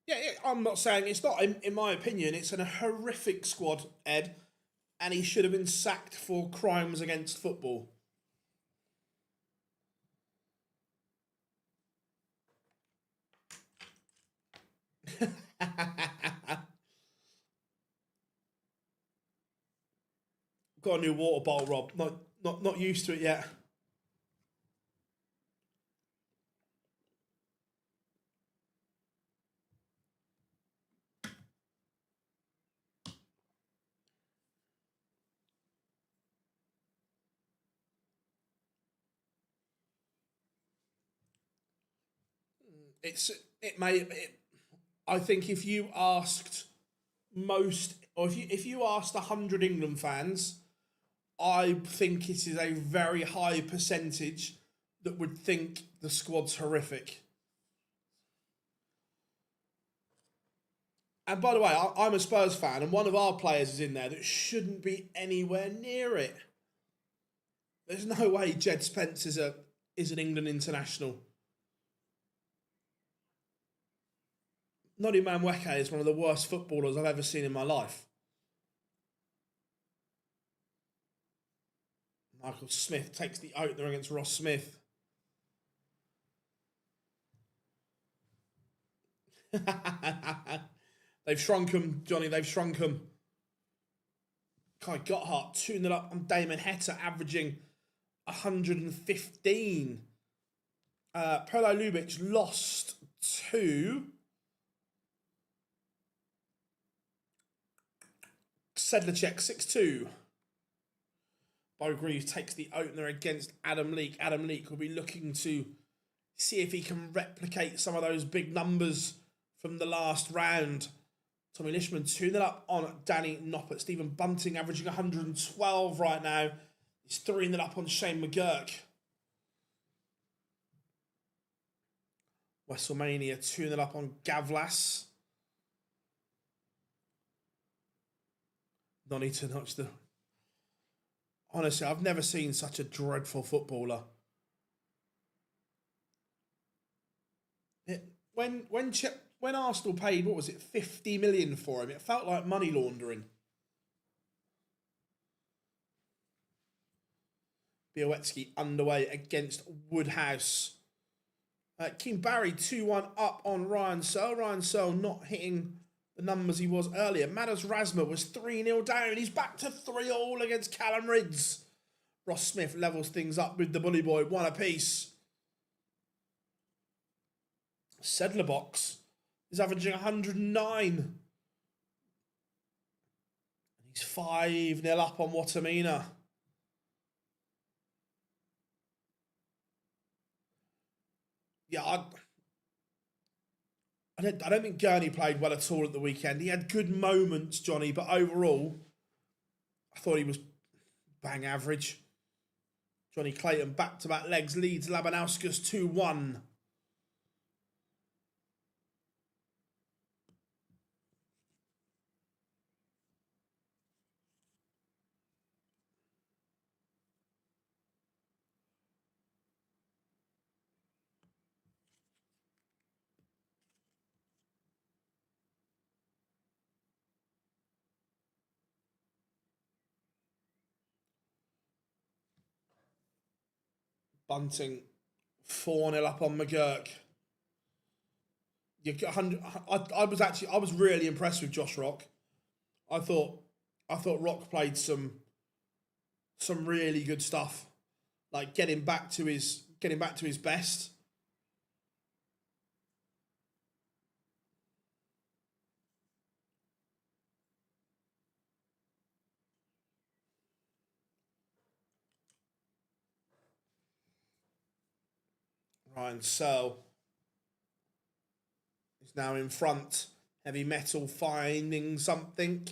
Yeah, I'm not saying it's not. In my opinion, it's a horrific squad, Ed, and he should have been sacked for crimes against football. Got a new water bottle, Rob. Not used to it yet. I think if you asked if you asked 100 England fans, I think it is a very high percentage that would think the squad's horrific. And by the way, I'm a Spurs fan, and one of our players is in there that shouldn't be anywhere near it. There's no way Jed Spence is an England international. Noddy Manweke is one of the worst footballers I've ever seen in my life. Michael Smith takes the opener against Ross Smith. They've shrunk him, Johnny. They've shrunk him. Kai Gotthard 2-0 up on Damon Heta, averaging 115. Prelo Lubic lost to Sedlacek 6-2. Bo Greaves takes the opener against Adam Leake. Adam Leake will be looking to see if he can replicate some of those big numbers from the last round. Tommy Lishman 2-0 up on Danny Noppert. Stephen Bunting averaging 112 right now. He's 3-0 up on Shane McGurk. WrestleMania 2-0 up on Gavlas. No need to notch the... Honestly, I've never seen such a dreadful footballer. When Arsenal paid, what was it, 50 million for him, it felt like money laundering. Białecki underway against Woodhouse. King Barry 2-1 up on Ryan Searle. Ryan Searle not hitting the numbers he was earlier. Madas Razma was 3-0 down. He's back to 3-all against Callum Ridds. Ross Smith levels things up with the Bully Boy, 1 apiece. Sedlebox is averaging 109. He's 5-0 up on Watamina. Yeah, I don't think Gurney played well at all at the weekend. He had good moments, Johnny, but overall, I thought he was bang average. Johnny Clayton back-to-back legs leads Labanauskas 2-1. Bunting 4-0 up on McGurk. You get 100. I was really impressed with Josh Rock. I thought Rock played some really good stuff, like getting back to his best. Ryan Searle is now in front. Heavy Metal finding something.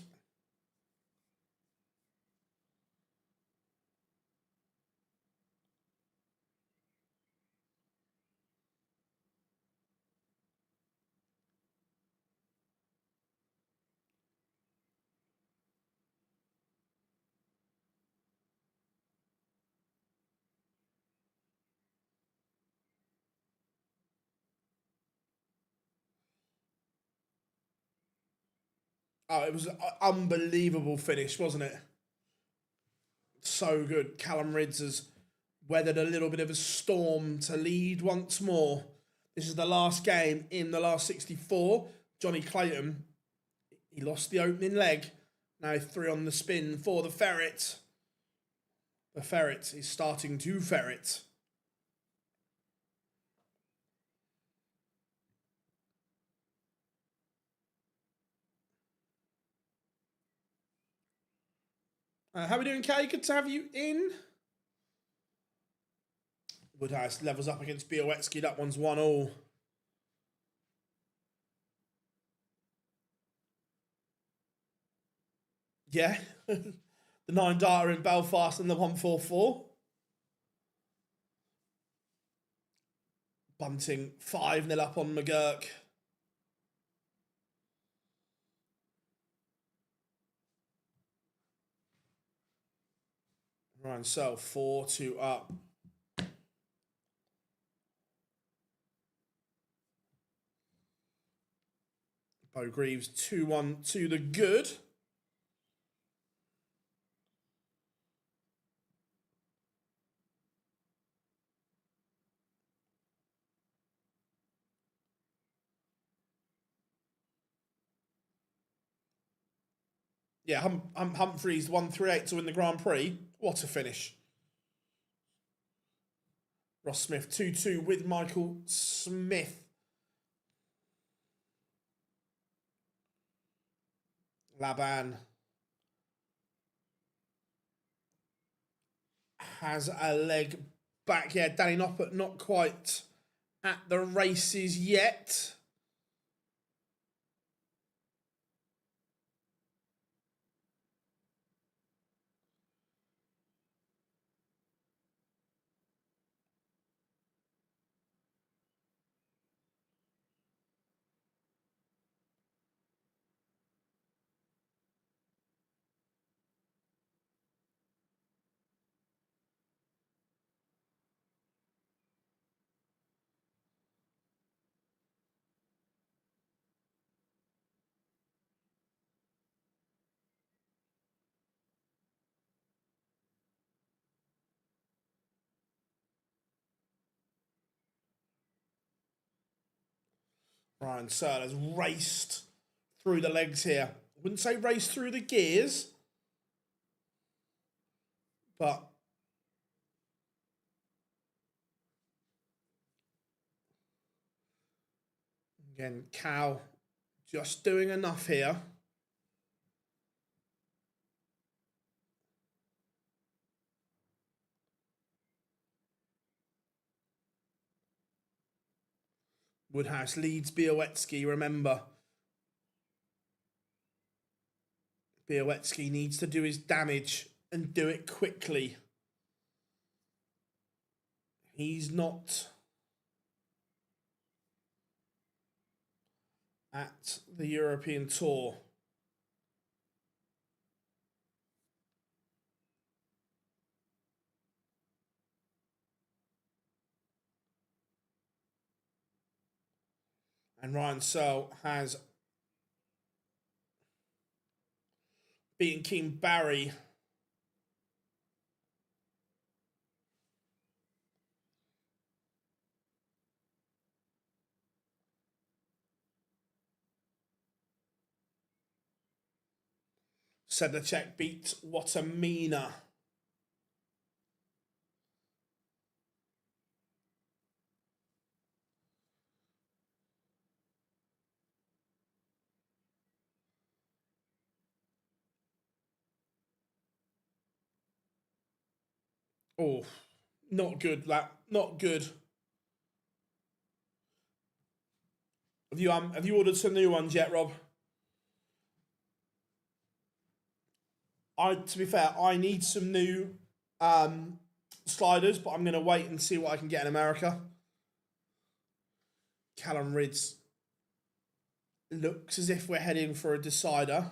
Oh, it was an unbelievable finish, wasn't it? So good. Callum Ridds has weathered a little bit of a storm to lead once more. This is the last game in the last 64. Johnny Clayton, he lost the opening leg. Now 3 on the spin for the Ferret. The Ferret is starting to ferret. How are we doing, Kay? Good to have you in. Woodhouse levels up against Białecki. That one's 1-all. Yeah. The 9 data in Belfast and the 144. Bunting 5-0 up on McGurk. Ryan Searle 4-2 up. Bo Greaves 2-1 to the good. Yeah, Humphreys 138 to win the Grand Prix. What a finish. Ross Smith 2-2 with Michael Smith. Laban has a leg back. Yeah, Danny Noppert not quite at the races yet. Ryan Searle has raced through the legs here. Wouldn't say raced through the gears, but again, Cal just doing enough here. Woodhouse leads Białecki, remember. Białecki needs to do his damage and do it quickly. He's not at the European Tour. And Ryan Searle has beaten Keane Barry. Sedlacek beat Watamina. Oh, not good, that. Not good. Have you ordered some new ones yet, Rob? To be fair, I need some new sliders, but I'm going to wait and see what I can get in America. Callum Ridds looks as if we're heading for a decider.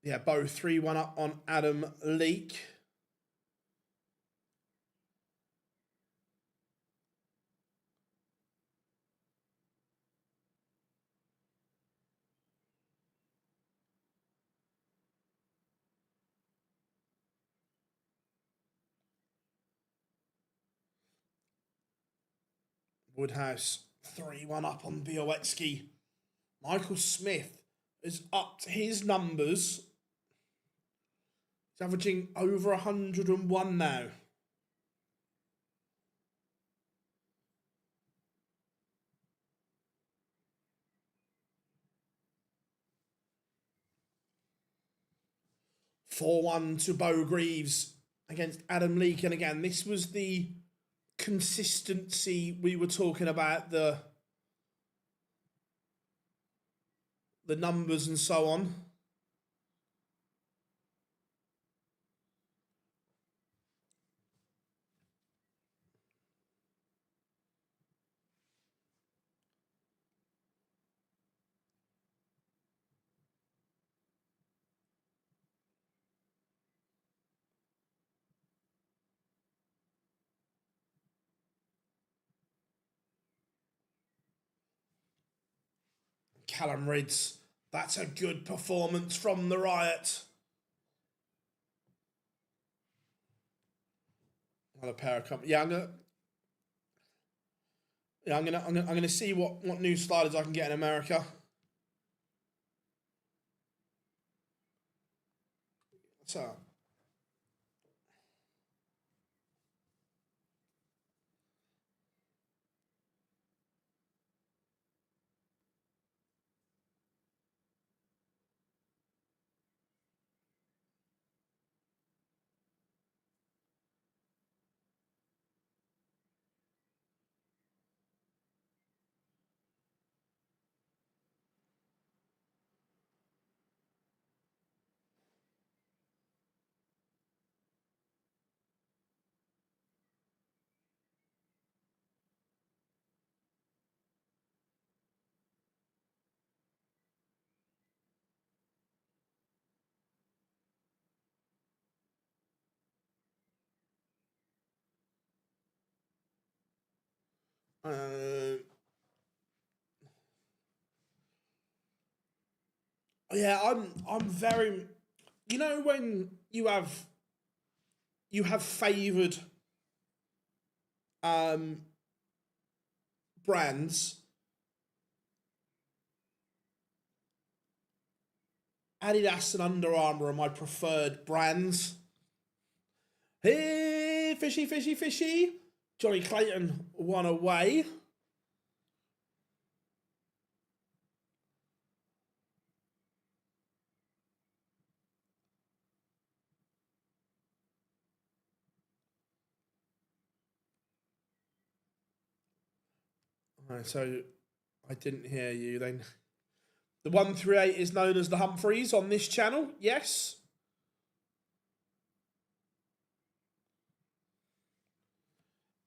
Yeah, both 3-1 up on Adam Leake. Woodhouse 3-1 up on Białecki. Michael Smith has upped his numbers. He's averaging over 101 now. (4-1) to Bo Greaves against Adam Leake. And again, this was the consistency we were talking about, the numbers and so on. Callum Ridds, that's a good performance from the Riot. Another pair of company. Yeah, I'm gonna see what new sliders I can get in America. So. Yeah, I'm very. You know when you have favoured um, brands. Adidas and Under Armour are my preferred brands. Hey, fishy, fishy, fishy. Johnny Clayton won away. Right, so I didn't hear you then. The 138 is known as the Humphreys on this channel, yes.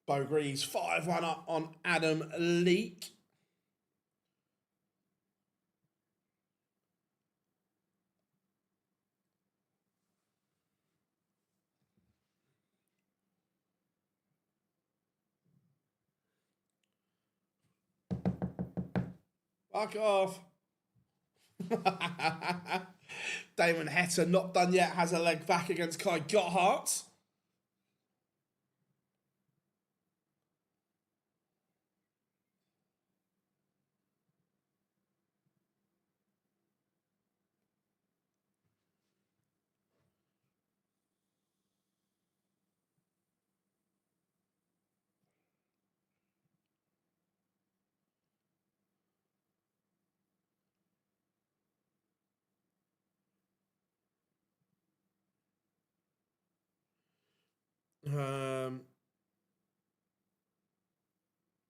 Bo Greaves 5-1 up on Adam Leake. Fuck off. Damon Heta not done yet, has a leg back against Kai Gotthard.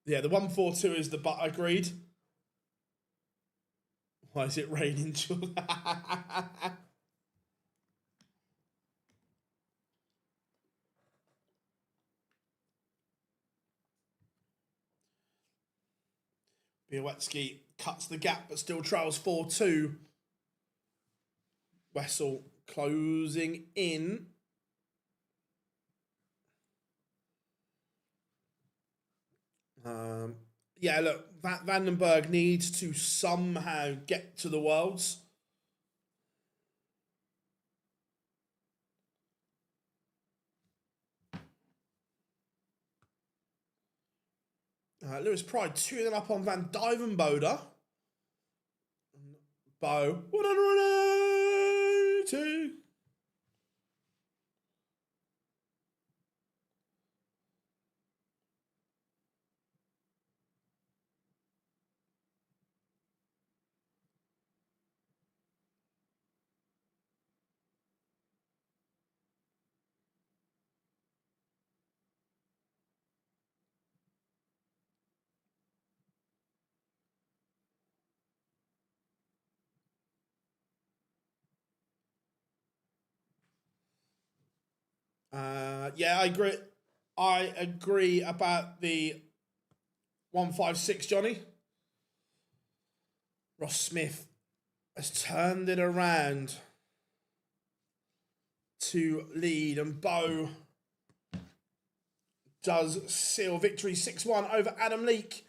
Yeah, the 142 is the but agreed. Why is it raining? Białecki cuts the gap but still trails 4-2. Wessel closing in. Yeah, look, Vandenberg needs to somehow get to the Worlds. Lewis Pride 2-0 up on Van Dyvenbode. Bo 182. Yeah, I agree. I agree about the 156, Johnny. Ross Smith has turned it around to lead, and Bo does seal victory 6-1 over Adam Leake.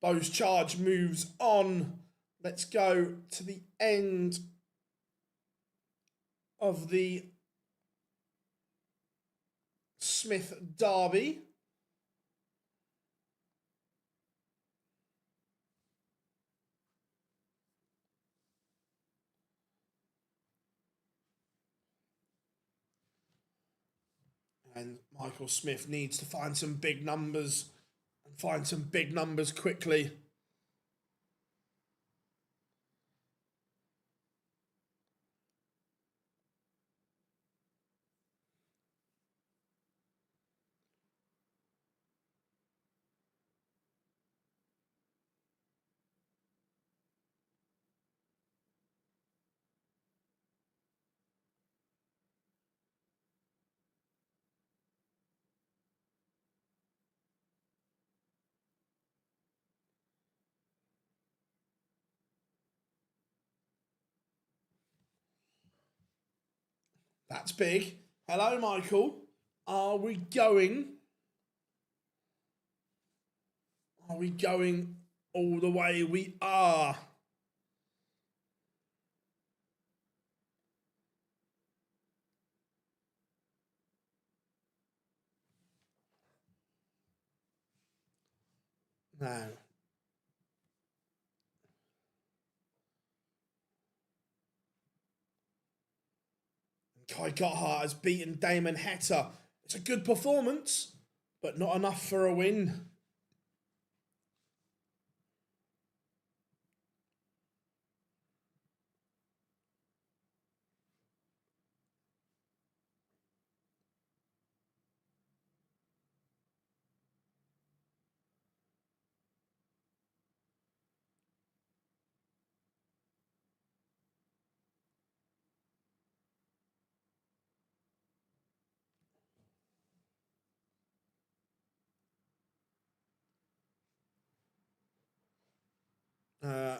Bo's charge moves on. Let's go to the end of the Smith Derby. And Michael Smith needs to find some big numbers and find some big numbers quickly. That's big. Hello, Michael. Are we going? Are we going all the way? We are. Now, Kai Gotthard has beaten Damon Heta. It's a good performance, but not enough for a win. Uh,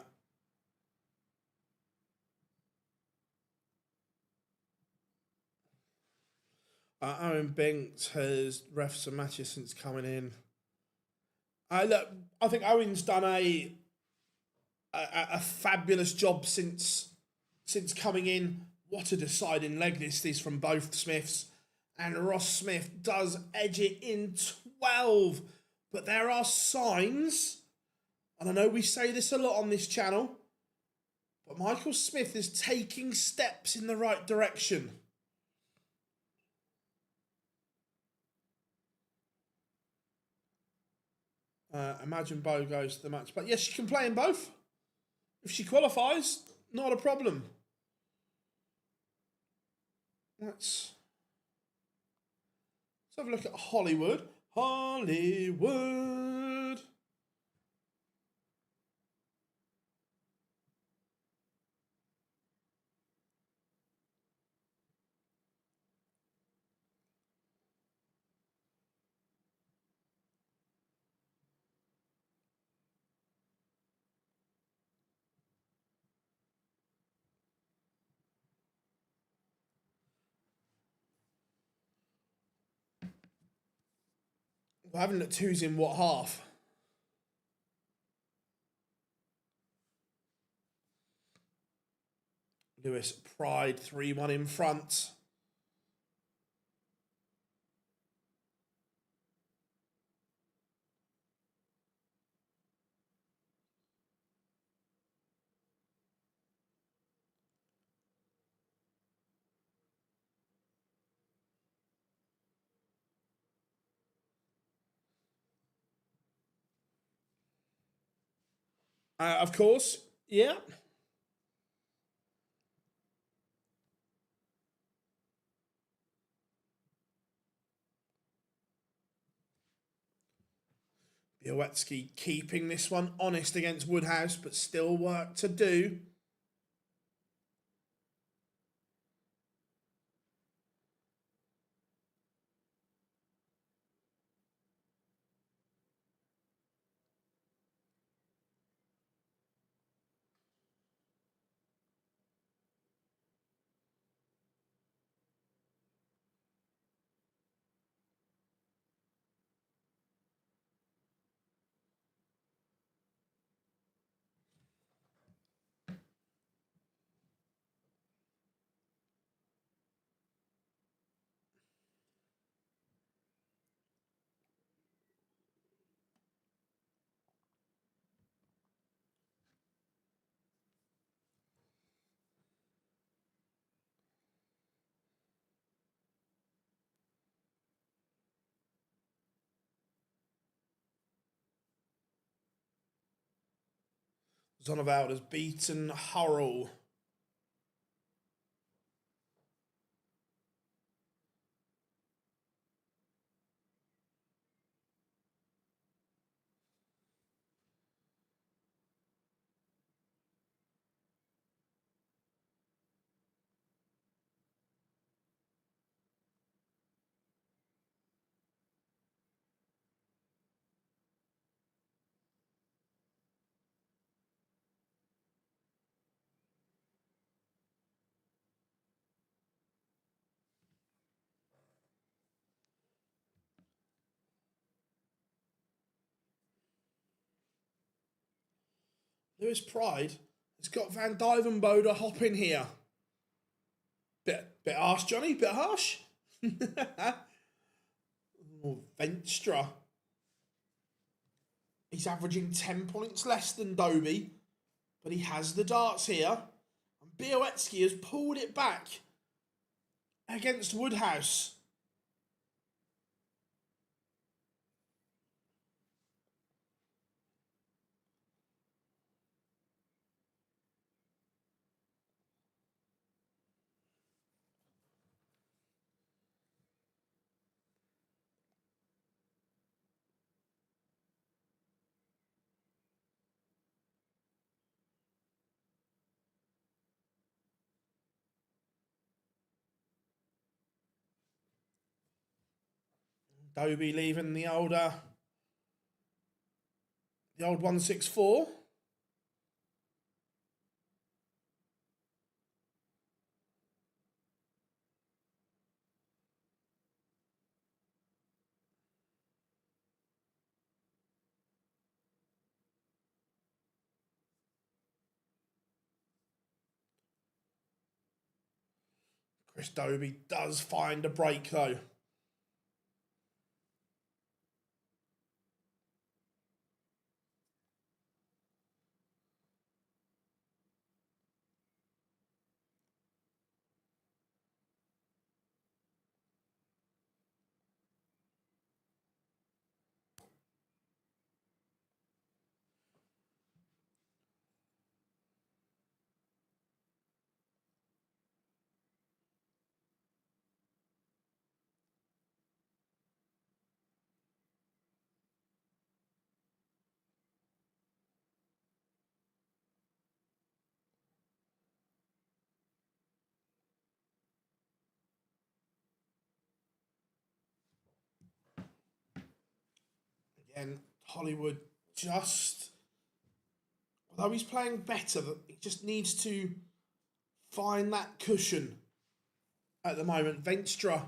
Aaron Binks has ref some matches since coming in. Look, I think Owen's done a fabulous job since coming in. What a deciding leg this is from both Smiths. And Ross Smith does edge it in 12. But there are signs, and I know we say this a lot on this channel, but Michael Smith is taking steps in the right direction. Imagine Bo goes to the match. But yes, she can play in both. If she qualifies, not a problem. Let's have a look at Hollywood. Hollywood. I haven't looked who's in what half. Lewis Pride 3-1 in front. Of course, yeah. Białecki keeping this one honest against Woodhouse, but still work to do. Zonnevalde has beaten Hurrell. Lewis Pride has got Van Dyvenbode hopping here. Bit harsh, Johnny, bit harsh. Venstra. He's averaging 10 points less than Doby, but he has the darts here. And Białecki has pulled it back against Woodhouse. Doby leaving the old 164. Chris Doby does find a break though. Again, Hollywood just, although he's playing better, he just needs to find that cushion at the moment. Venstra,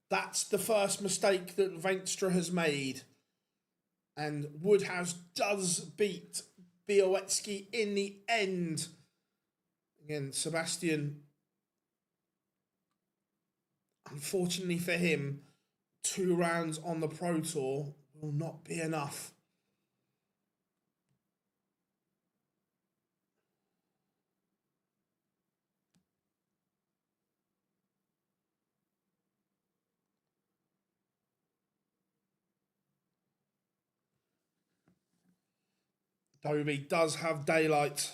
that's the first mistake that Venstra has made. And Woodhouse does beat Białecki in the end. Again, Sebastian, unfortunately for him, 2 rounds on the Pro Tour will not be enough. Doby does have daylight.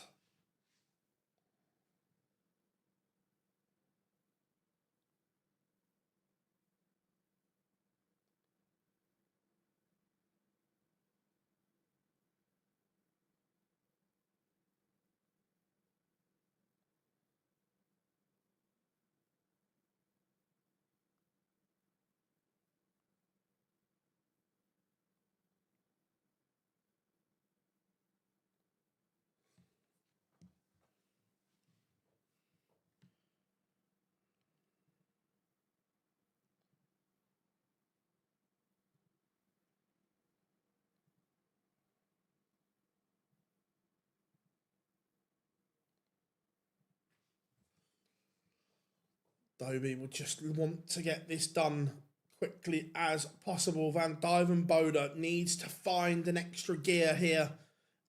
Doby would just want to get this done quickly as possible. Van Dyvenbode needs to find an extra gear here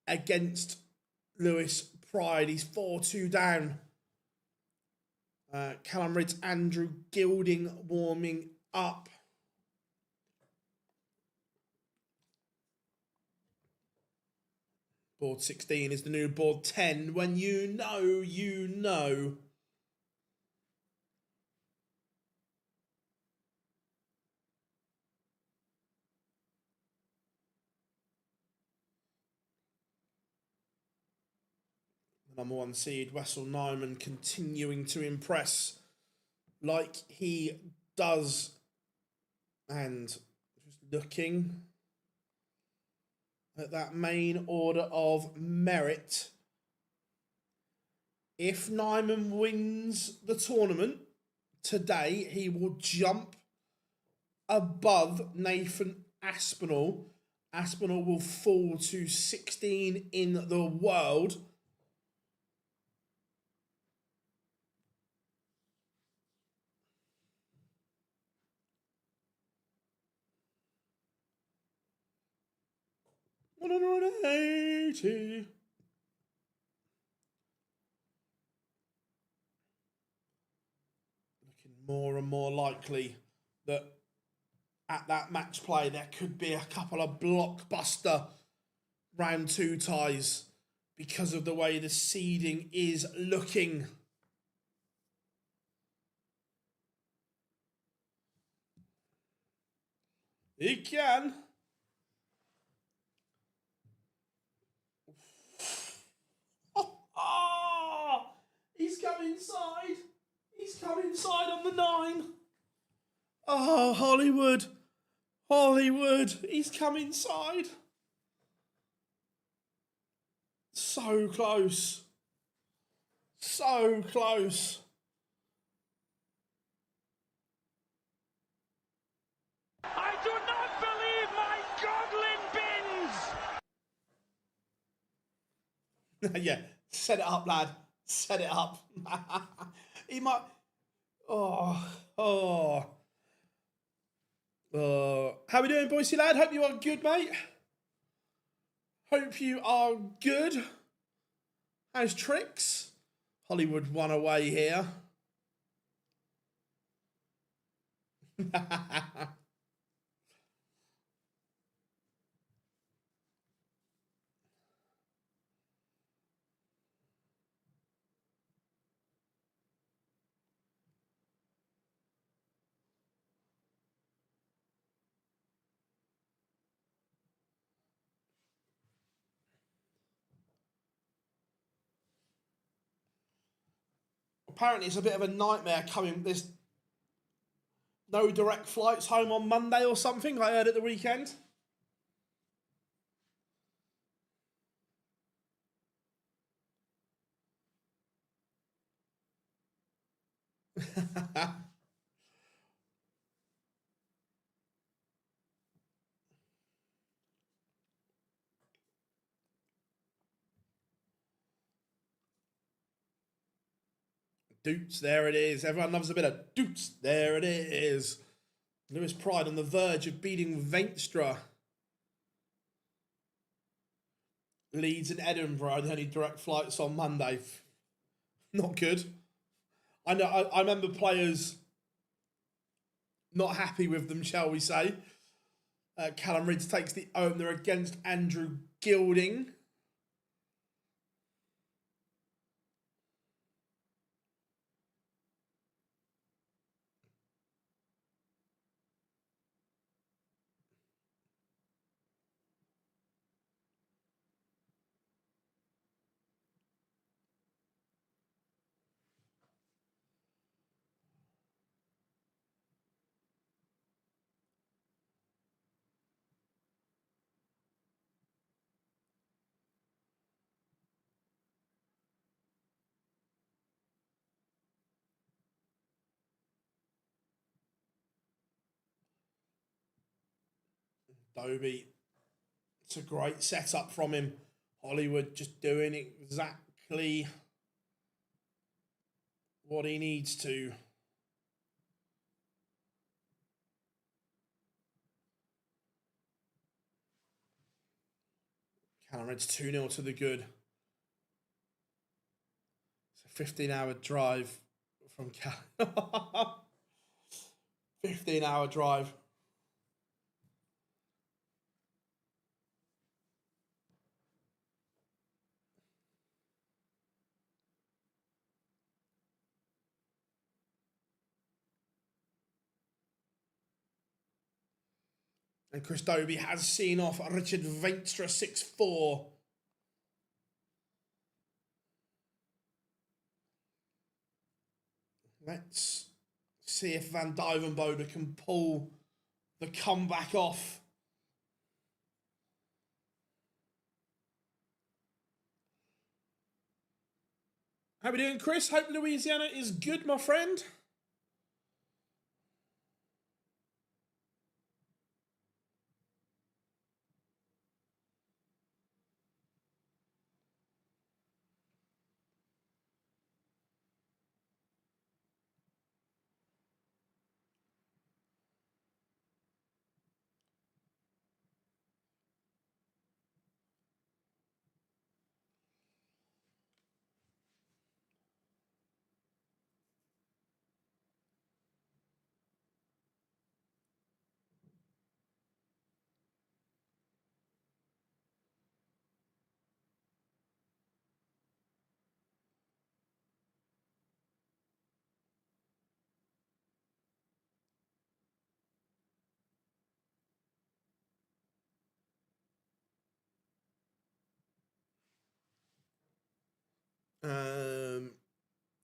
against Lewis Pride. He's 4-2 down. Callum Ridge, Andrew Gilding warming up. Board 16 is the new board 10. When you know, you know. The number 1 seed, Wessel Nyman, continuing to impress like he does. And just looking at that main order of merit. If Nyman wins the tournament today, he will jump above Nathan Aspinall. Aspinall will fall to 16 in the world. $180. Looking more and more likely that at that match play there could be a couple of blockbuster round 2 ties because of the way the seeding is looking. He can. Oh, he's come inside. He's come inside on the 9. Oh, Hollywood. Hollywood. He's come inside. So close. So close. I do not believe my Godlin bins! Yeah, set it up, lad. Set it up. He might... Oh. How we doing, Boise lad? Hope you are good, mate. Hope you are good. How's tricks? Hollywood won away here. Apparently it's a bit of a nightmare coming. There's no direct flights home on Monday or something, I heard at the weekend. Doots, there it is. Everyone loves a bit of Doots. There it is. Lewis Pride on the verge of beating Venstra. Leeds and Edinburgh, the only direct flights on Monday. Not good. I know. I remember players not happy with them, shall we say. Callum Ridge takes the opener against Andrew Gilding. Dobie. It's a great setup from him. Hollywood just doing exactly what he needs to. Callum Ridge 2-0 to the good. It's a 15-hour drive from Callum. 15-hour drive. And Chris Dobie has seen off Richard Veenstra 6-4. Let's see if Van Duijvenbode can pull the comeback off. How we doing, Chris? Hope Louisiana is good, my friend.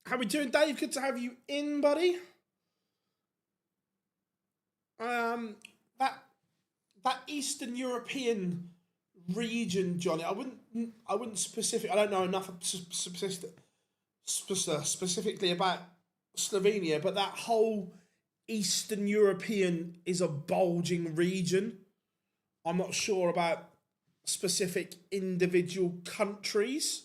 How we doing, Dave? Good to have you in, buddy. That Eastern European region, Johnny. I wouldn't specific. I don't know enough specifically about Slovenia, but that whole Eastern European is a bulging region. I'm not sure about specific individual countries.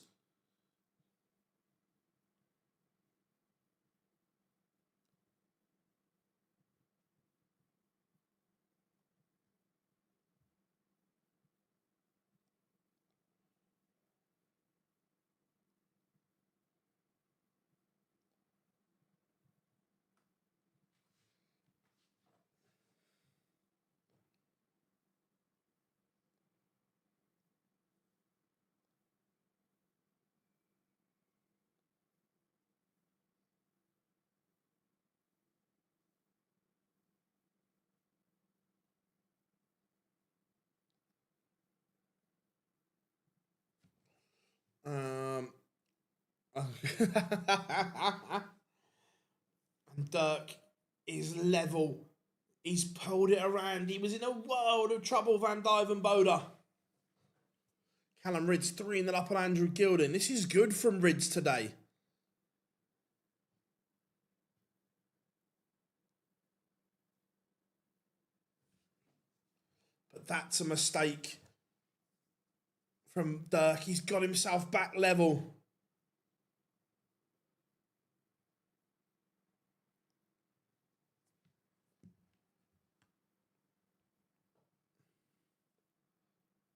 And Dirk is level. He's pulled it around. He was in a world of trouble, Van Duijvenbode. Callum Ridds 3-0 up on Andrew Gilden. This is good from Ridds today. But that's a mistake from Dirk. He's got himself back level.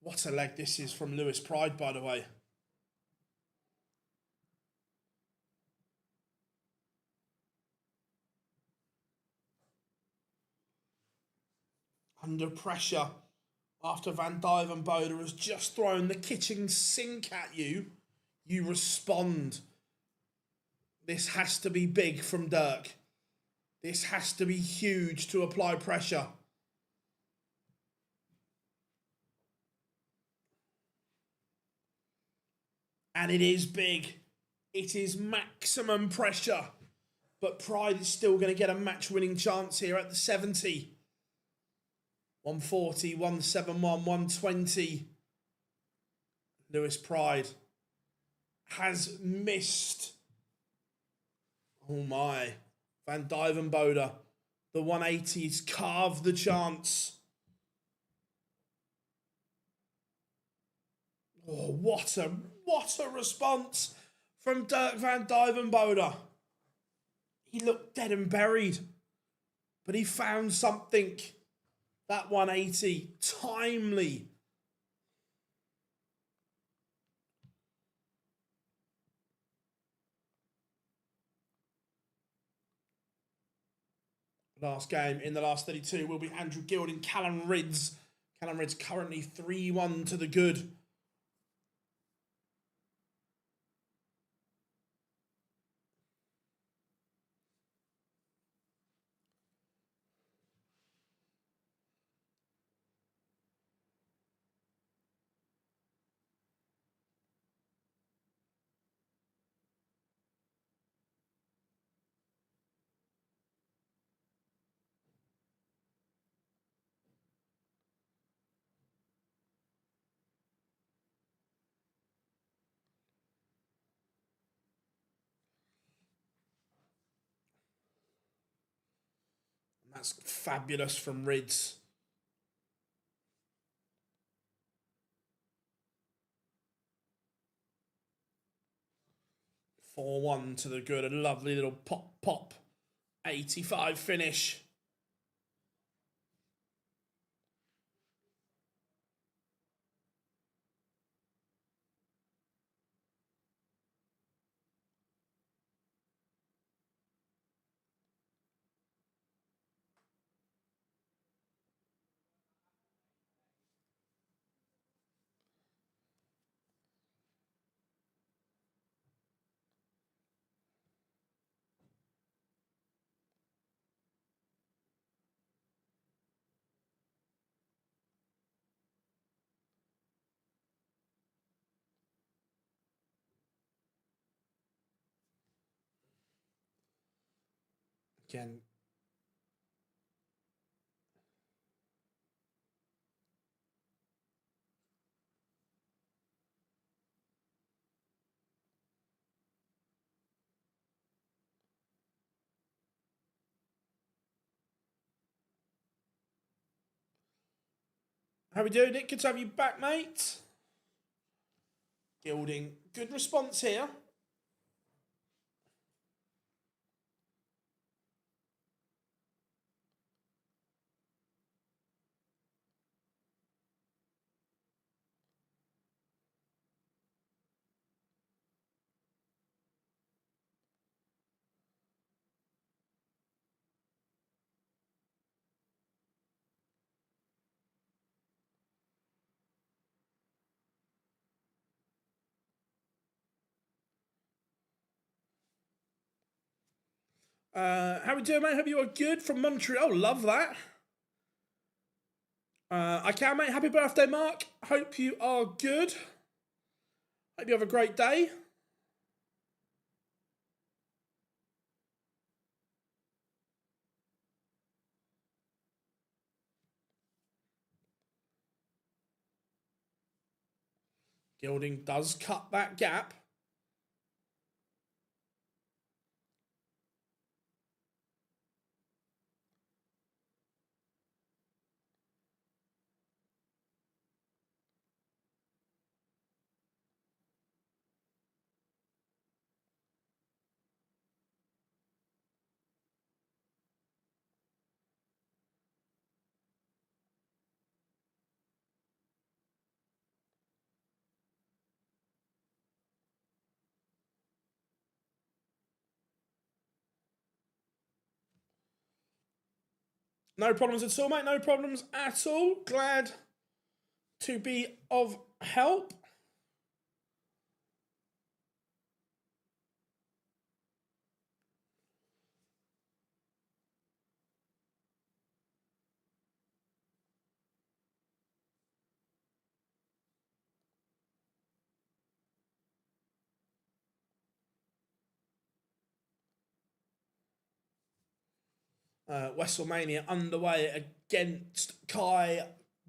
What a leg this is from Lewis Pride, by the way. Under pressure after Van Duijvenbode has just thrown the kitchen sink at you, you respond. This has to be big from Dirk. This has to be huge to apply pressure. And it is big. It is maximum pressure. But Pride is still going to get a match-winning chance here at the 70. 140, 171, 120. Lewis Pride has missed. Oh my. Van Duijvenbode. The 180's carved the chance. Oh, what a response from Dirk Van Duijvenbode. He looked dead and buried, but he found something. That 180, timely. Last game in the last 32 will be Andrew Gilden, Callum Ridds. Callum Ridds currently 3-1 to the good. That's fabulous from Rids. (4-1) to the good. A lovely little pop. 85 finish. Again. How we doing, Nick? Good to have you back, mate. Gilding. Good response here. How we doing, mate? Hope you are good from Montreal. Love that. I can, mate. Happy birthday, Mark. Hope you are good. Hope you have a great day. Gilding does cut that gap. No problems at all, mate. No problems at all. Glad to be of help. WrestleMania underway against Kai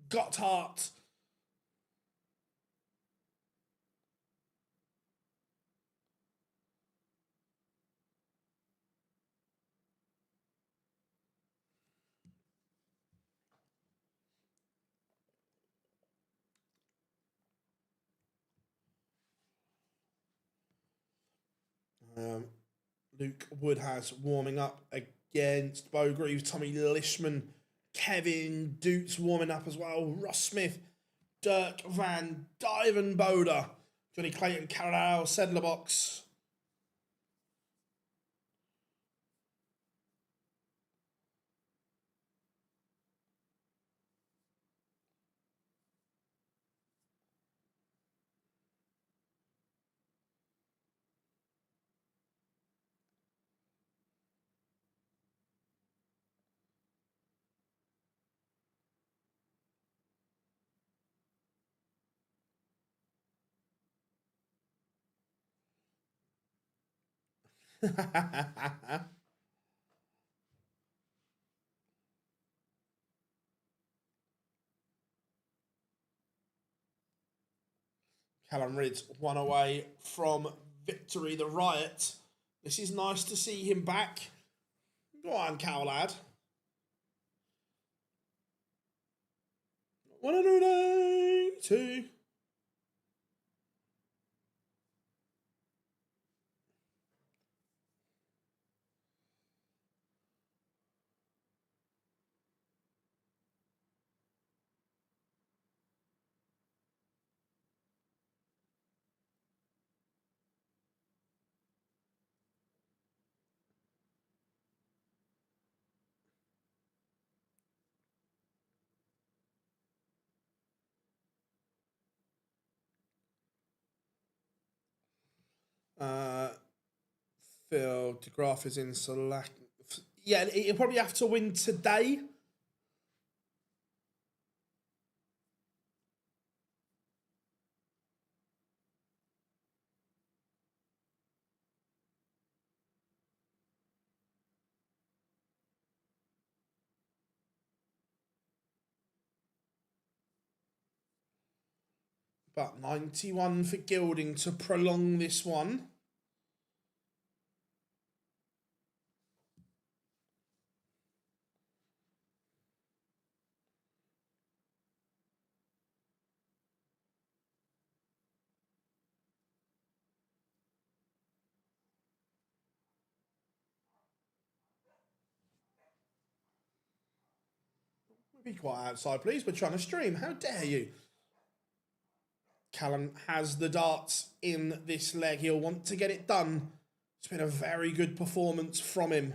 Gotthard. Luke Woodhouse warming up against Bo Greaves, Tommy Lishman, Kevin Doots warming up as well, Ross Smith, Dirk Van Dyvenbode, Johnny Clayton, Carol Sedlerbox. Callum Ridge one away from victory. The Riot. This is nice to see him back. Go on, Cal lad. 182. Phil DeGraff is in select. Yeah, he'll probably have to win today. But 91 for Gilding to prolong this one. Be quiet outside, please. We're trying to stream. How dare you? Callum has the darts in this leg. He'll want to get it done. It's been a very good performance from him.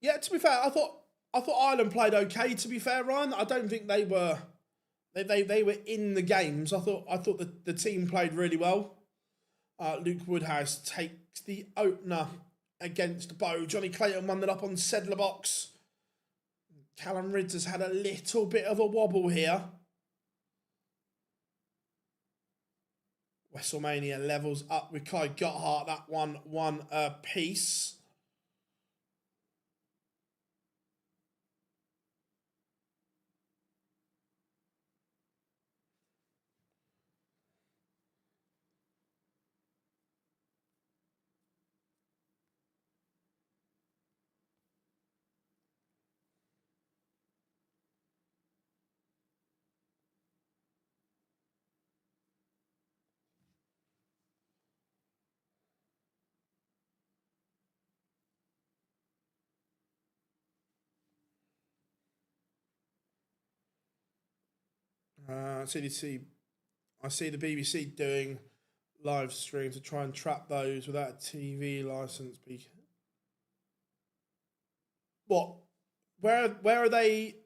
Yeah, to be fair, I thought Ireland played okay. To be fair, Ryan, I don't think they were they were in the games. I thought the team played really well. Luke Woodhouse takes the opener against Bow. Johnny Clayton won it up on Sedler box. Callum Ridds has had a little bit of a wobble here. WrestleMania levels up with Kai Gotthard. That one apiece. CDC, I see the BBC doing live streams to try and trap those without a TV license. What? Where are they?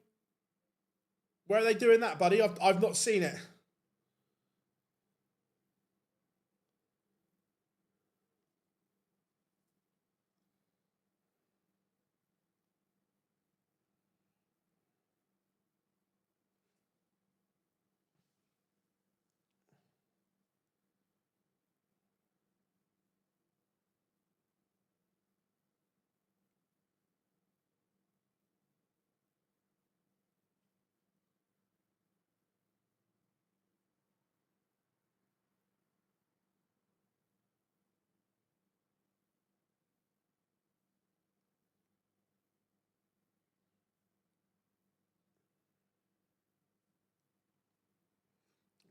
Where are they doing that, buddy? I've not seen it.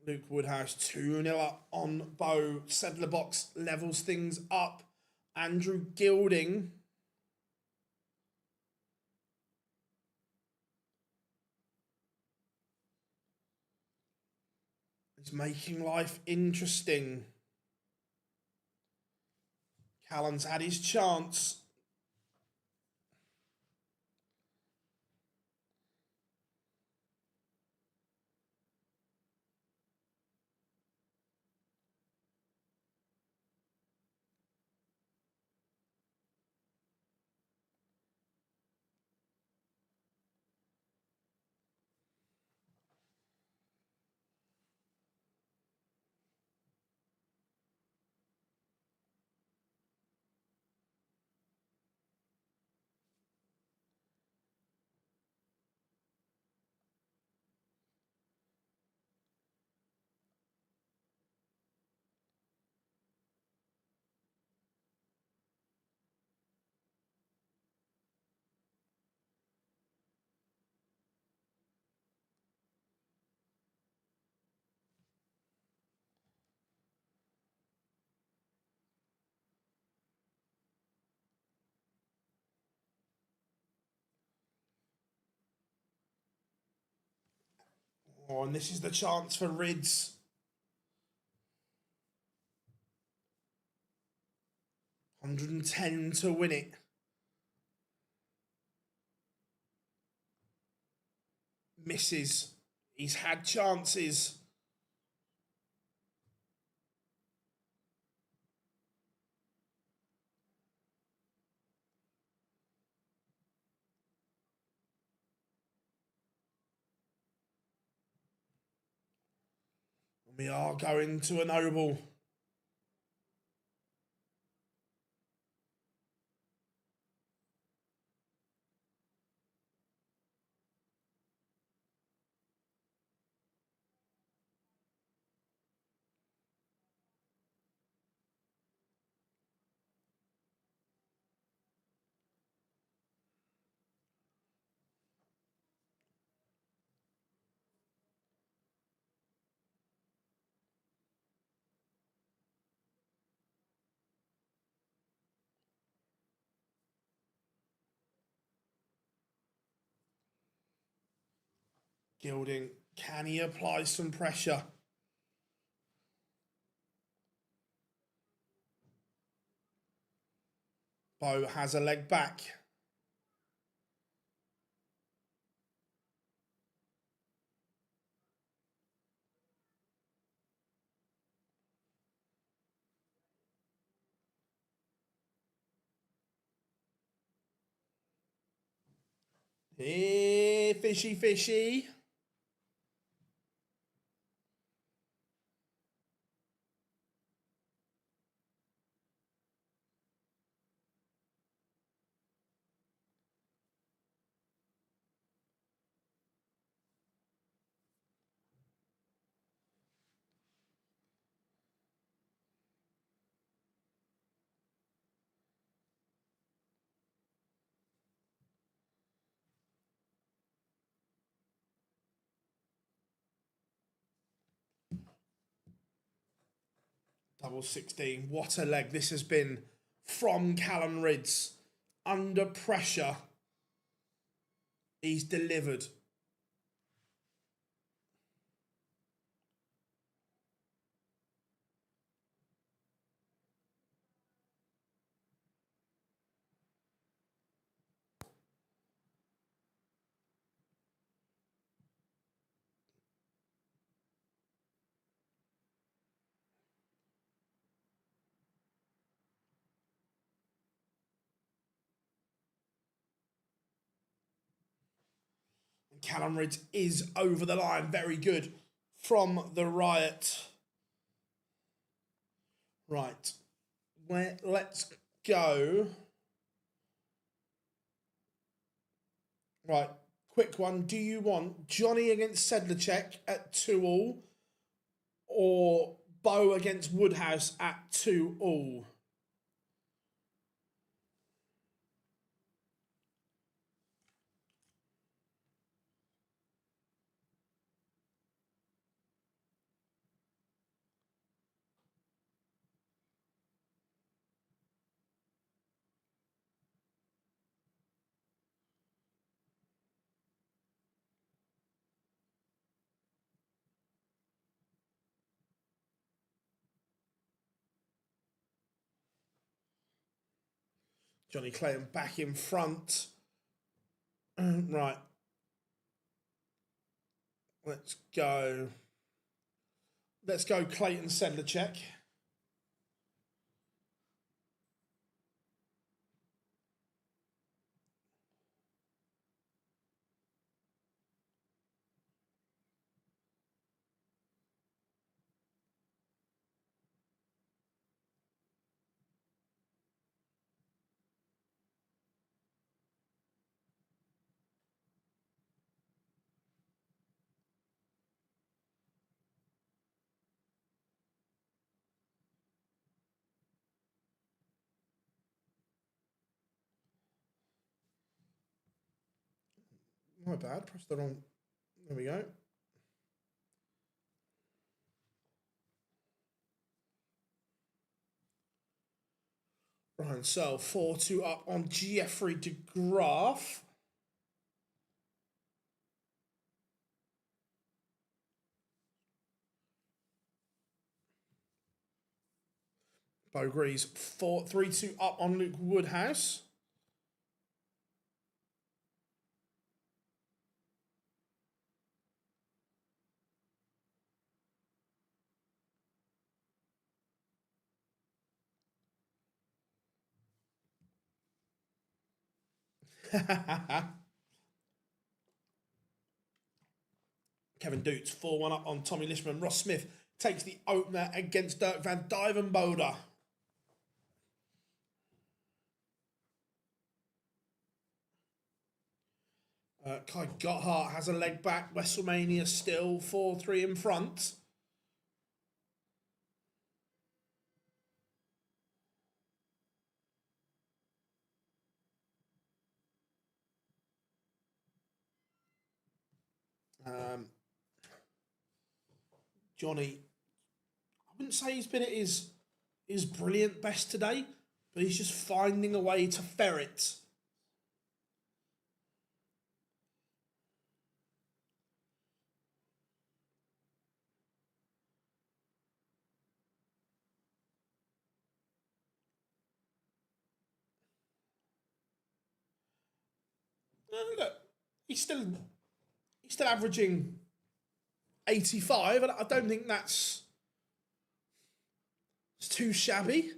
Luke Woodhouse 2-0 up on Bow. Sedler box levels things up. Andrew Gilding. He's making life interesting. Callum's had his chance. Oh, and this is the chance for Rids. $110 to win it. Misses. He's had chances. We are going to a noble. Gilding, can he apply some pressure? Bo has a leg back. Hey, fishy, fishy. Double 16. What a leg this has been from Callum Rids. Under pressure, he's delivered. Callum Rids is over the line. Very good from the Riot. Right. Let's go. Right. Quick one. Do you want Johnny against Sedlacek at 2-2 or Bo against Woodhouse at 2-2? Johnny Clayton back in front. Right. Let's go. Let's go Clayton Sedlacek. My bad, press the wrong. There we go. Right, so 4-2 up on Jeffrey de Graaf. Bogrees 3-2 up on Luke Woodhouse. Kevin Doots 4-1 up on Tommy Lishman. Ross Smith takes the opener against Dirk van Dijvenbode. Kai Gotthard has a leg back. WrestleMania still 4-3 in front. Johnny, I wouldn't say he's been at his brilliant best today, but he's just finding a way to ferret. Look, he's still averaging 85, and I don't think it's too shabby.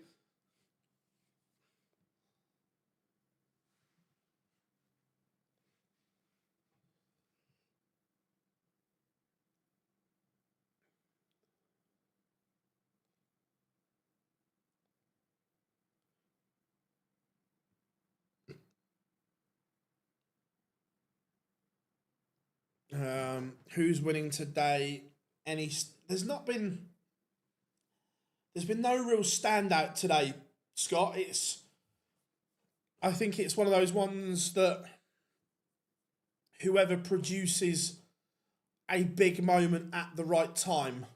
Who's winning today? There's been no real standout today, Scott. I think it's one of those ones that whoever produces a big moment at the right time.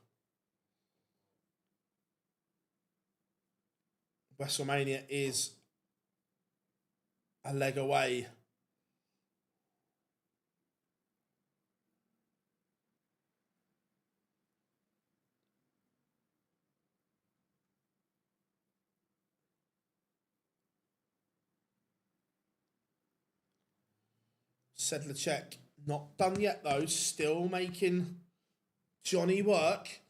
WrestleMania is a leg away. Sedlacek not done yet though, still making Johnny work.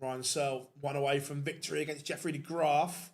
Ryan Searle 1 away from victory against Jeffrey de Graaf.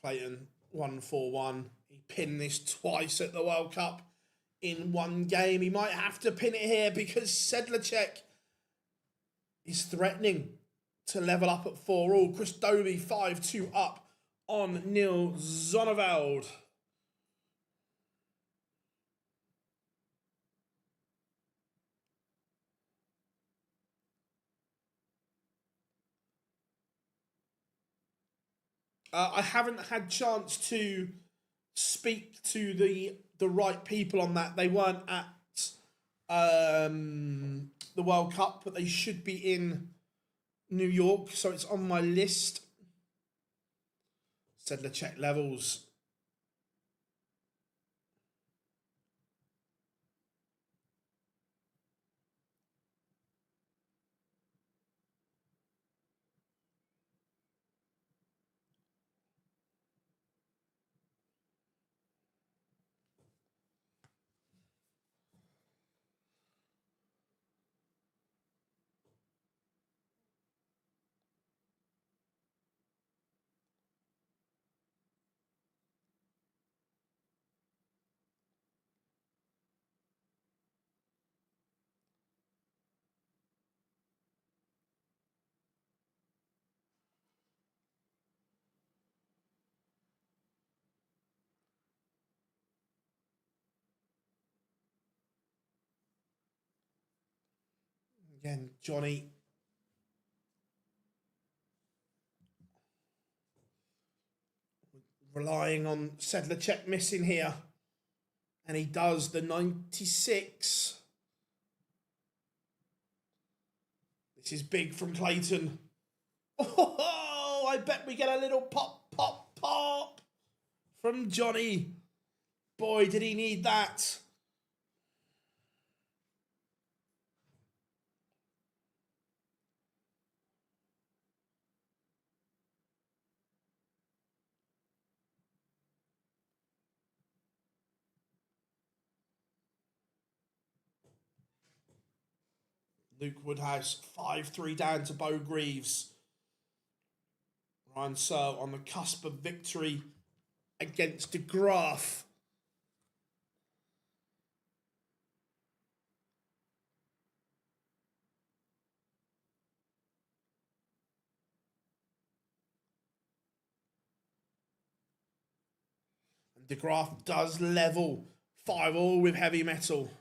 Clayton 1-4-1. He pinned this twice at the World Cup in one game. He might have to pin it here because Sedlacek is threatening to level up at 4-all. Chris Dobie 5-2 up on Neil Zonneveld. I haven't had chance to speak to the right people on that. They weren't at the World Cup, but they should be in New York, so it's on my list. Sedlacek levels. Again, Johnny. Relying on Sedlacek missing here. And he does the 96. This is big from Clayton. Oh, I bet we get a little pop, pop, pop from Johnny. Boy, did he need that. Luke Woodhouse, 5-3 down to Bo Greaves. Ryan Searle on the cusp of victory against De Graaf. And De Graaf does level 5-5 with heavy metal.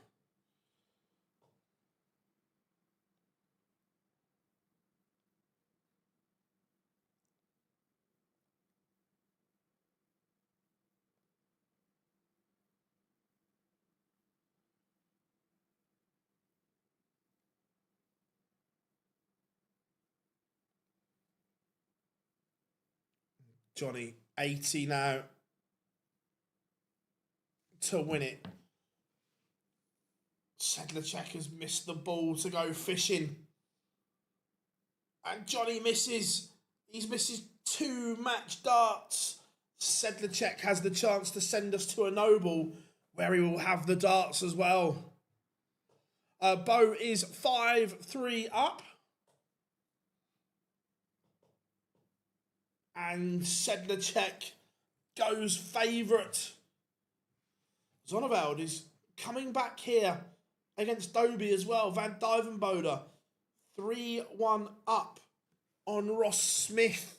Johnny, 80 now to win it. Sedlacek has missed the ball to go fishing. And Johnny misses. He misses 2 match darts. Sedlacek has the chance to send us to a noble where he will have the darts as well. Bo is 5-3 up. And Sedlacek goes favourite. Zonneveld is coming back here against Dobie as well. Van Duijvenbode 3-1 up on Ross Smith.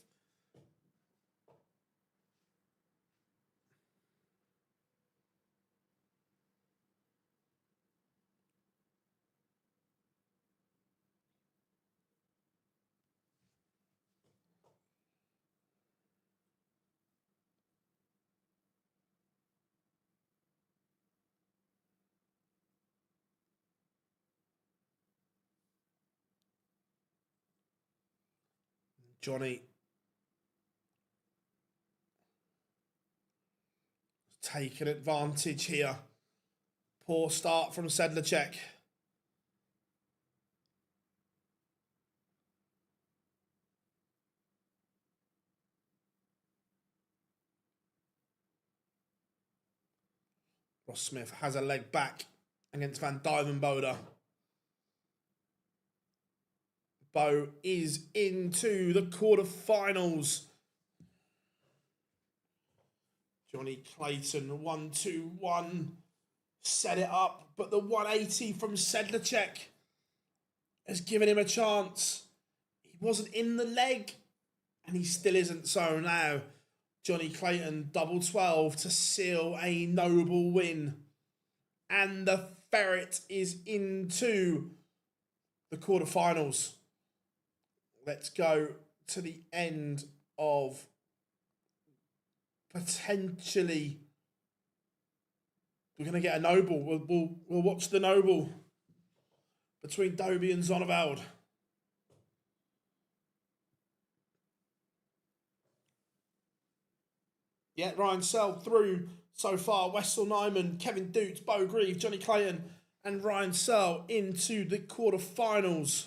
Johnny taking advantage here. Poor start from Sedlacek. Ross Smith has a leg back against Van Duijvenbode. Bo is into the quarterfinals. Johnny Clayton, 1-2-1. Set it up, but the 180 from Sedlacek has given him a chance. He wasn't in the leg, and he still isn't. So now, Johnny Clayton, double 12 to seal a noble win. And the Ferret is into the quarterfinals. Let's go to the end of potentially. We're going to get a noble. We'll watch the noble between Dobie and Zonneveld. Yeah, Ryan Searle through so far. Wessel Nyman, Kevin Dukes, Bo Greaves, Johnny Clayton, and Ryan Searle into the quarterfinals.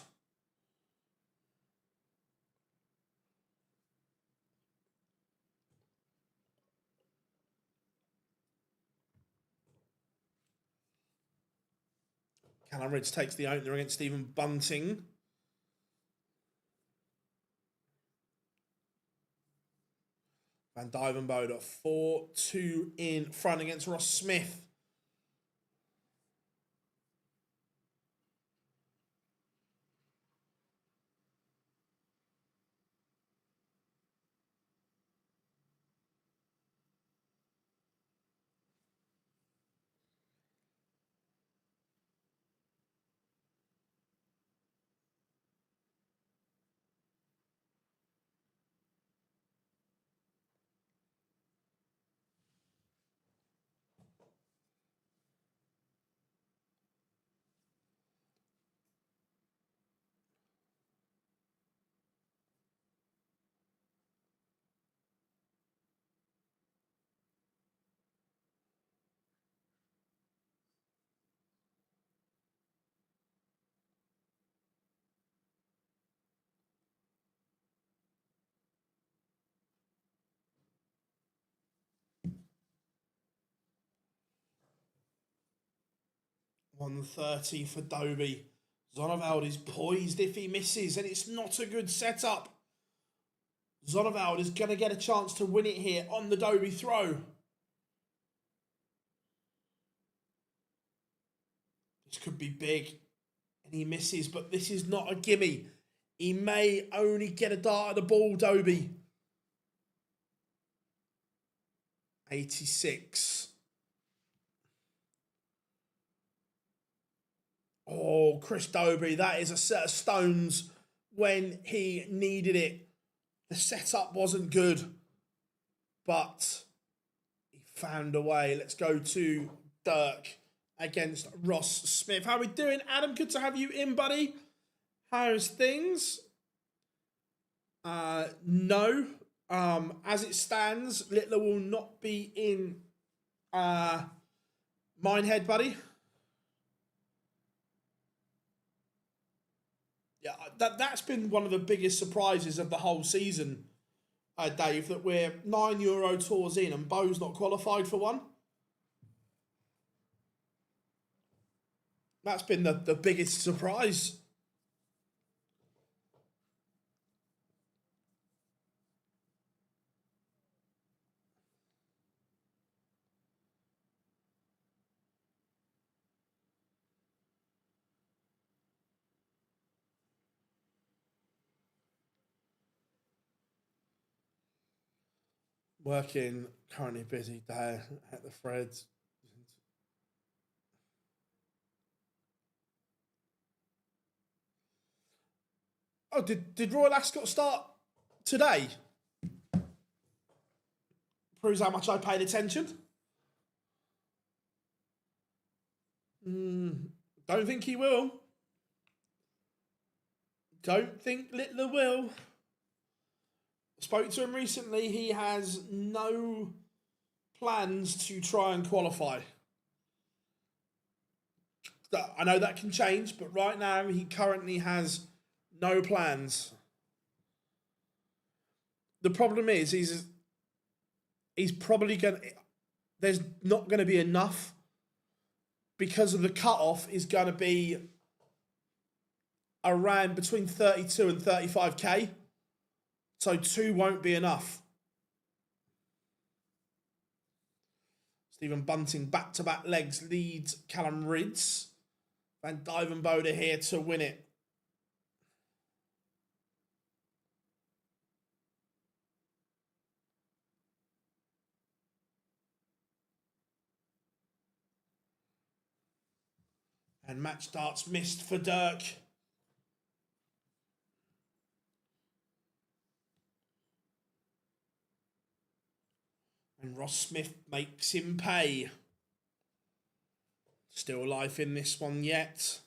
Callum Ridge takes the opener against Stephen Bunting. Van Duijvenbode 4-2 in front against Ross Smith. 130 for Dobie. Zonneveld is poised if he misses, and it's not a good setup. Zonneveld is going to get a chance to win it here on the Dobie throw. This could be big, and he misses, but this is not a gimme. He may only get a dart at the ball, Dobie. 86. Oh, Chris Dobie, that is a set of stones when he needed it. The setup wasn't good, but he found a way. Let's go to Dirk against Ross Smith. How are we doing, Adam? Good to have you in, buddy. How's things? No. As it stands, Littler will not be in Minehead, buddy. Yeah, that's been one of the biggest surprises of the whole season, Dave, that we're 9 Euro tours in and Bo's not qualified for one. That's been the biggest surprise. Working, currently busy day at the Freds. Oh, did Royal Ascot start today? Proves how much I paid attention. Don't think he will. Don't think Littler will. Spoke to him recently. He has no plans to try and qualify. I know that can change, but right now he currently has no plans. The problem is he's probably going to... There's not going to be enough because of the cut-off is going to be around between 32 and 35k. So 2 won't be enough. Stephen Bunting back-to-back legs leads Callum Rids. Van Dyvenbode here to win it. And match starts missed for Dirk. And Ross Smith makes him pay. Still life in this one yet.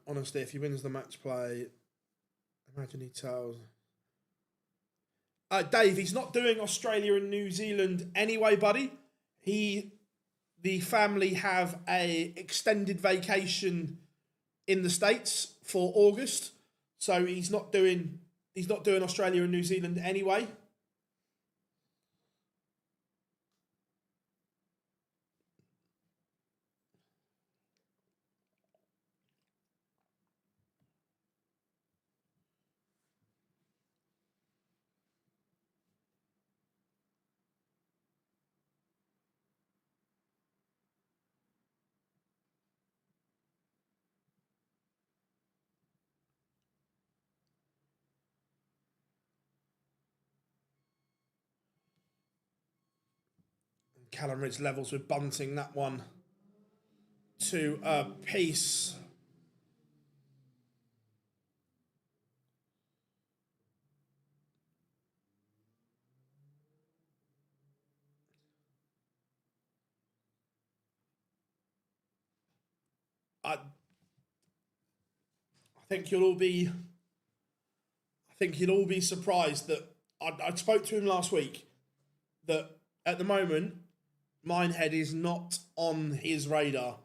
Honestly, if he wins the match play, imagine he tells... Dave, he's not doing Australia and New Zealand anyway, buddy. The family have a extended vacation in the States for August, so he's not doing Australia and New Zealand anyway. Callum Ridge levels with Bunting that one to a piece. I think you'll all be surprised that I spoke to him last week that at the moment Minehead is not on his radar.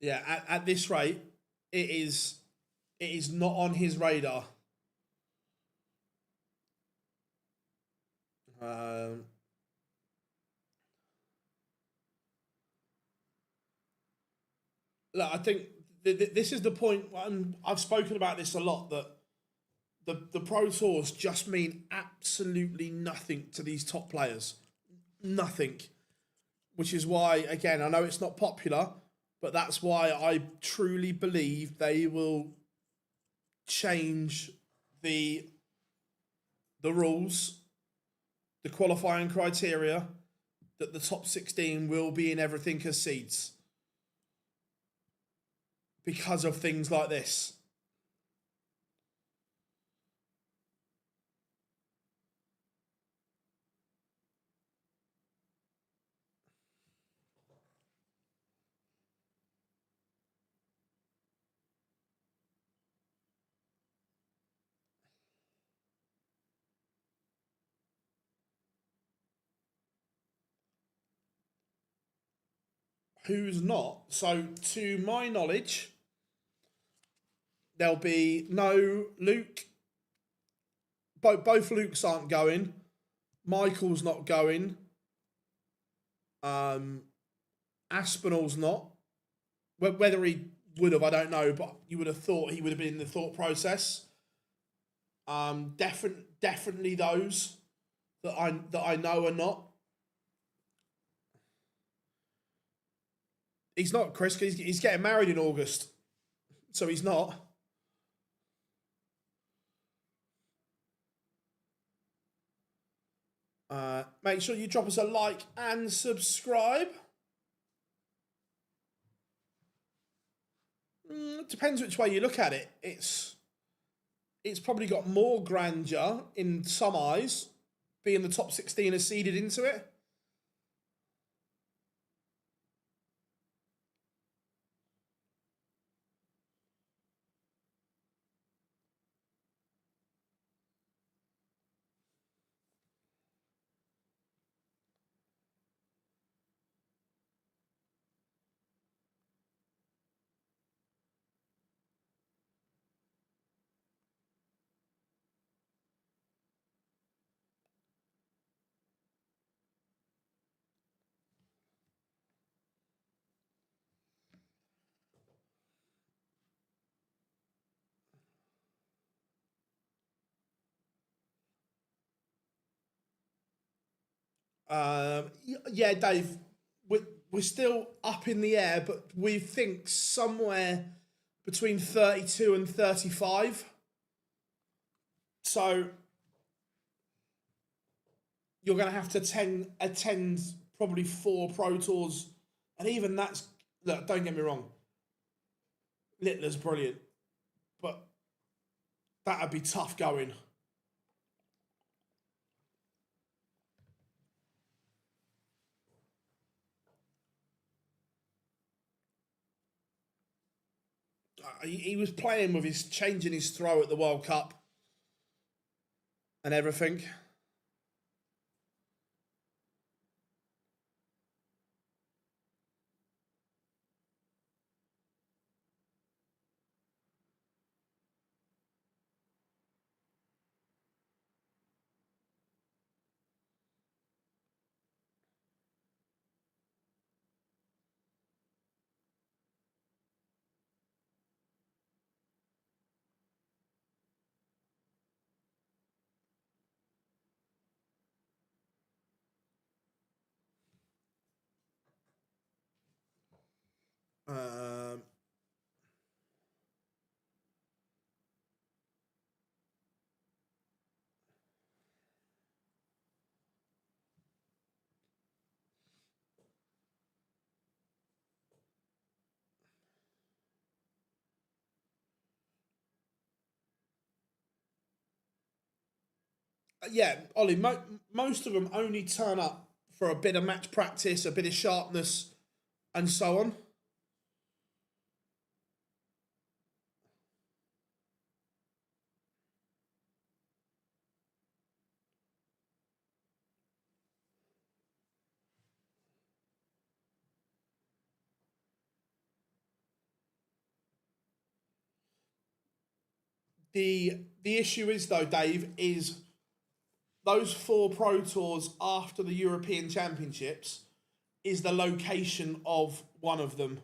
Yeah, at this rate, it is not on his radar. Um, Look, I think this is the point, and I've spoken about this a lot, that the Pro Tours just mean absolutely nothing to these top players. Nothing. Which is why, again, I know it's not popular, but that's why I truly believe they will change the rules, the qualifying criteria, that the top 16 will be in everything as seeds because of things like this. Who's not? So, to my knowledge, there'll be no Luke. Both Lukes aren't going. Michael's not going. Aspinall's not. Whether he would have, I don't know, but you would have thought he would have been in the thought process. Definitely those that I know are not. He's not, Chris. He's getting married in August, so he's not. Make sure you drop us a like and subscribe. It depends which way you look at it. It's probably got more grandeur in some eyes, being the top 16 are seeded into it. Yeah, Dave, we're still up in the air, but we think somewhere between 32 and 35. So you're going to have to attend probably 4 Pro Tours. And even that's, look, don't get me wrong, Littler's brilliant, but that'd be tough going. He was playing with changing his throw at the World Cup and everything. Um, yeah, Ollie, most of them only turn up for a bit of match practice, a bit of sharpness, and so on. The issue is though, Dave, is those 4 Pro Tours after the European Championships is the location of one of them.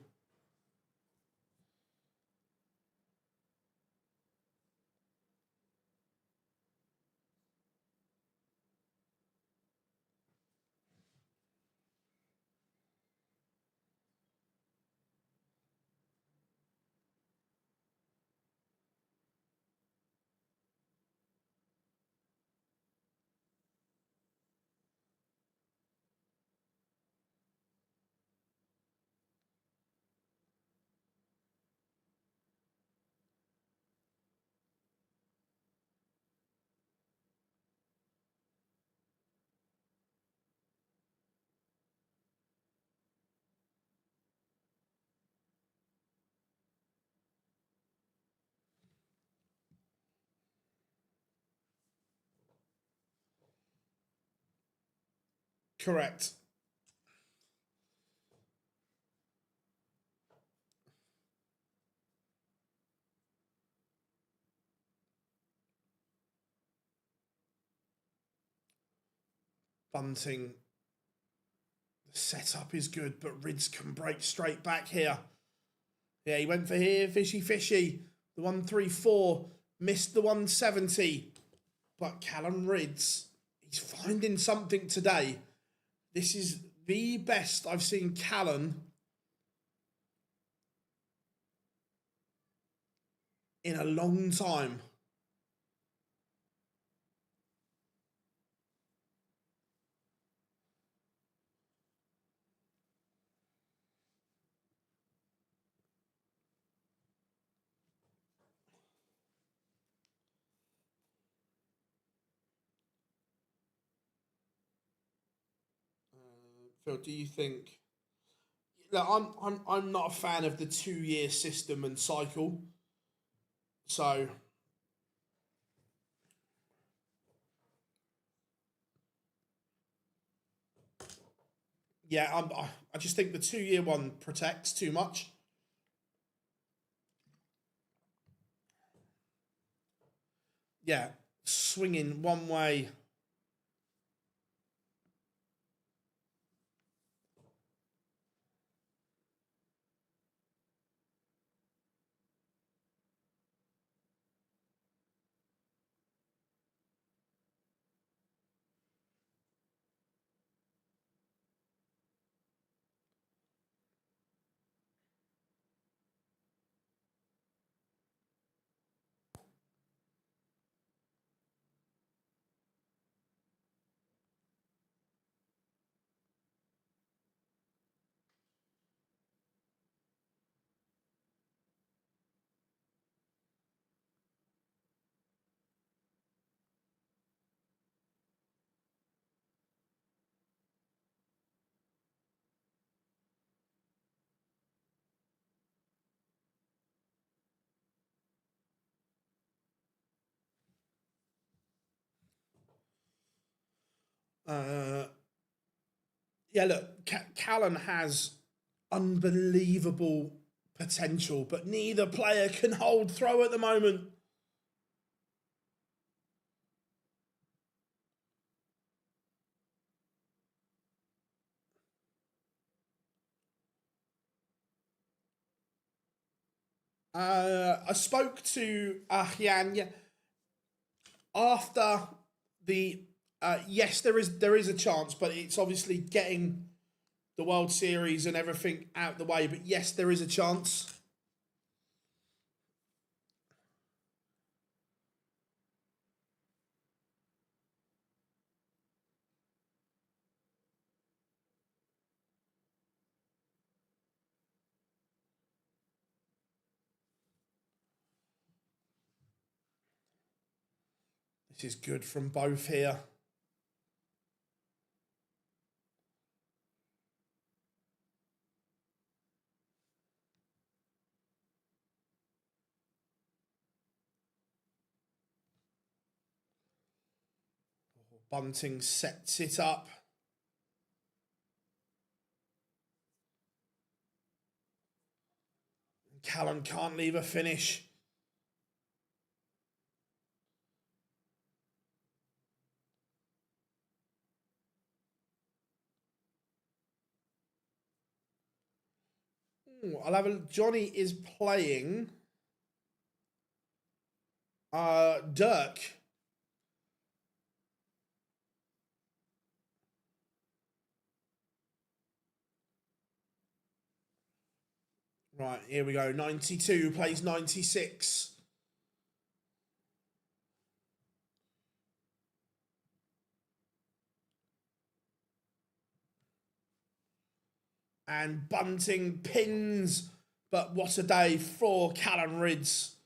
Correct. Bunting. The setup is good, but Rids can break straight back here. Yeah, he went for here, fishy. The 134, missed the 170. But Callum Rids, he's finding something today. This is the best I've seen Callum in a long time. Phil, do you think? Look, I'm not a fan of the 2-year system and cycle. So yeah, I just think the 2-year one protects too much. Yeah, swinging one way. Yeah, look, Callan has unbelievable potential, but neither player can hold throw at the moment. I spoke to Hyanya after the. Yes, there is a chance, but it's obviously getting the World Series and everything out the way. But yes, there is a chance. This is good from both here. Bunting sets it up. Callan can't leave a finish. Ooh, I'll have a... Johnny is playing... Dirk. Right, here we go. 92 plays 96. And Bunting pins, but what a day for Callum Rids.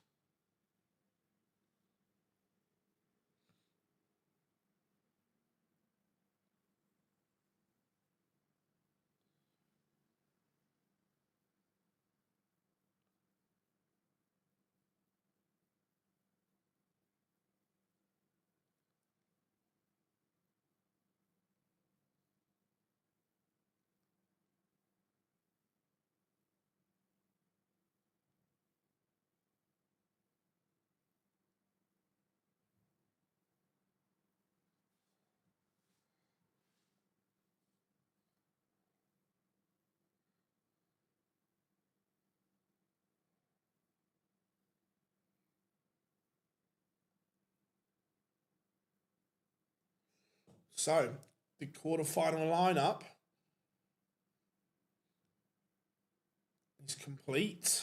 So, the quarterfinal lineup is complete.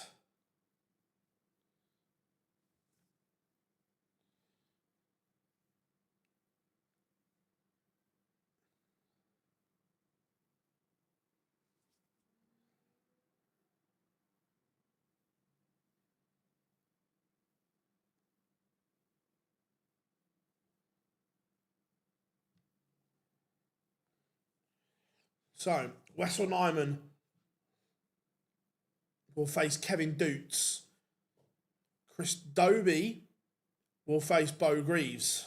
So, Wessel Nyman will face Kevin Doots. Chris Dobie will face Bo Greaves.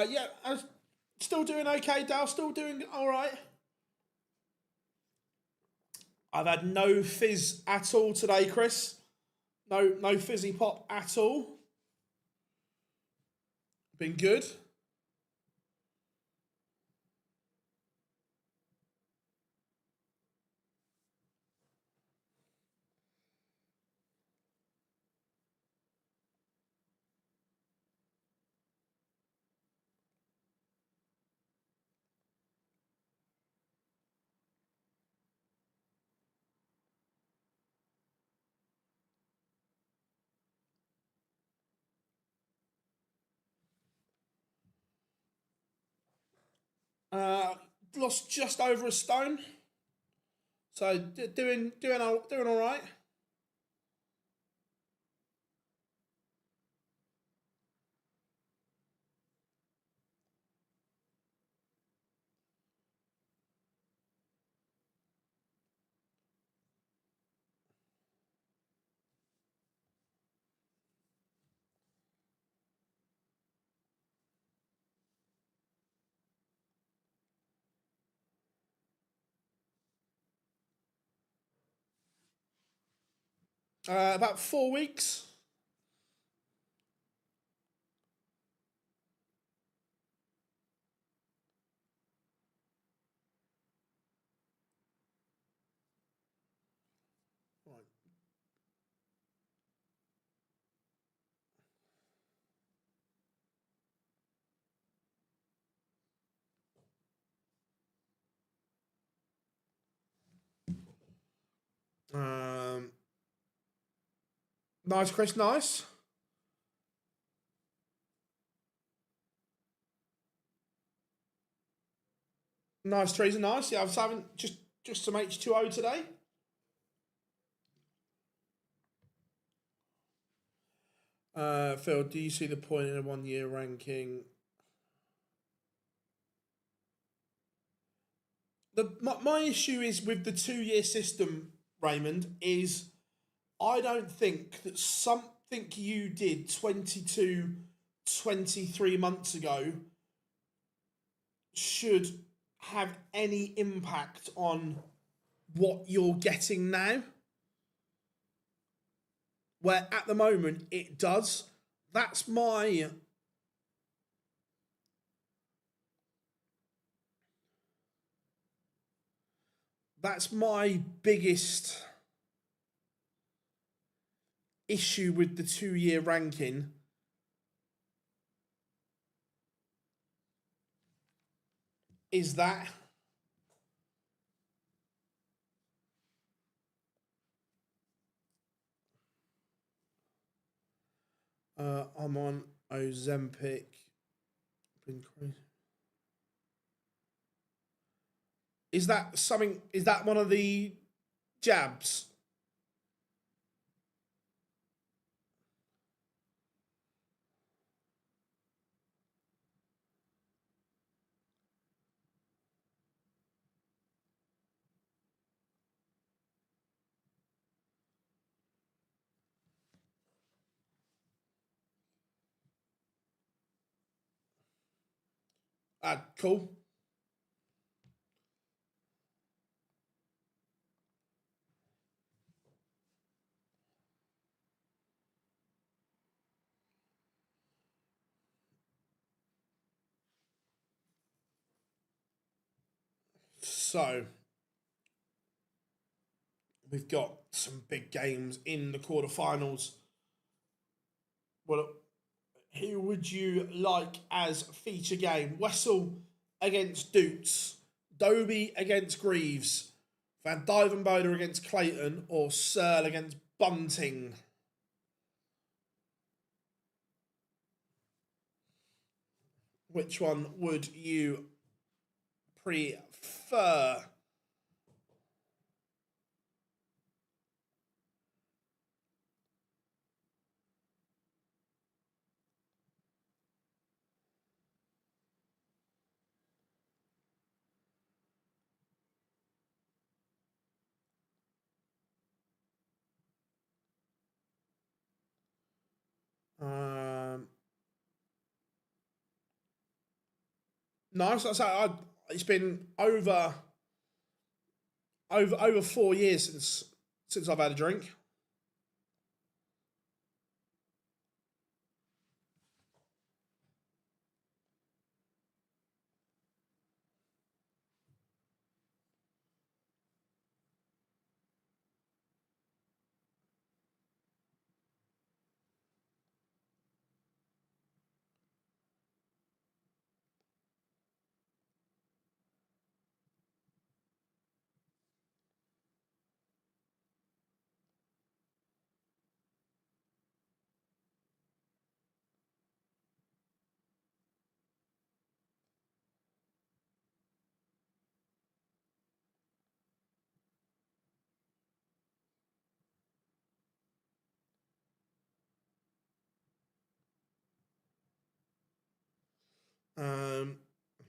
Yeah, I'm still doing okay, Dale. Still doing all right. I've had no fizz at all today, Chris. No fizzy pop at all. Been good. Lost just over a stone. So doing all right. About 4 weeks. Nice, Chris. Nice. Nice, Teresa. Nice. Yeah, I was having just some H2O today. Phil, do you see the point in a 1 year ranking? My issue is with the 2 year system, Raymond, is I don't think that something you did 22, 23 months ago should have any impact on what you're getting now. Where at the moment it does. That's my biggest issue with the 2-year ranking. Is that I'm on Ozempic. Been crazy. Is that something? Is that one of the jabs? Cool. So we've got some big games in the quarterfinals. Well, who would you like as feature game? Wessel against Doots, Doby against Greaves, Van Dyvenbode against Clayton, or Searle against Bunting? Which one would you prefer? No, it's been over 4 years since I've had a drink.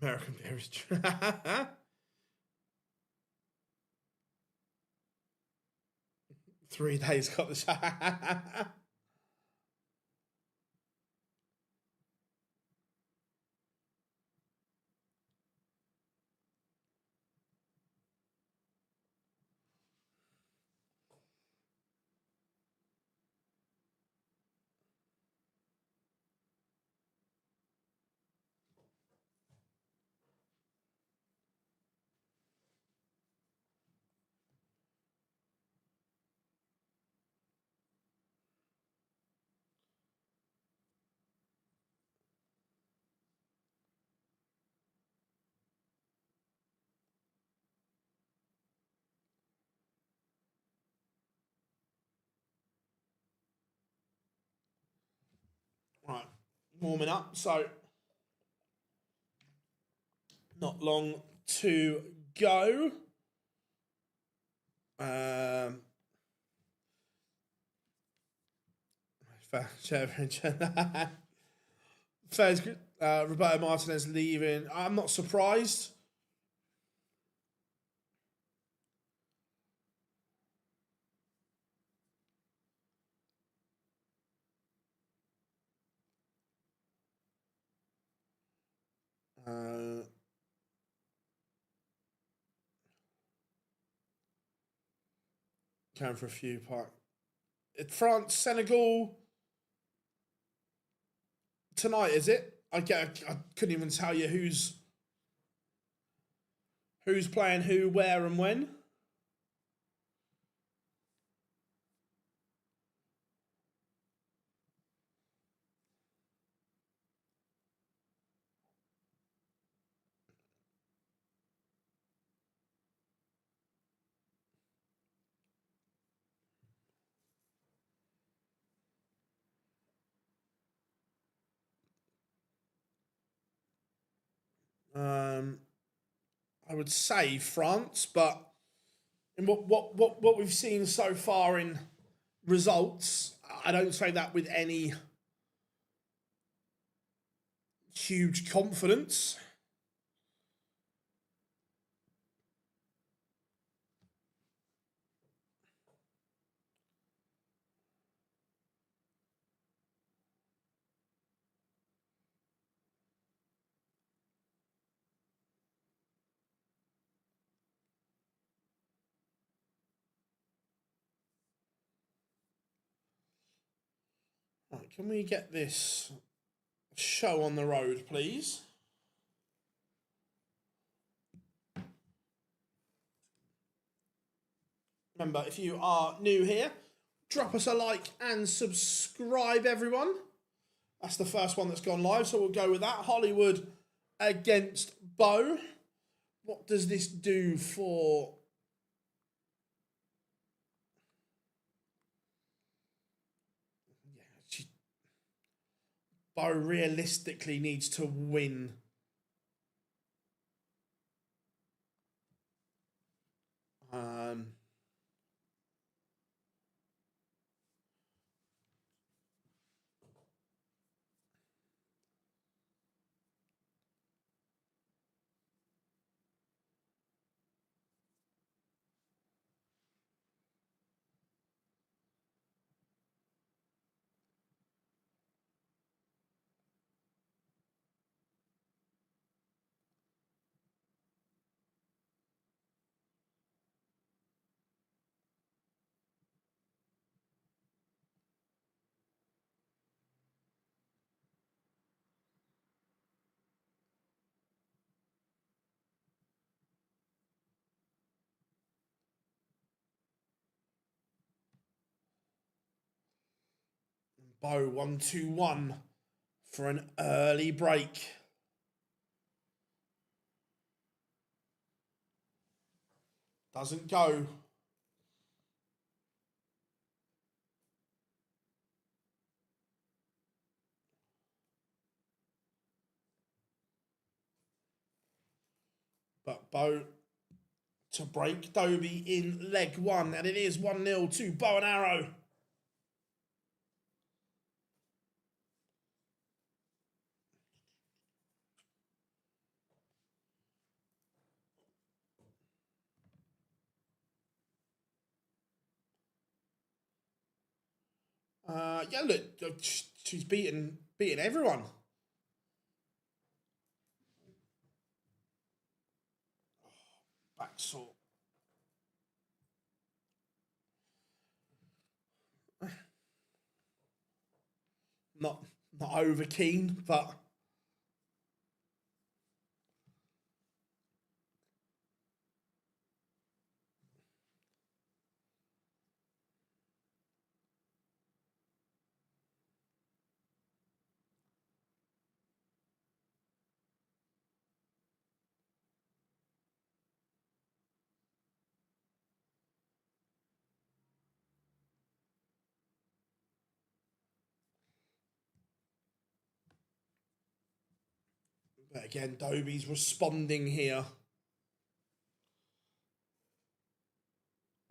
American beer is 3 days got the shot. Right, warming up. So not long to go. Roberto Martinez leaving. I'm not surprised. Going for a few part. France, Senegal tonight, is it? I couldn't even tell you who's playing who, where, and when. I would say France, but in what we've seen so far in results, I don't say that with any huge confidence. Right, can we get this show on the road, please? Remember, if you are new here, drop us a like and subscribe, everyone. That's the first one that's gone live, so we'll go with that. Hollywood against Bo. What does this do for... Bo realistically needs to win. Bo 1-2-1 for an early break. Doesn't go. But Bo to break Dobie in leg one, and it is 1-0 to Bow and Arrow. Yeah, look, she's beaten everyone. Back sort. Not over keen, but again, Dobie's responding here.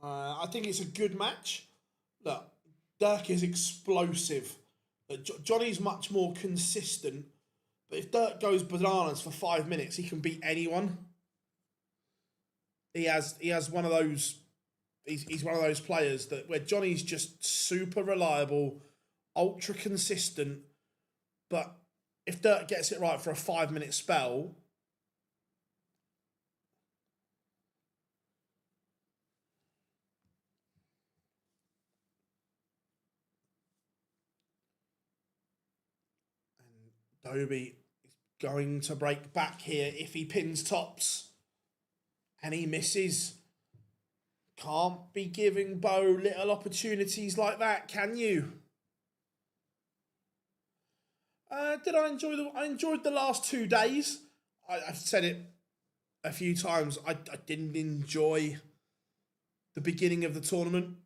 I think it's a good match. Look, Dirk is explosive. Johnny's much more consistent. But if Dirk goes bananas for 5 minutes, he can beat anyone. He has one of those. He's one of those players that where Johnny's just super reliable, ultra consistent. But if Dirk gets it right for a 5-minute spell, Dobie is going to break back here if he pins tops. And he misses. Can't be giving Bo little opportunities like that, can you? Did I enjoy I enjoyed the last 2 days. I've said it a few times. I didn't enjoy the beginning of the tournament.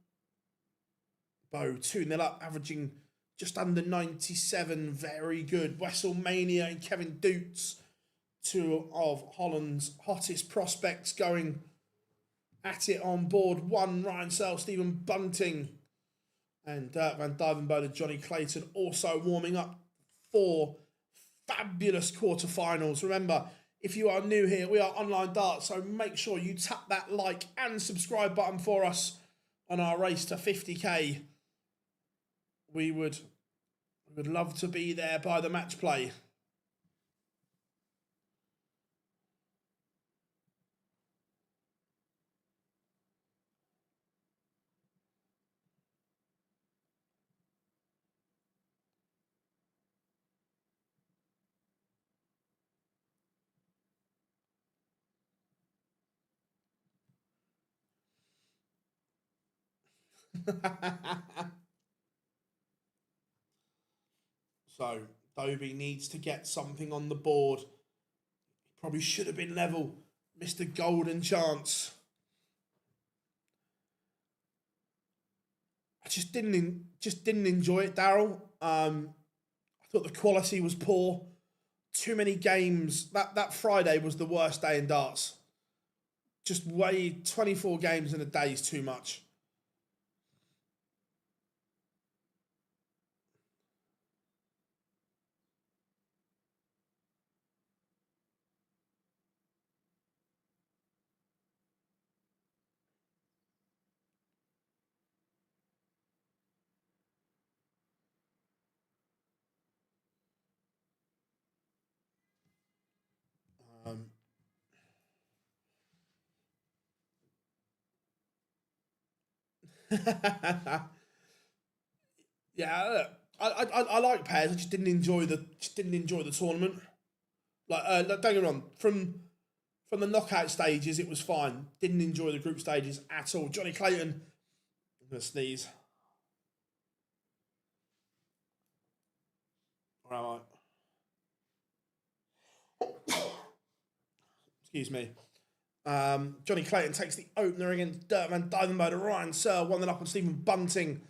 Bo 2-0 up, averaging just under 97. Very good. WrestleMania and Kevin Doots, 2 of Holland's hottest prospects, going at it on board 1. Ryan Searle, Stephen Bunting, and Dirk Van Duivenbode, Johnny Clayton also warming up for fabulous quarterfinals. Remember, if you are new here, we are Online Darts, so make sure you tap that like and subscribe button for us on our race to 50k. We would love to be there by the match play. So, Dobie needs to get something on the board. Probably should have been level. Mr. Golden chance. I just didn't enjoy it, Daryl. I thought the quality was poor. Too many games. That Friday was the worst day in darts. Just 24 games in a day is too much. Yeah, look, I like pairs. I just didn't enjoy the tournament. Like, don't get me wrong, from the knockout stages, it was fine. Didn't enjoy the group stages at all. Johnny Clayton, I'm gonna sneeze. Where am I? Excuse me. Johnny Clayton takes the opener against Dirk Van Duivenbode. Ryan Searle 1-0 up on Stephen Bunting.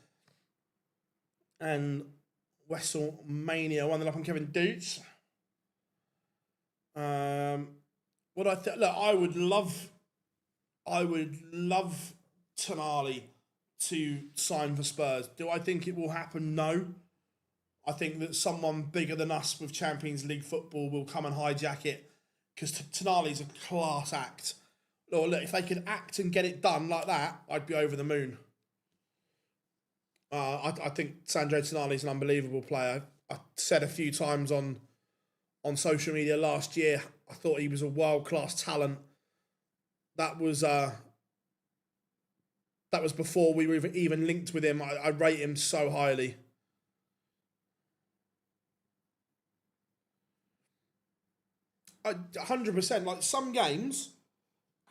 And WrestleMania 1-0 up on Kevin Doots. What I think, look, I would love Tonali to sign for Spurs. Do I think it will happen? No. I think that someone bigger than us with Champions League football will come and hijack it, because Tonali's a class act. Look, if they could act and get it done like that, I'd be over the moon. I think Sandro Tonali's an unbelievable player. I said a few times on social media last year, I thought he was a world-class talent. That was before we were even linked with him. I rate him so highly. I 100%. Like, some games,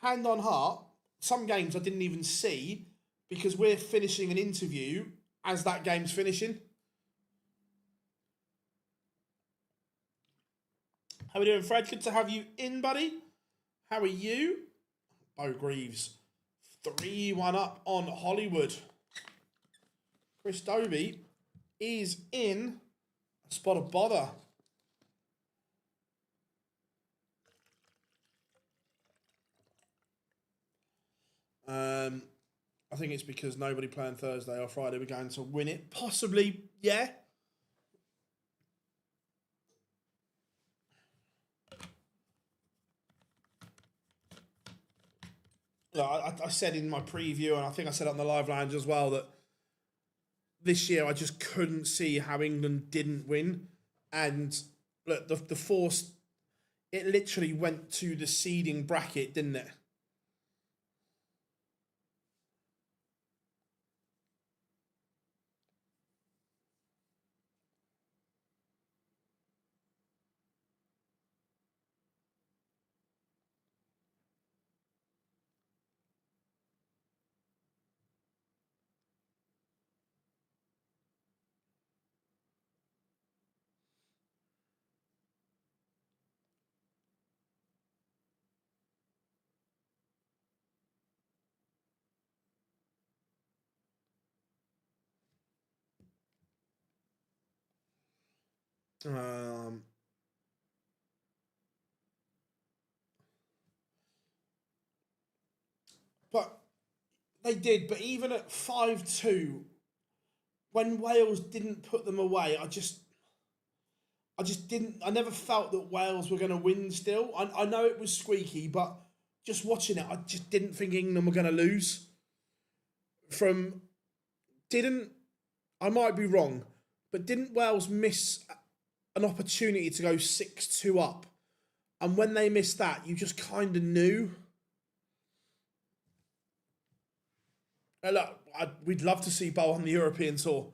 hand on heart, some games I didn't even see because we're finishing an interview as that game's finishing. How are we doing, Fred? Good to have you in, buddy. How are you? Bo Greaves, 3-1 up on Hollywood. Chris Dobie is in a spot of bother. I think it's because nobody playing Thursday or Friday. We're going to win it. Possibly, yeah. I said in my preview, and I think I said it on the live lounge as well, that this year I just couldn't see how England didn't win. And look, the force, it literally went to the seeding bracket, didn't it? Um, but they did. But even at 5-2, when Wales didn't put them away, I just didn't. I never felt that Wales were going to win. Still, I know it was squeaky, but just watching it, I just didn't think England were going to lose. I might be wrong, but didn't Wales miss an opportunity to go 6-2 up? And when they missed that, you just kind of knew. Look, we'd love to see Bo on the European tour.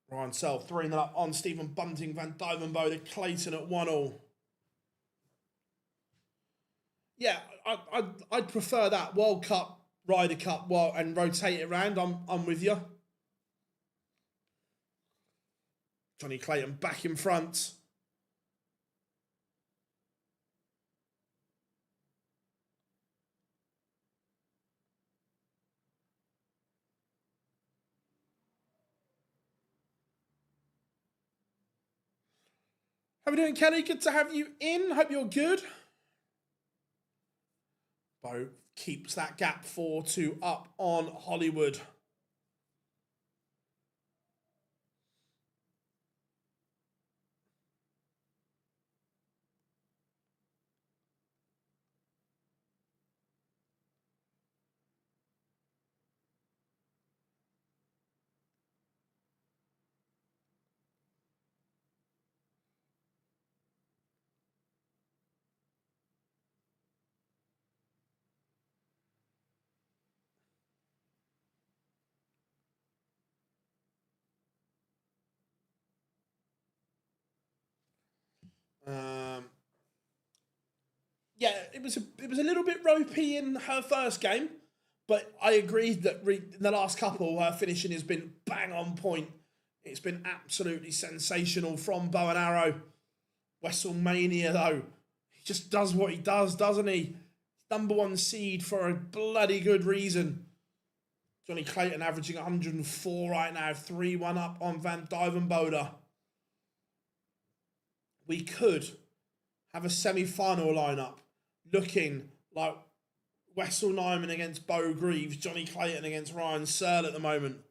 Ryan Self 3-0 up on Stephen Bunting, Van Dijvenbode, Clayton at 1-1. Yeah, I'd prefer that World Cup, Ryder Cup, and rotate it around. I'm with you. Johnny Clayton back in front. How are we doing, Kelly? Good to have you in. Hope you're good. Bo keeps that gap 4-2 up on Hollywood. Yeah, it was a little bit ropey in her first game, but I agreed that in the last couple, her finishing has been bang on point. It's been absolutely sensational from bow and arrow. WrestleMania, though, he just does what he does, doesn't he? #1 seed for a bloody good reason. Johnny Clayton averaging 104 right now, 3-1 up on Van Dijvenbode. We could have a semi-final lineup looking like Wessel Nyman against Bo Greaves, Johnny Clayton against Ryan Searle at the moment.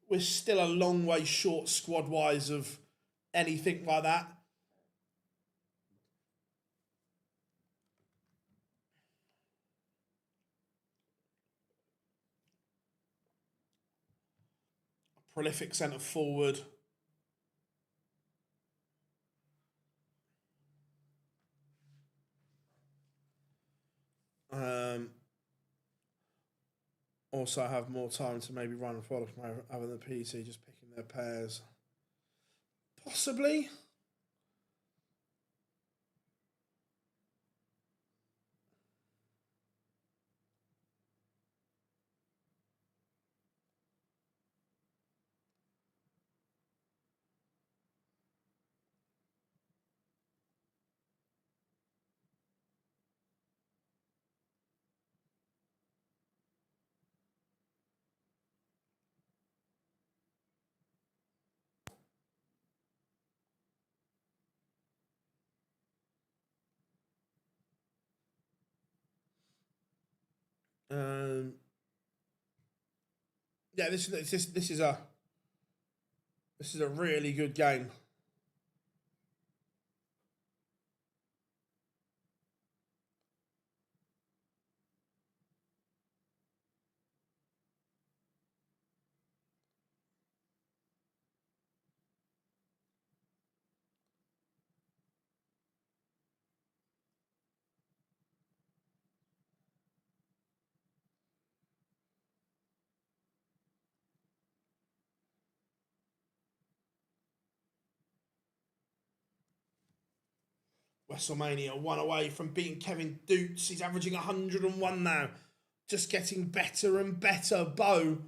We're still a long way short squad-wise of anything like that. A prolific centre forward. Also have more time to maybe run a product other than PDC, just picking their pairs. Possibly. Yeah, this is a really good game. WrestleMania 1 away from beating Kevin Dutz. He's averaging 101 now. Just getting better and better. Bo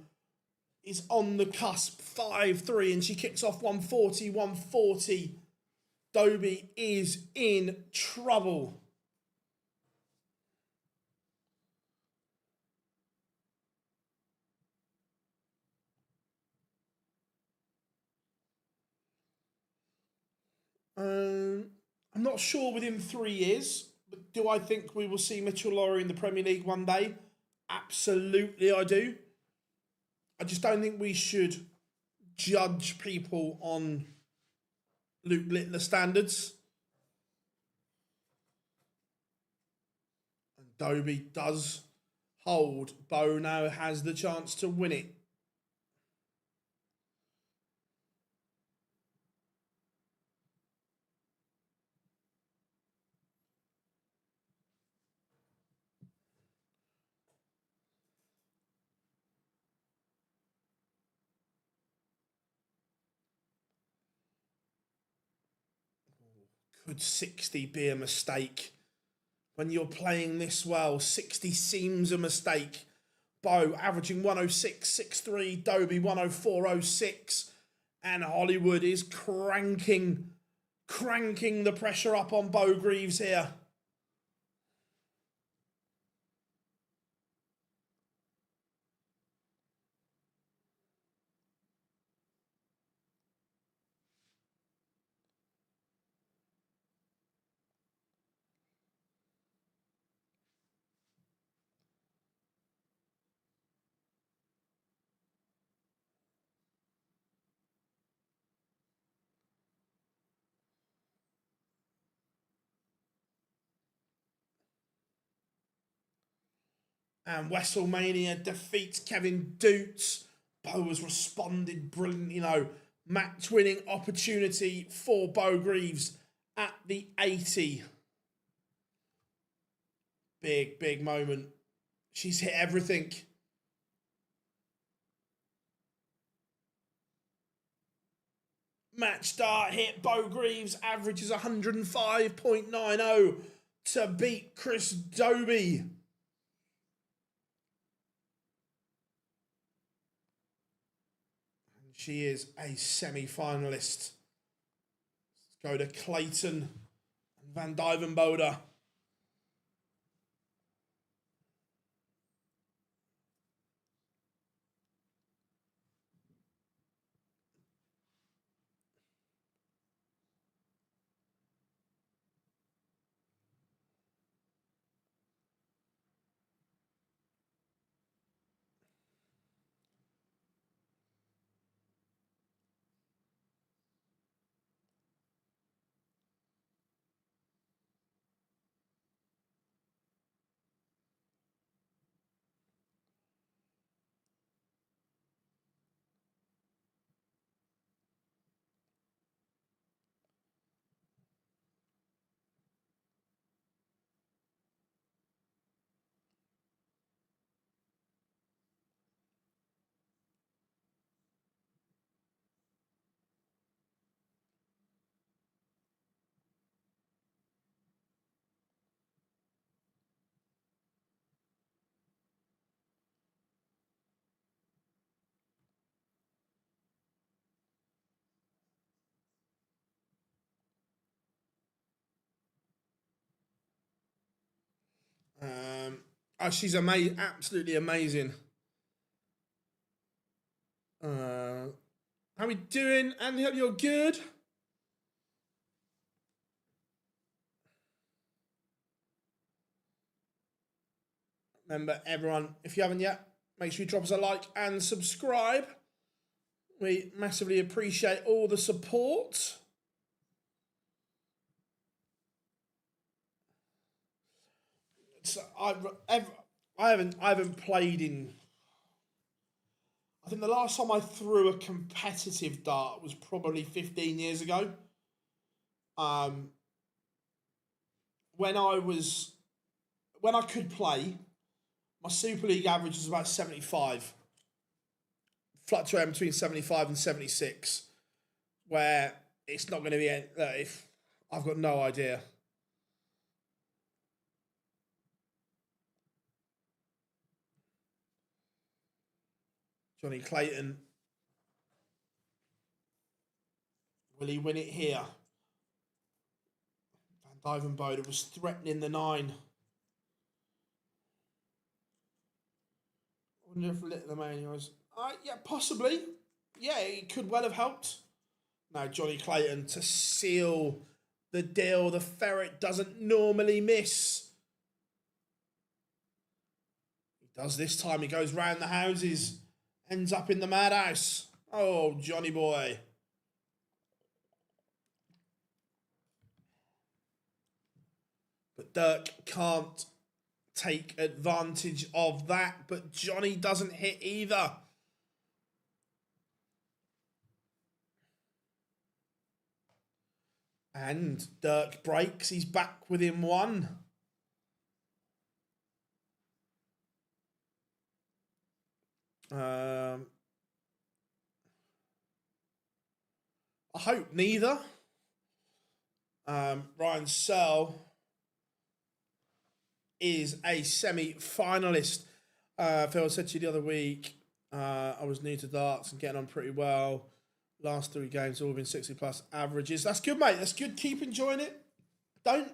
is on the cusp, 5-3, and she kicks off 140, 140. Dobie is in trouble. I'm not sure within 3 years, but do I think we will see Mitchell Lawrie in the Premier League one day? Absolutely, I do. I just don't think we should judge people on Luke Littler standards. And Dobie does hold. Bo now has the chance to win it. Could 60 be a mistake? When you're playing this well, 60 seems a mistake. Bo averaging 106.63, Dobie 104.06, and Hollywood is cranking the pressure up on Bo Greaves here. And WrestleMania defeats Kevin Doots. Bo has responded brilliantly, match-winning opportunity for Bo Greaves at the 80. Big moment. She's hit everything. Match start hit. Bo Greaves averages 105.90 to beat Chris Dobie. She is a semi-finalist. Let's go to Clayton and Van Dyvenbode. She's amazing, absolutely amazing. How we doing? Andy, hope you're good. Remember, everyone, if you haven't yet, make sure you drop us a like and subscribe. We massively appreciate all the support. So I haven't played in. I think the last time I threw a competitive dart was probably 15 years ago. When I could play, my Super League average was about 75. Fluctuating between 75 and 76. Where it's not going to be, if I've got no idea. Johnny Clayton. Will he win it here? Van Dyvenbode was threatening the 9. I wonder if Little Mania was... yeah, possibly. Yeah, it could well have helped. Now, Johnny Clayton to seal the deal. The ferret doesn't normally miss. He does this time. He goes round the houses. Ends up in the madhouse. Oh, Johnny boy. But Dirk can't take advantage of that. But Johnny doesn't hit either. And Dirk breaks. He's back within one. I hope neither. Ryan Searle is a semi-finalist. Phil, I said to you the other week, I was new to darts and getting on pretty well. Last 3 games all been 60 plus averages. That's good, mate. That's good. Keep enjoying it. Don't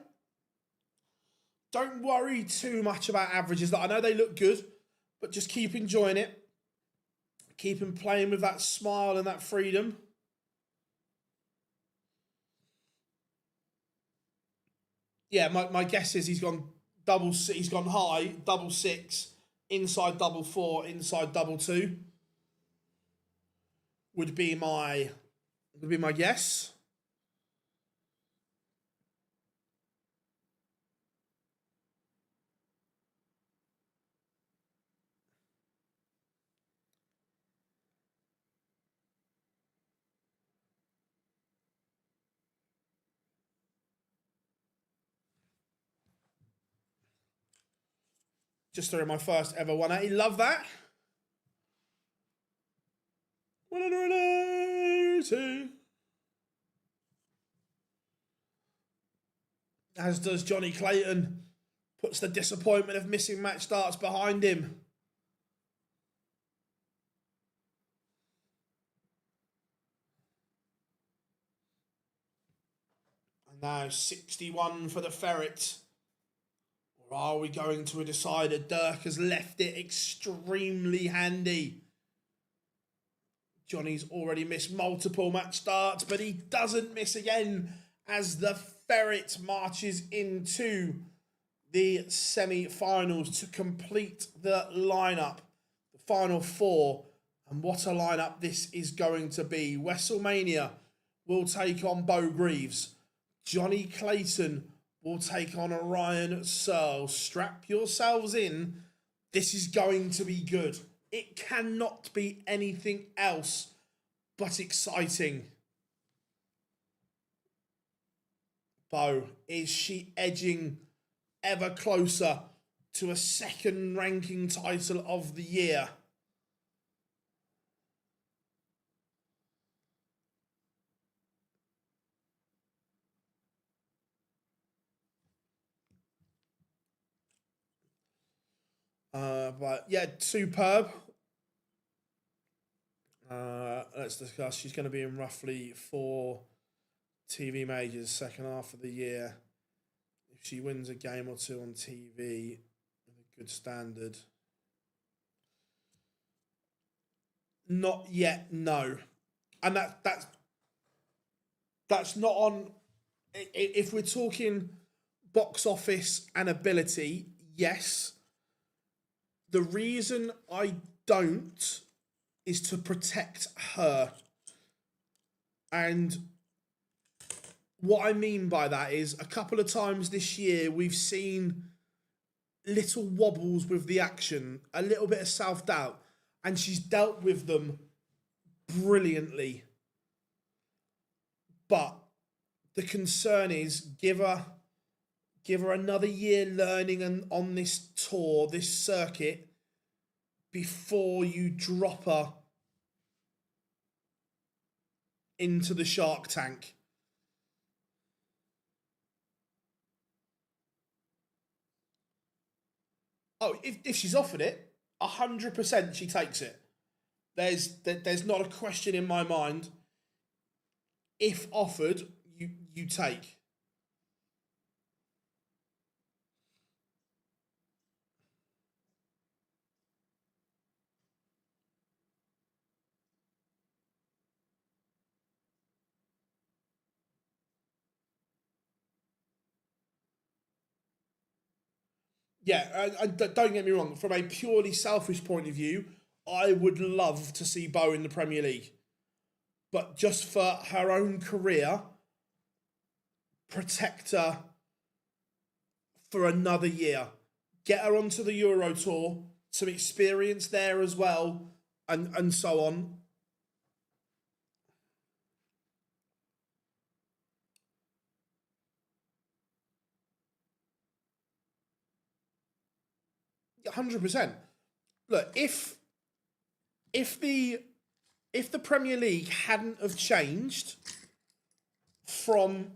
worry too much about averages. I know they look good, but just keep enjoying it. Keep him playing with that smile and that freedom. Yeah, my guess is he's gone he's gone high, double 6, inside double 4, inside double 2. Would be my guess. Just threw my first ever 180. Love that. 180. As does Johnny Clayton. Puts the disappointment of missing match starts behind him. And now 61 for the ferret. Or are we going to a decider? Dirk has left it extremely handy. Johnny's already missed multiple match starts, but he doesn't miss again as the ferret marches into the semi-finals to complete the lineup. The final 4. And what a lineup this is going to be. WrestleMania will take on Bo Greaves. Johnny Clayton will take on Ryan Searle. Strap yourselves in. This is going to be good. It cannot be anything else but exciting. Bo, is she edging ever closer to a second ranking title of the year? But yeah, superb. Let's discuss. She's going to be in roughly 4 TV majors second half of the year. If she wins a game or 2 on TV with a good standard. Not yet, no. And that's not on. If we're talking box office and ability, yes. The reason I don't is to protect her. And what I mean by that is a couple of times this year we've seen little wobbles with the action, a little bit of self-doubt, and she's dealt with them brilliantly. But the concern is give her another year learning on this tour, this circuit, before you drop her into the shark tank. Oh, if she's offered it, 100% she takes it. There's not a question in my mind. If offered, you take. Yeah, and don't get me wrong, from a purely selfish point of view, I would love to see Bo in the Premier League. But just for her own career, protect her for another year. Get her onto the Euro Tour, some experience there as well, and so on. Yeah, 100%. Look, if the Premier League hadn't have changed from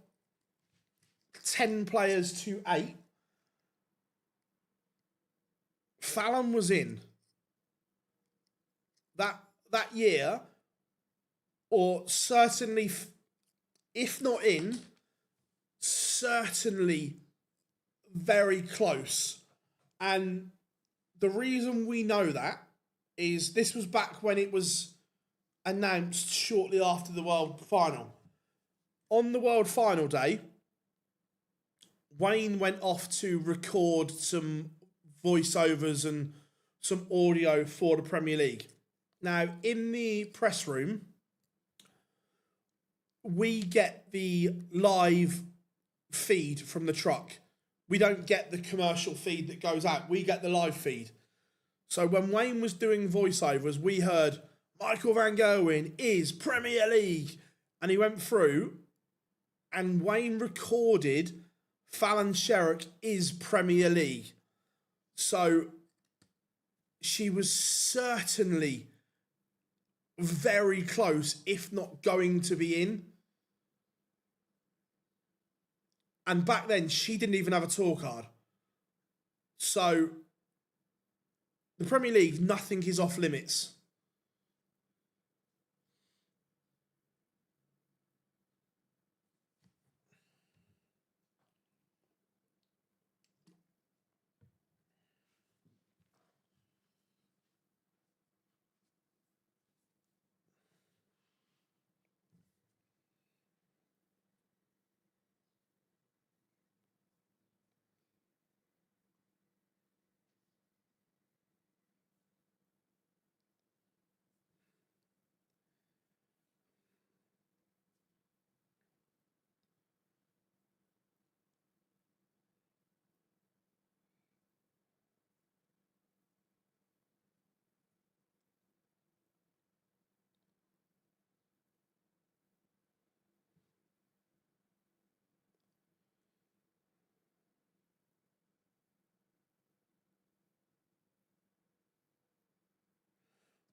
10 players to 8, Fallon was in that year, or certainly, if not in, certainly very close. And the reason we know that is this was back when it was announced shortly after the World Final. On the World Final day, Wayne went off to record some voiceovers and some audio for the Premier League. Now, in the press room, we get the live feed from the truck. We don't get the commercial feed that goes out. We get the live feed. So when Wayne was doing voiceovers, we heard Michael Van Gerwen is Premier League. And he went through and Wayne recorded Fallon Sherrock is Premier League. So she was certainly very close, if not going to be in. And back then, she didn't even have a tour card. So the Premier League, nothing is off limits.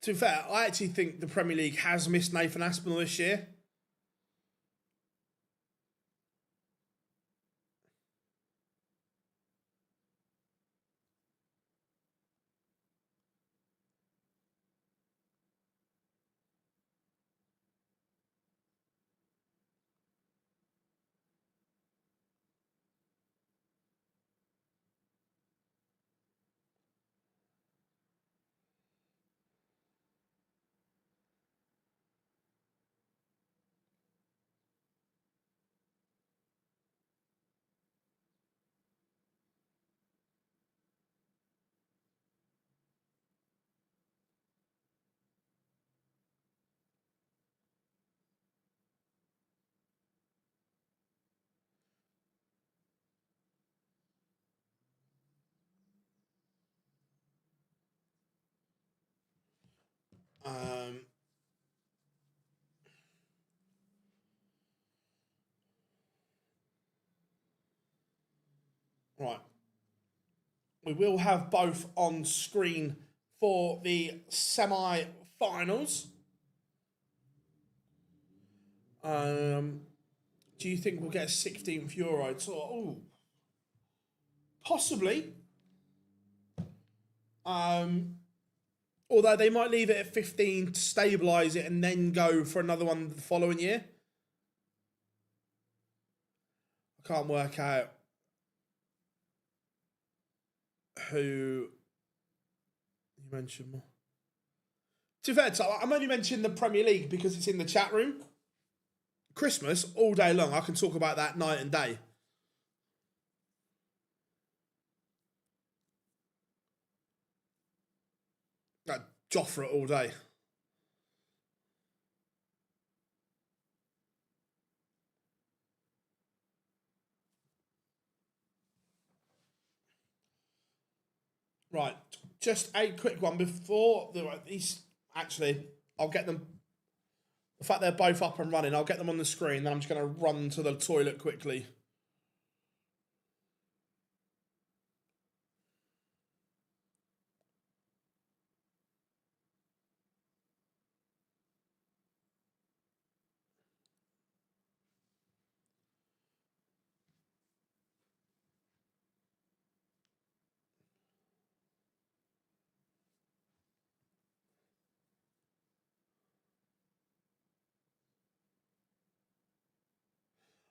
To be fair, I actually think the Premier League has missed Nathan Aspinall this year. Right. We will have both on screen for the semi-finals. Do you think we'll get a 16th Euro tour? Oh, possibly. Although they might leave it at 15 to stabilise it and then go for another one the following year. I can't work out who you mentioned more. To be fair, I'm only mentioning the Premier League because it's in the chat room. Christmas, all day long. I can talk about that night and day. Joffre all day. Right, just a quick one before these. Actually, I'll get them. The fact they're both up and running, I'll get them on the screen. Then I'm just going to run to the toilet quickly.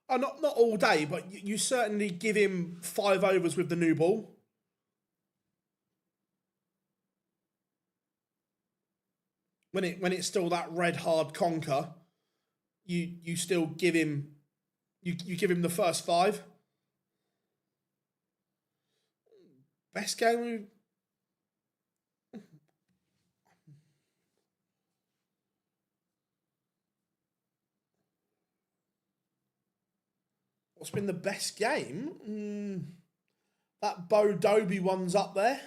Oh, not all day, but you certainly give him 5 overs with the new ball. When it's still that red hard conker, you still give him you give him the first 5. Best game. What's been the best game? That Bo Doby one's up there.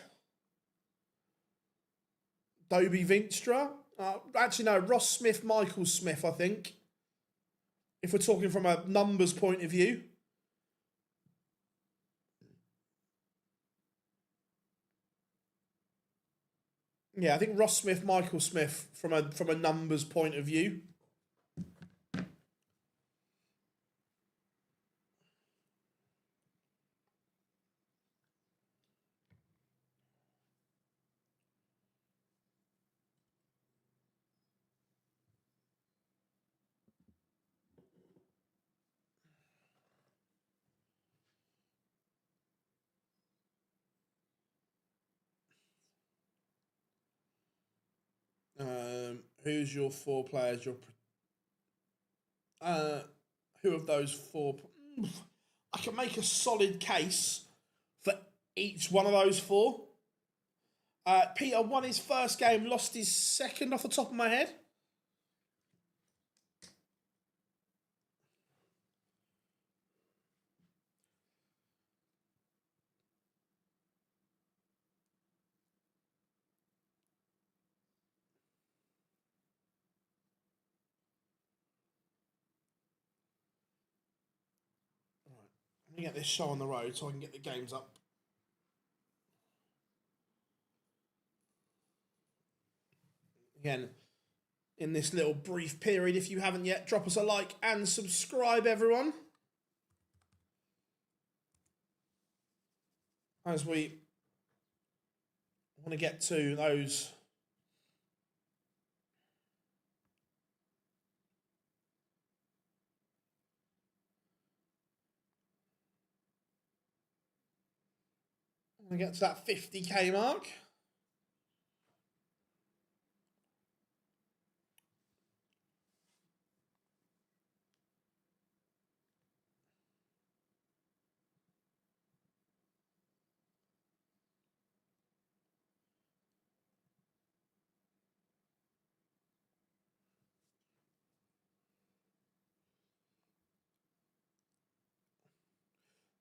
Doby Vinstra. Actually, no, Ross Smith, Michael Smith, I think. If we're talking from a numbers point of view. Yeah, I think Ross Smith, Michael Smith from a numbers point of view. Who's your 4 players? Who of those 4? I can make a solid case for each one of those 4. Peter won his first game, lost his second off the top of my head. Let me get this show on the road so I can get the games up. Again, in this little brief period, if you haven't yet, drop us a like and subscribe, everyone. As we want to get to those. I want to get to that 50k mark.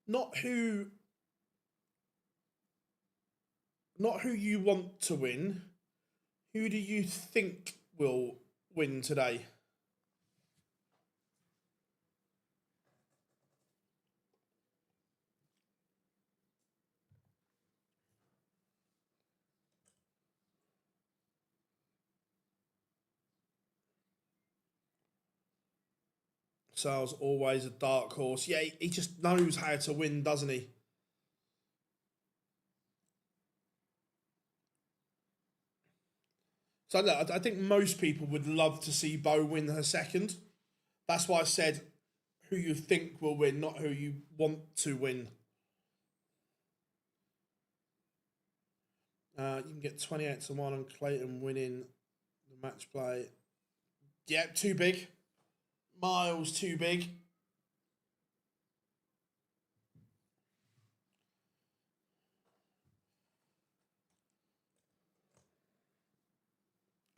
Not who you want to win. Who do you think will win today? Sal's always a dark horse. Yeah, he just knows how to win, doesn't he? So I think most people would love to see Bo win her second. That's why I said who you think will win, not who you want to win. You can get 28-1 on Clayton winning the match play. Yeah, too big. Miles too big.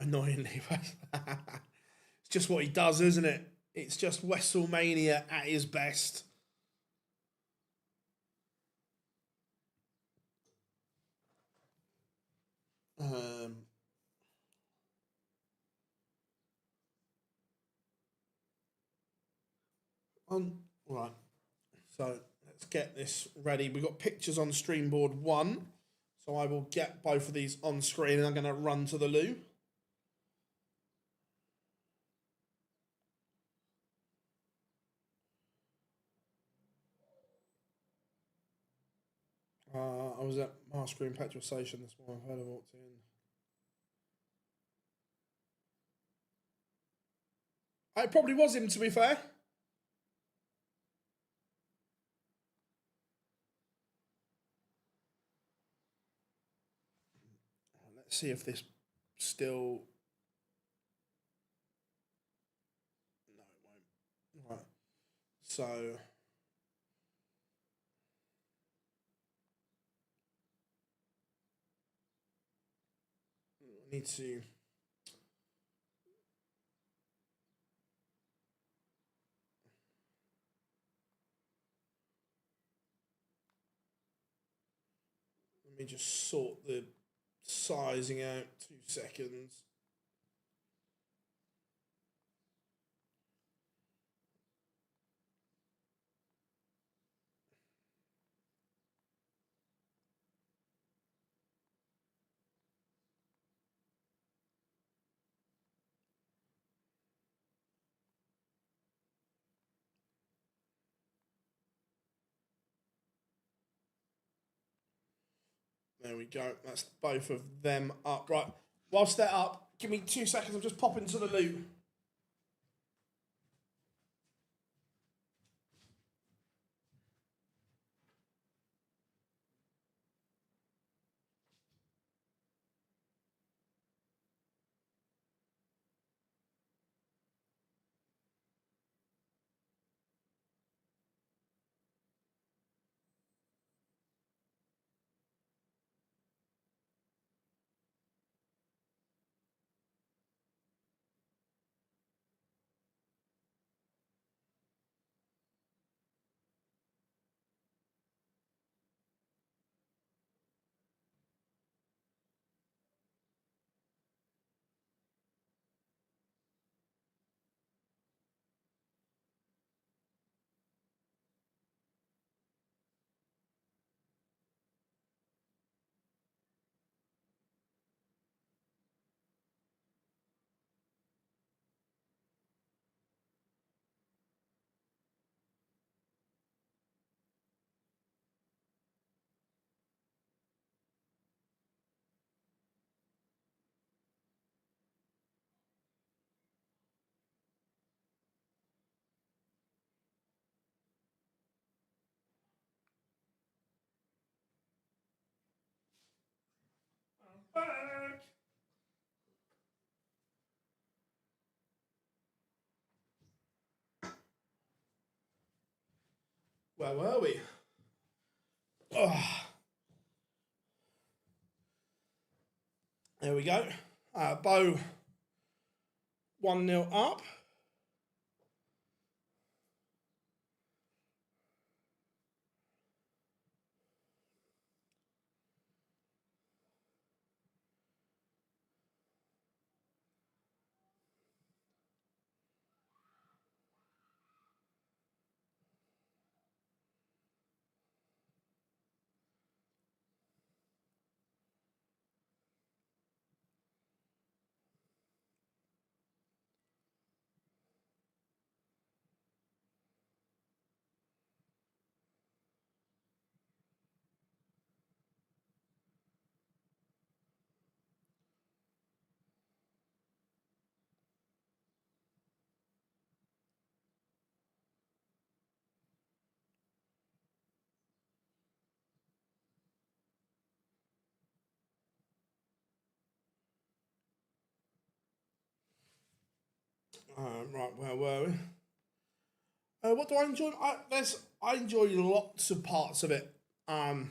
Annoyingly. It's just what he does, isn't it? It's just WrestleMania at his best. Right. So let's get this ready. We've got pictures on stream board 1. So I will get both of these on screen and I'm going to run to the loo. I was at Mars Green Petrol Station this morning. I heard I walked in. It probably was him, to be fair. Let's see if this still... No, it won't. Right. So... I need to... Let me just sort the sizing out. 2 seconds. There we go. That's both of them up. Right. Whilst they're up, give me 2 seconds. I'm just popping to the loo. Back. Where were we? Oh. There we go. Bo 1-0 up. Right, where were we? What do I enjoy? I enjoy lots of parts of it. I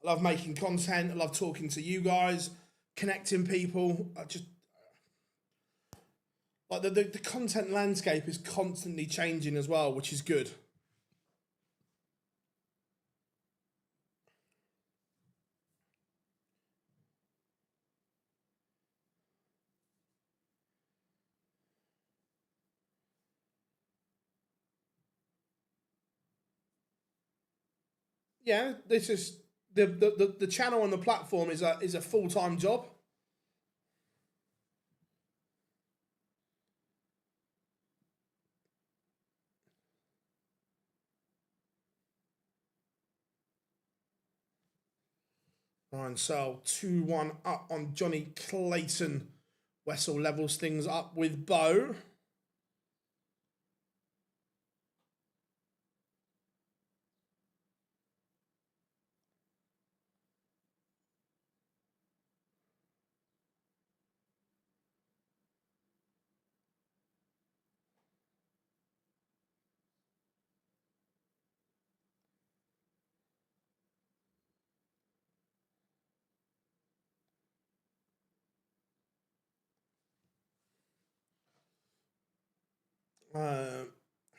love making content. I love talking to you guys, connecting people. like the content landscape is constantly changing as well, which is good. Yeah, this is the channel and the platform is a full-time job. Ryan Searle 2-1 up on Johnny Clayton. Wessel levels things up with Bo.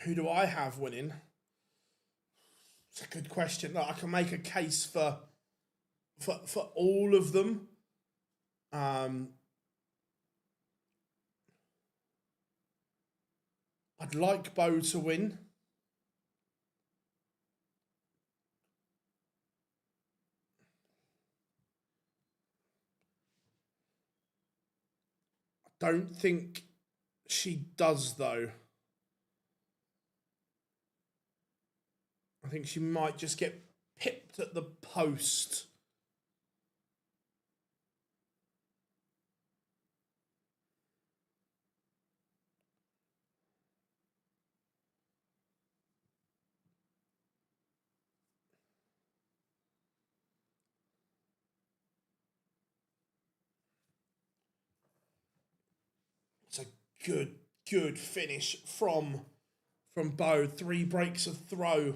Who do I have winning? It's a good question. Like, I can make a case for all of them. I'd like Bo to win. I don't think she does, though. I think she might just get pipped at the post. It's a good finish from Bo. 3 breaks of throw.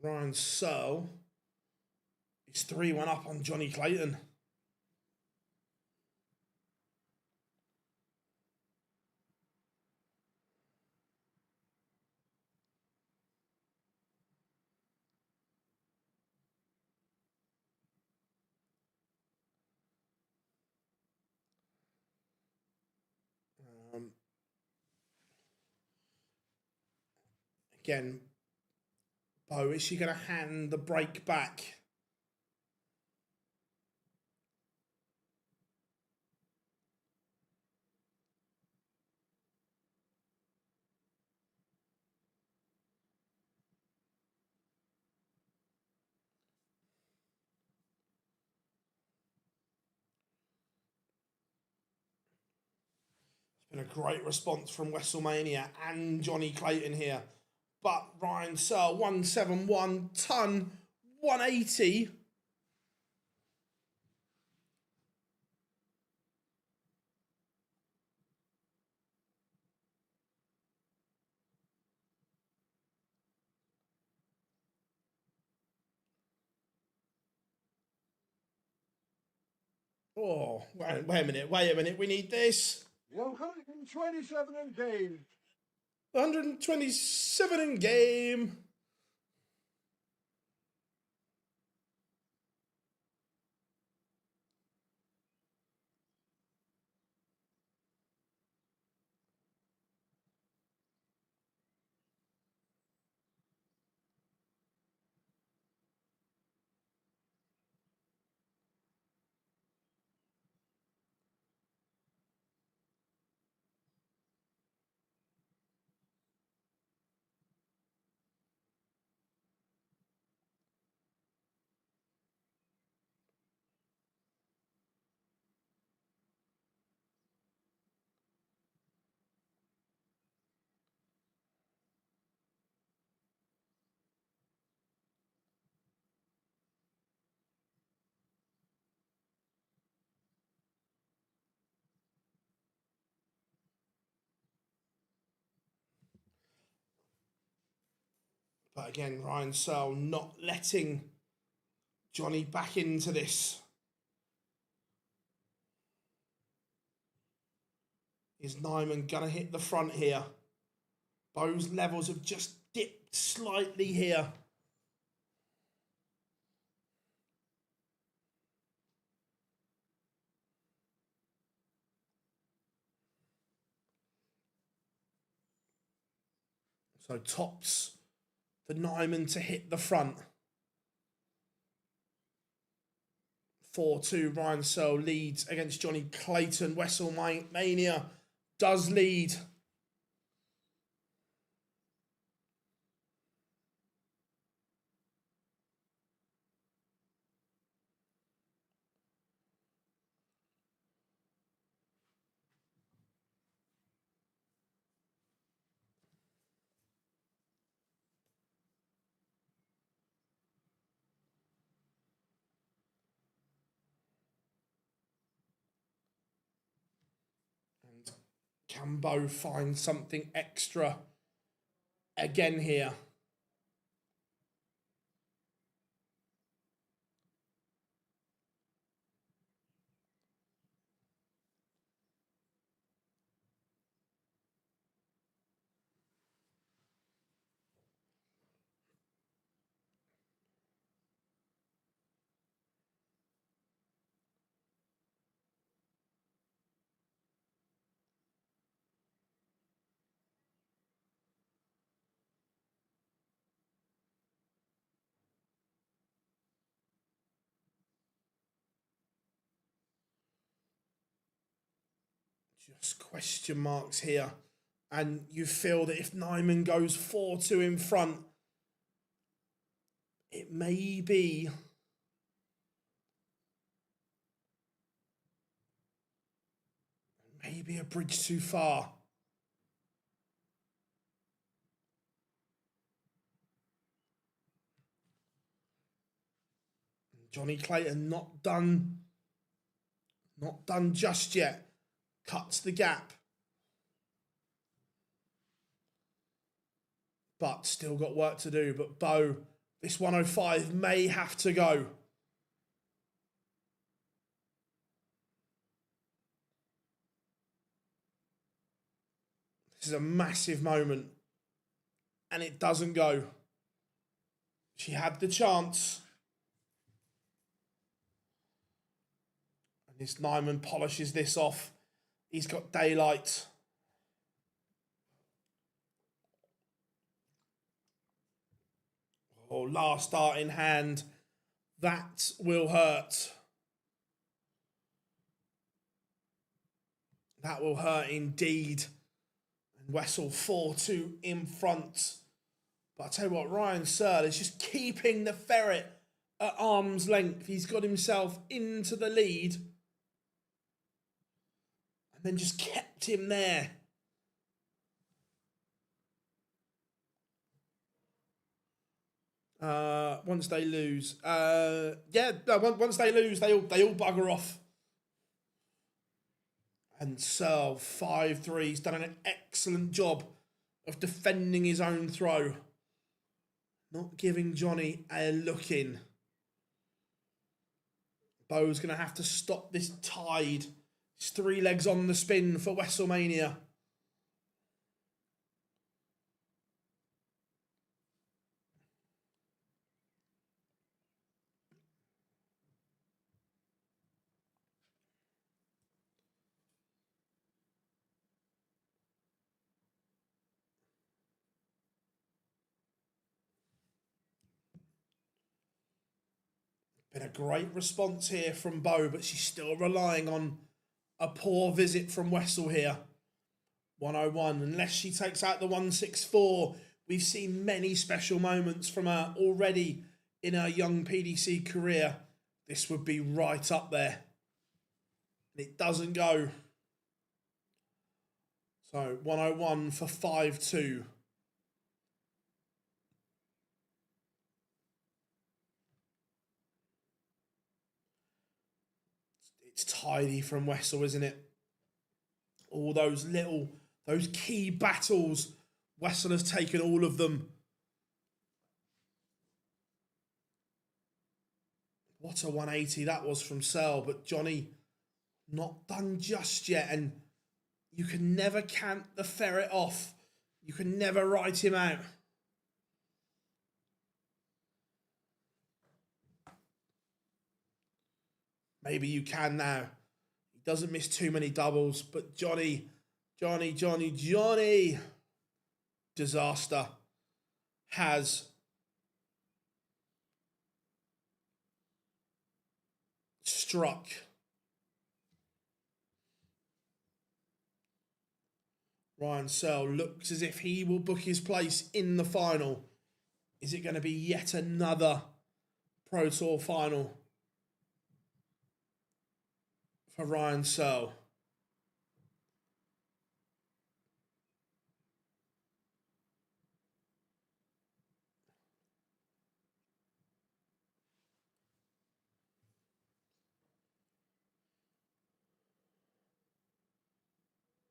Ryan Searle is 3-1 up on Johnny Clayton. Again, Bo, is she going to hand the break back? It's been a great response from WrestleMania and Johnny Clayton here. But Ryan Searle, 171 ton, 180. Oh, wait a minute. We need this. 127 in game. 127 in game. But again, Ryan Searle not letting Johnny back into this. Is Nyman going to hit the front here? Bo's levels have just dipped slightly here. So tops the Nyman to hit the front. 4-2, Ryan Searle leads against Johnny Clayton. WrestleMania does lead. And can Bo find something extra again here? Just question marks here. And you feel that if Nyman goes 4-2 in front, it may be a bridge too far. Johnny Clayton not done just yet. Cuts the gap. But still got work to do. But Bo, this 105 may have to go. This is a massive moment. And it doesn't go. She had the chance. And this Nyman polishes this off. He's got daylight. Oh, last dart in hand. That will hurt. That will hurt indeed. And Wessel 4-2 in front. But I tell you what, Ryan Searle is just keeping the ferret at arm's length. He's got himself into the lead. And then just kept him there. Once they lose, once they lose, they all bugger off. And Searle 5-3. He's done an excellent job of defending his own throw, not giving Johnny a look in. Bo's going to have to stop this tide. It's 3 legs on the spin for WrestleMania. Been a great response here from Bo, but she's still relying on a poor visit from Wessel here. 101. Unless she takes out the 164, we've seen many special moments from her already in her young PDC career. This would be right up there. And it doesn't go. So 101 for 5-2. It's tidy from Wessel, isn't it? All those key battles, Wessel has taken all of them. What a 180 that was from Searle, but Johnny not done just yet. And You can never count the ferret off. You can never write him out. Maybe you can now. He doesn't miss too many doubles, but Johnny, disaster has struck. Ryan Searle looks as if he will book his place in the final. Is it going to be yet another Pro Tour final for Ryan Searle?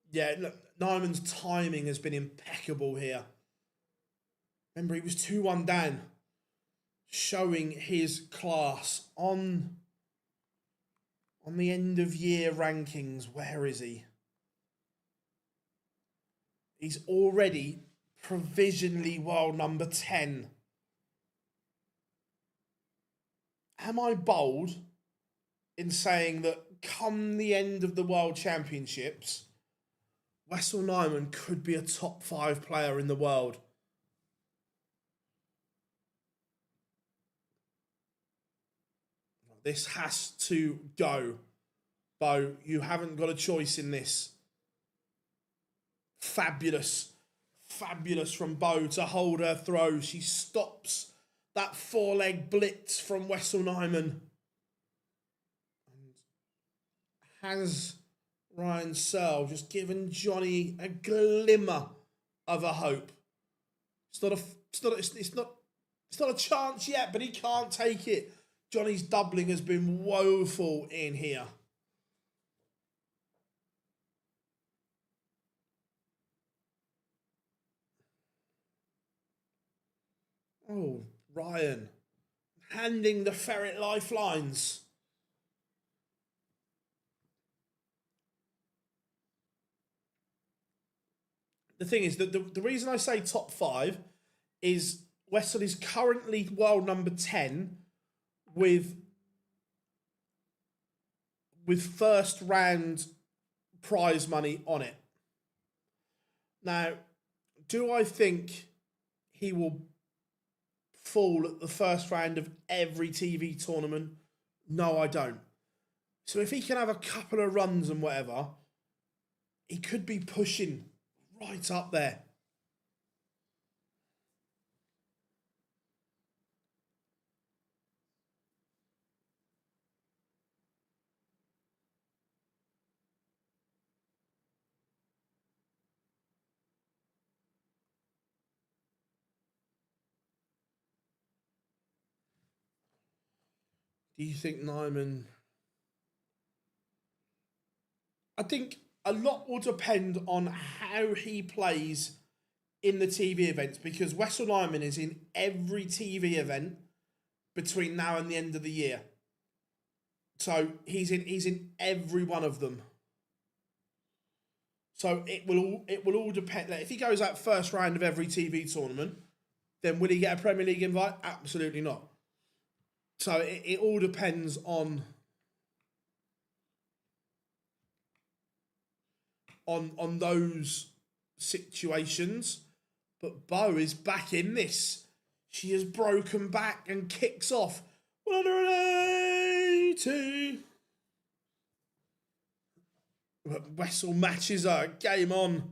Yeah, look, Nyman's timing has been impeccable here. Remember, he was 2-1 down, showing his class on the end of year rankings. Where is he? He's already provisionally world number 10. Am I bold in saying that come the end of the World Championships, Wessel Nyman could be a top 5 player in the world? This has to go. Bo, you haven't got a choice in this. Fabulous from Bo to hold her throw. She stops that 4-leg blitz from Wessel Nyman. And has Ryan Searle just given Johnny a glimmer of a hope? It's not a chance yet, but he can't take it. Johnny's doubling has been woeful in here. Oh, Ryan, handing the ferret lifelines. The thing is that the reason I say top 5 is Wessel is currently world number 10 with first round prize money on it. Now, do I think he will fall at the first round of every TV tournament? No, I don't. So if he can have a couple of runs and whatever, he could be pushing right up there. Do you think Nyman... I think a lot will depend on how he plays in the TV events, because Wessel Nyman is in every TV event between now and the end of the year. So he's in every one of them. So it will all depend. Like, if he goes out first round of every TV tournament, then will he get a Premier League invite? Absolutely not. So it all depends on those situations. But Bo is back in this. She has broken back and kicks off 180. But Wessel matches her. Game on.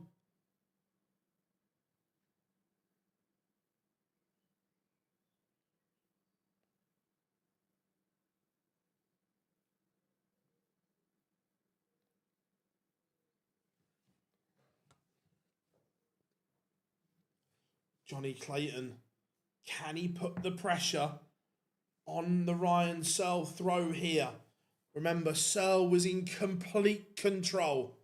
Johnny Clayton, can he put the pressure on the Ryan Searle throw here? Remember, Searle was in complete control.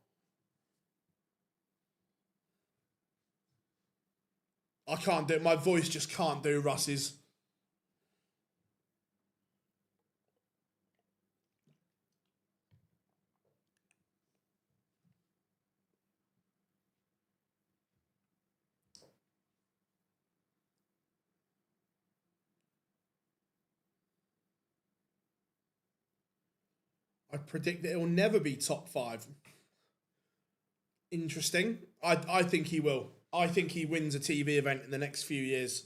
I can't do it. My voice just can't do Russ's. I predict that it will never be top 5. Interesting. I think he will. I think he wins a TV event in the next few years.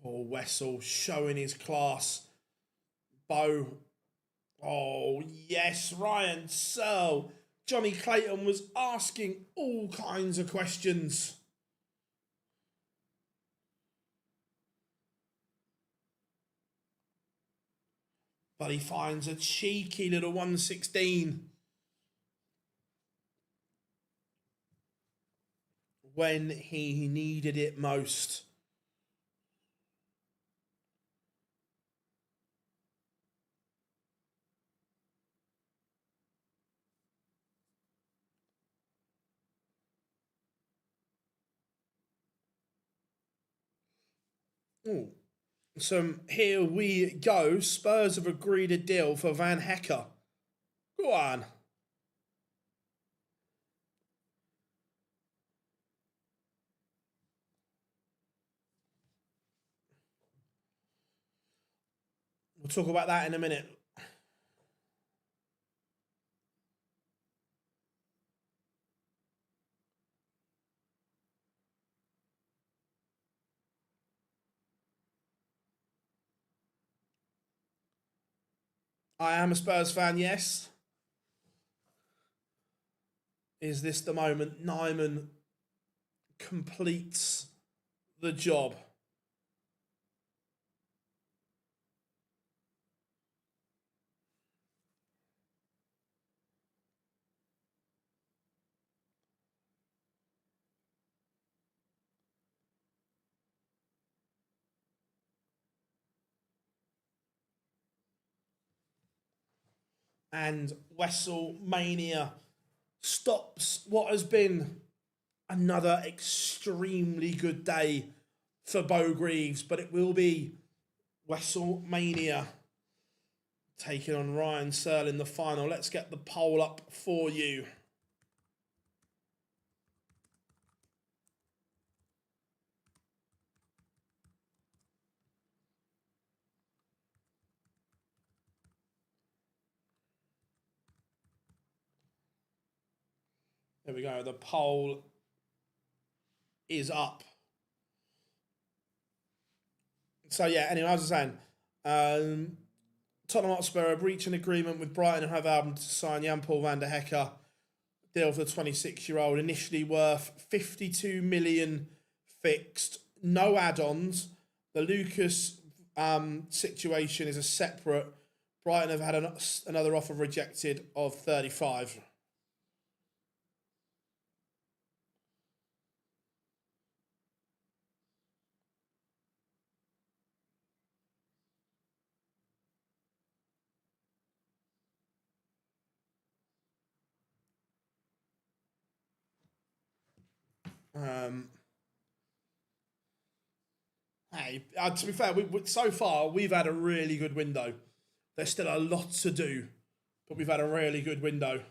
Oh, Wessel showing his class. Bo. Oh, yes, Ryan Searle. Johnny Clayton was asking all kinds of questions. But he finds a cheeky little 116 when he needed it most. Oh, so here we go. Spurs have agreed a deal for Van Hecker. Go on. We'll talk about that in a minute. I am a Spurs fan, yes. Is this the moment Nyman completes the job? And Wessel Mania stops what has been another extremely good day for Bo Greaves, but it will be Wessel Mania taking on Ryan Searle in the final. Let's get the poll up for you. There we go. The poll is up. So yeah, anyway, as I was saying, Tottenham Hotspur have reached an agreement with Brighton and Hove Albion to sign Jan-Paul van der Hecker. Deal for the 26-year-old, initially worth 52 million fixed, no add-ons. The Lucas situation is a separate. Brighton have had another offer rejected of 35. Hey, to be fair, so far we've had a really good window. There's still a lot to do, but we've had a really good window.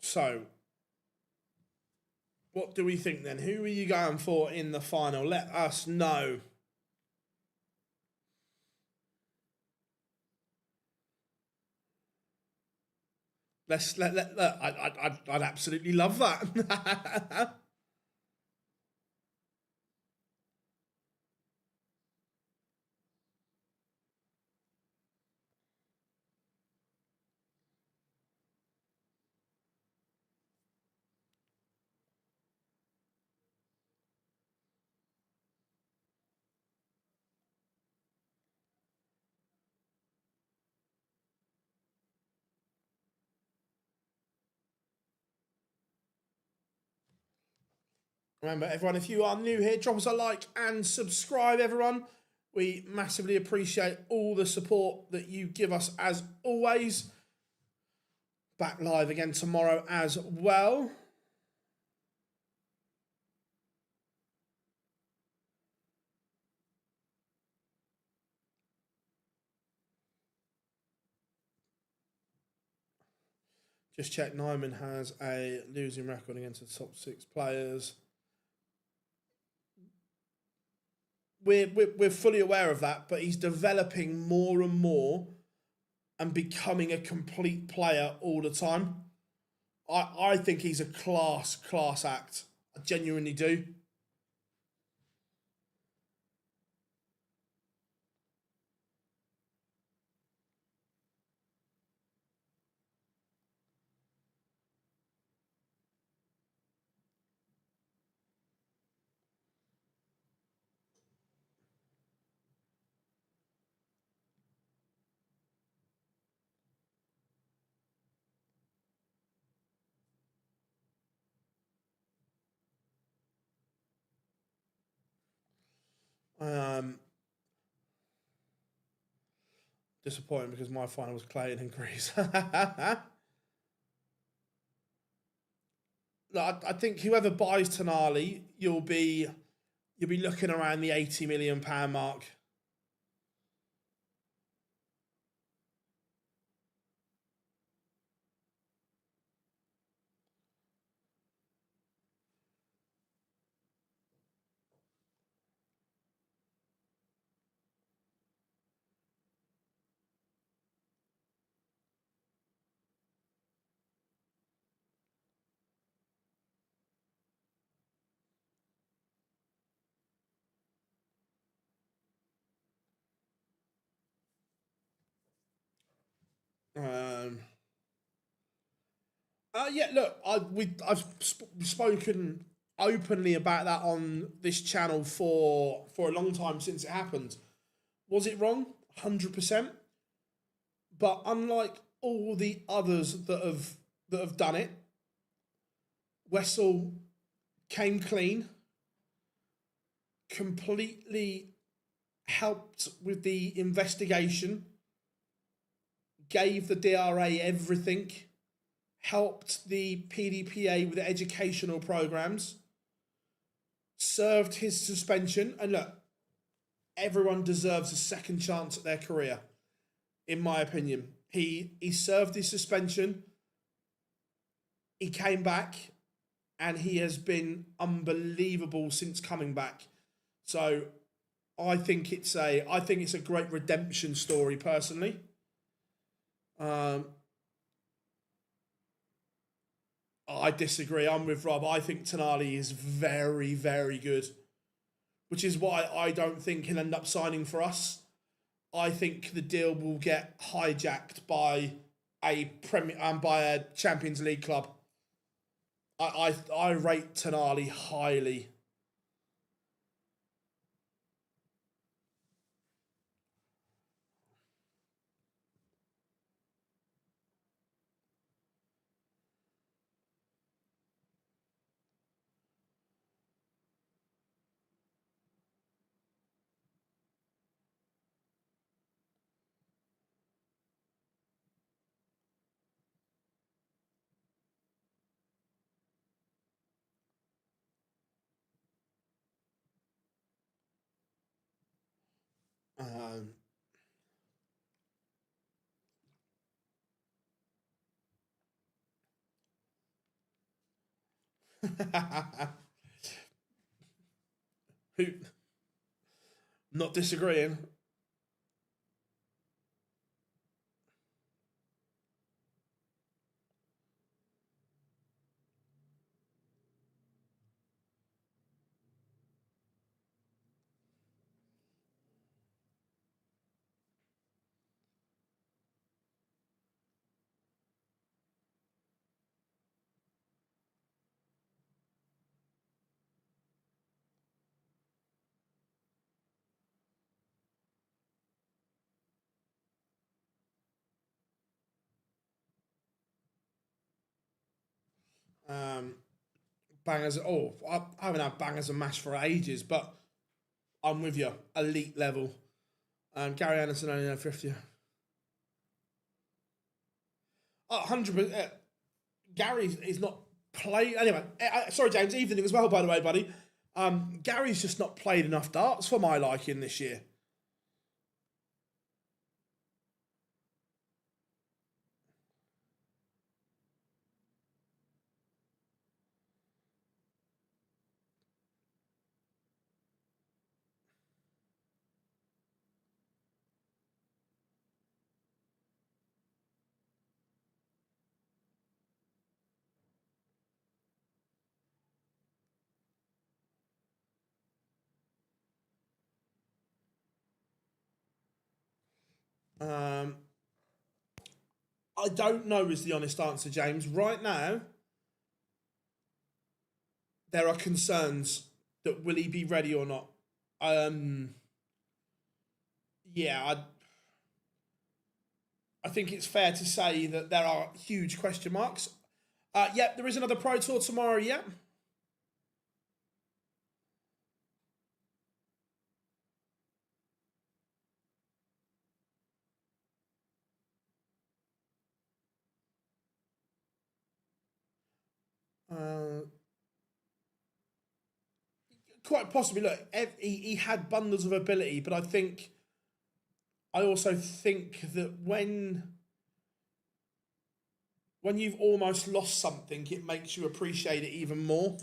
So, what do we think then? Who are you going for in the final? Let us know. I'd absolutely love that. Remember, everyone, if you are new here, drop us a like and subscribe, everyone. We massively appreciate all the support that you give us as always. Back live again tomorrow as well. Just check, Nyman has a losing record against the top 6 players. We're fully aware of that, but he's developing more and more and becoming a complete player all the time. I think he's a class act. I genuinely do. Disappointing because my final was Clayton and Greece. I think whoever buys Tonali, you'll be looking around the £80 million mark. Yeah, look, I've spoken openly about that on this channel for a long time since it happened. Was it wrong? 100%. But unlike all the others that have done it, Wessel came clean, completely helped with the investigation, gave the DRA everything, helped the PDPA with the educational programs, served his suspension, and look, everyone deserves a second chance at their career, in my opinion. He served his suspension, he came back, and he has been unbelievable since coming back. So I think it's a great redemption story, personally. I disagree. I'm with Rob. I think Tonali is very, very good, which is why I don't think he'll end up signing for us. I think the deal will get hijacked by a Champions League club. I rate Tonali highly. Um, who? Not disagreeing. bangers. Oh, I haven't had bangers and mash for ages, but I'm with you. Elite level. Gary Anderson only had 50. 100%. Gary is not played. Anyway, sorry, James. Evening as well, by the way, buddy. Gary's just not played enough darts for my liking this year. I don't know is the honest answer, James. Right now, there are concerns that will he be ready or not. Yeah, I think it's fair to say that there are huge question marks. Yep, there is another Pro Tour tomorrow, yeah. Quite possibly. Look, he had bundles of ability, but I also think that when you've almost lost something, it makes you appreciate it even more.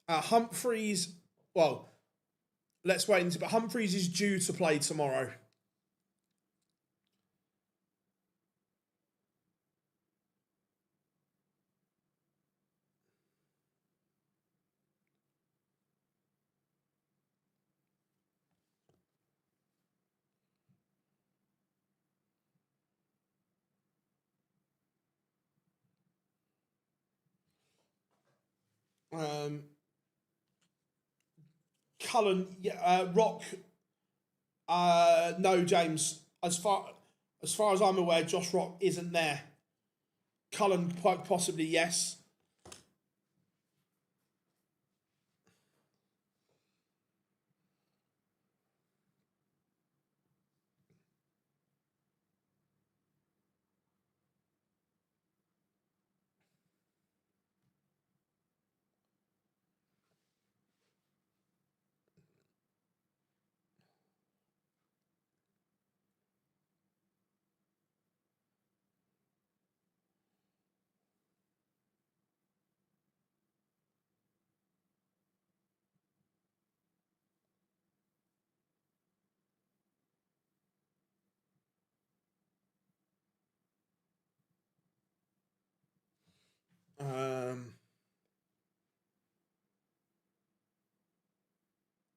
Humphreys, well, let's wait and see. But Humphreys is due to play tomorrow. Cullen, yeah, Rock. No, James. As far as I'm aware, Josh Rock isn't there. Cullen, quite possibly, yes.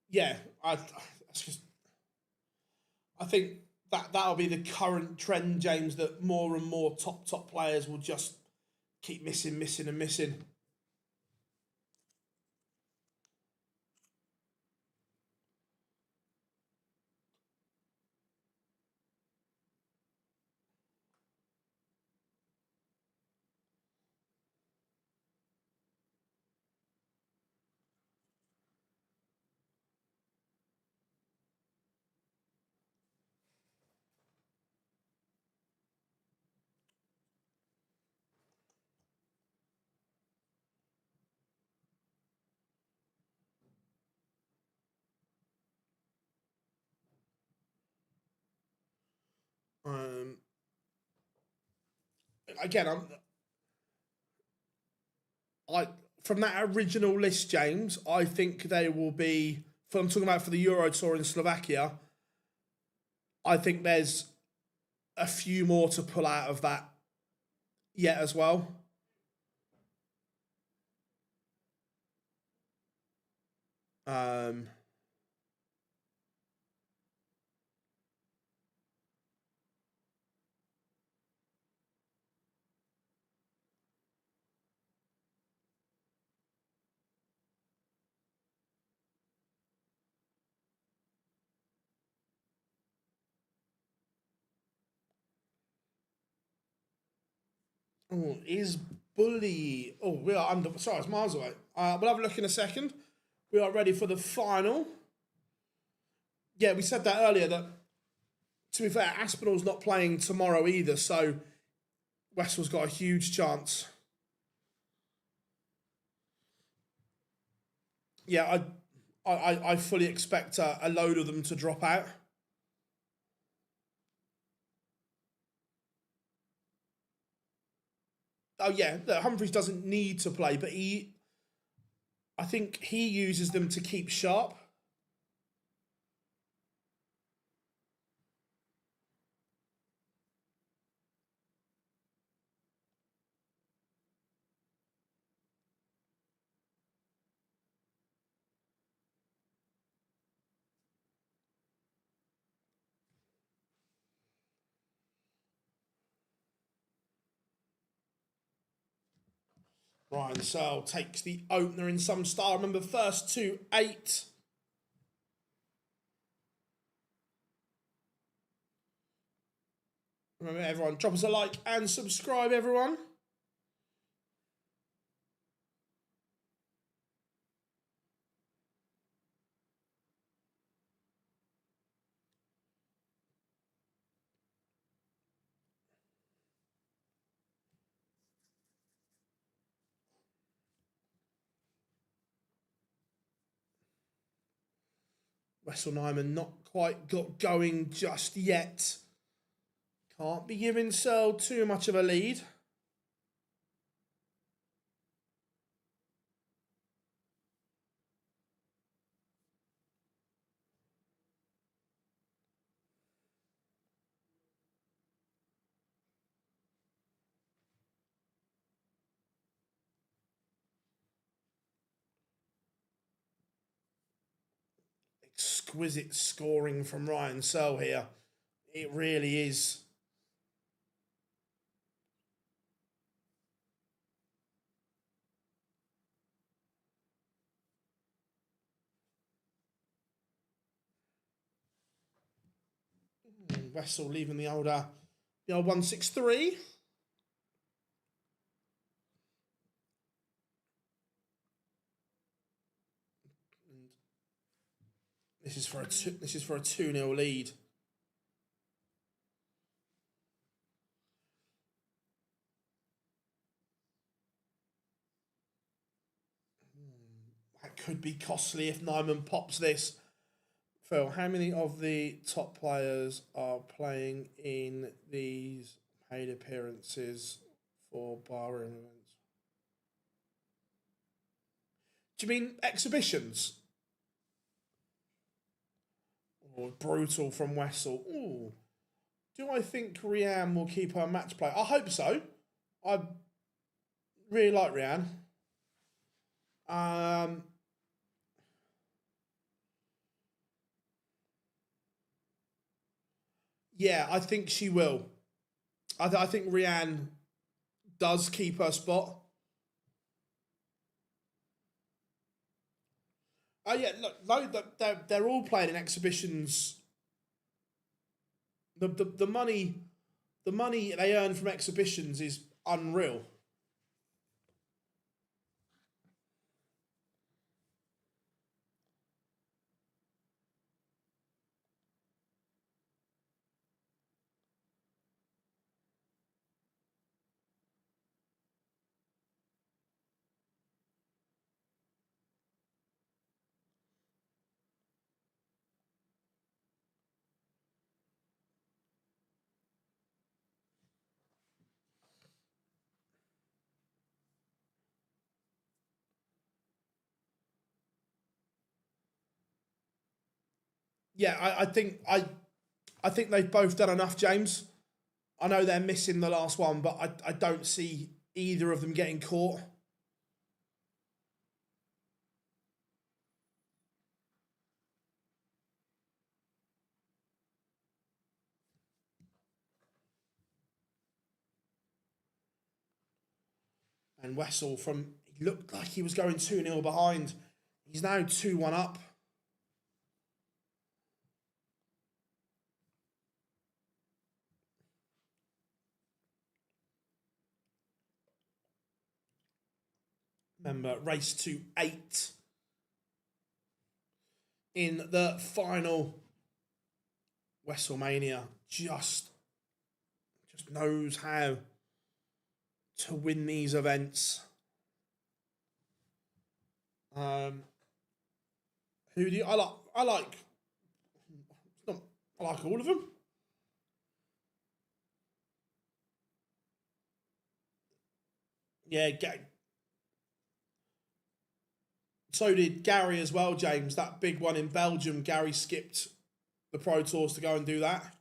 Yeah, I think that'll be the current trend, James. That more and more top players will just keep missing. Um, Again, I from that original list, James. I think they will be. I'm talking about for the Euro Tour in Slovakia. I think there's a few more to pull out of that yet as well. Um, Oh, is Bully? Oh, we are under. Sorry, it's miles away. We'll have a look in a second. We are ready for the final. Yeah, we said that earlier. That to be fair, Aspinall's not playing tomorrow either, so Westall's got a huge chance. Yeah, I fully expect a load of them to drop out. Oh yeah, look, Humphreys doesn't need to play, but I think he uses them to keep sharp. Ryan Searle takes the opener in some style. Remember, first 2-8. Remember, everyone, drop us a like and subscribe, everyone. Wessel Nyman not quite got going just yet. Can't be giving Searle too much of a lead. Exquisite scoring from Ryan Searle here. It really is. Wessel leaving the old 163. This is for a 2-0 lead. That could be costly if Nyman pops this. Phil, how many of the top players are playing in these paid appearances for barroom events? Do you mean exhibitions? Oh, brutal from Wessel. Ooh. Do I think Rianne will keep her match play? I hope so. I really like Rianne. Yeah, I think she will. I think Rianne does keep her spot. Oh yeah, look, they're all playing in exhibitions. The money they earn from exhibitions is unreal. Yeah, I think they've both done enough, James. I know they're missing the last one, but I don't see either of them getting caught. And Wessel he looked like he was going 2-0 behind. He's now 2-1 up. Remember, race to 8 in the final. WrestleMania just knows how to win these events. Who do you, I like all of them. Yeah, so did Gary as well, James. That big one in Belgium, Gary skipped the Pro Tours to go and do that.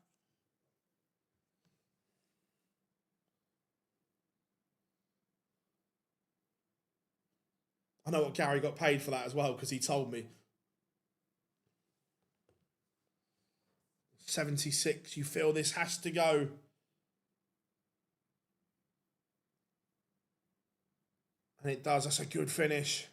I know what Gary got paid for that as well because he told me. 76, you feel this has to go. And it does. That's a good finish.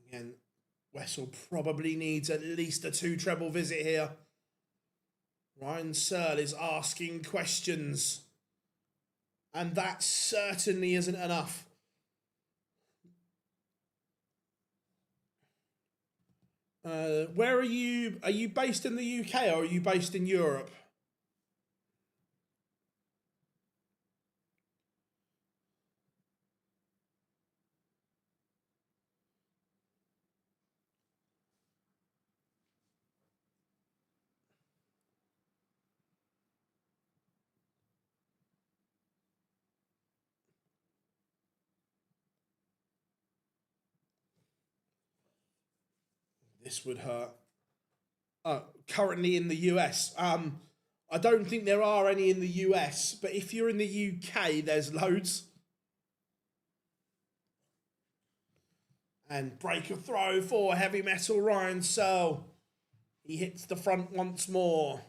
Again, Wessel probably needs at least a 2 treble visit here. Ryan Searle is asking questions. And that certainly isn't enough. Where are you? Are you based in the UK or are you based in Europe? This would hurt. Currently in the US. I don't think there are any in the US, but if you're in the UK, there's loads. And break a throw for Heavy Metal Ryan Searle. He hits the front once more.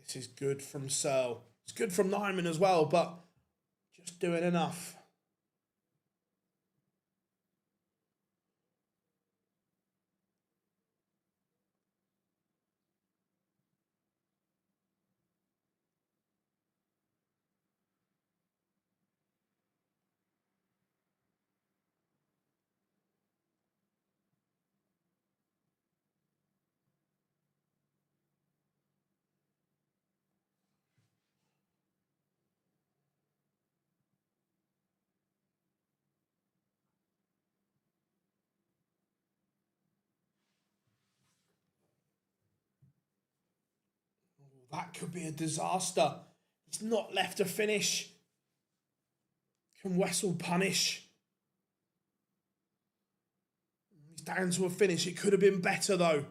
This is good from Searle. It's good from Nyman as well, but just doing enough. That could be a disaster. He's not left a finish. Can Wessel punish? He's down to a finish. It could have been better though.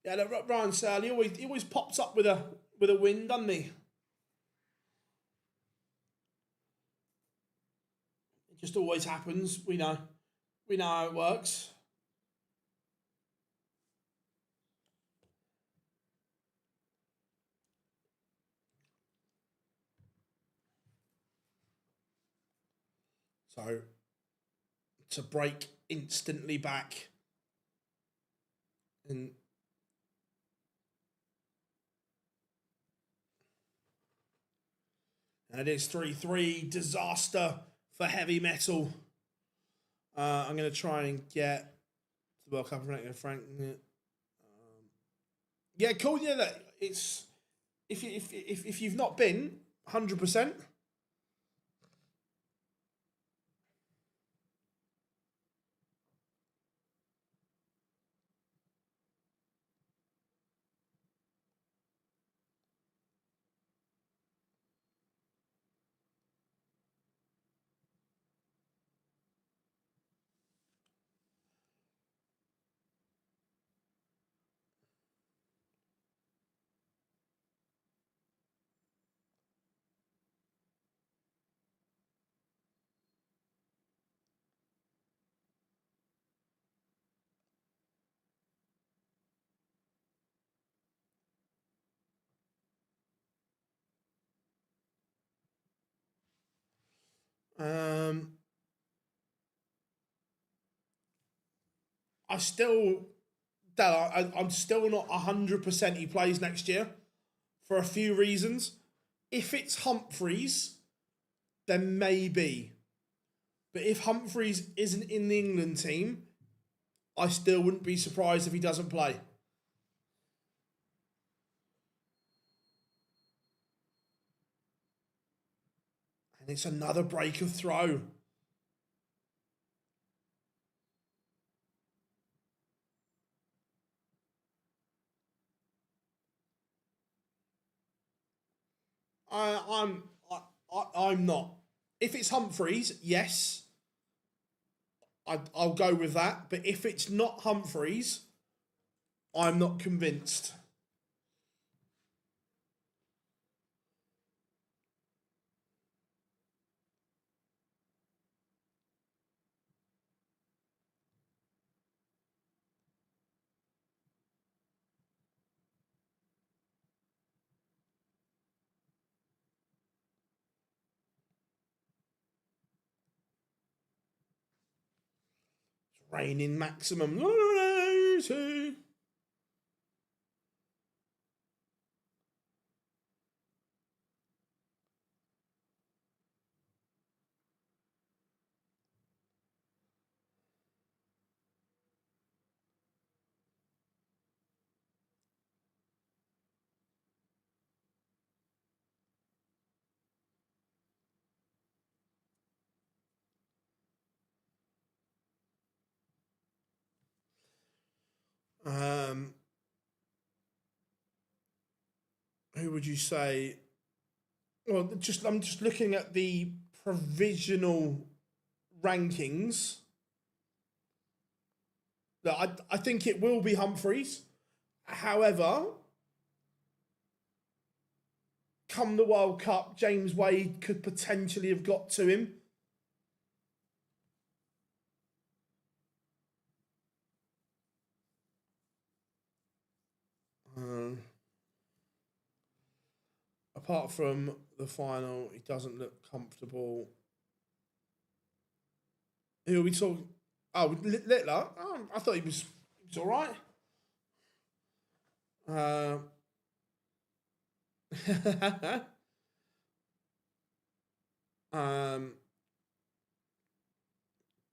Yeah, look, Ryan Searle, he always pops up with a win, doesn't he? It just always happens. We know how it works. So, to break instantly back. And it is 3-3. Disaster for heavy metal. I'm going to try and get the World Cup of Frank. Yeah, cool. Yeah, look, it's if you've not been 100%. I still, I'm still not 100% he plays next year for a few reasons. If it's Humphreys, then maybe. But if Humphreys isn't in the England team, I still wouldn't be surprised if he doesn't play. And it's another break of throw. I'm not. If it's Humphreys, yes, I'll go with that. But if it's not Humphreys, I'm not convinced. It's raining maximum. Who would you say? Well, I'm just looking at the provisional rankings. I think it will be Humphreys. However, come the World Cup, James Wade could potentially have got to him. Apart from the final, he doesn't look comfortable. Who are we talking? Oh, Littler. Oh, I thought he was all right.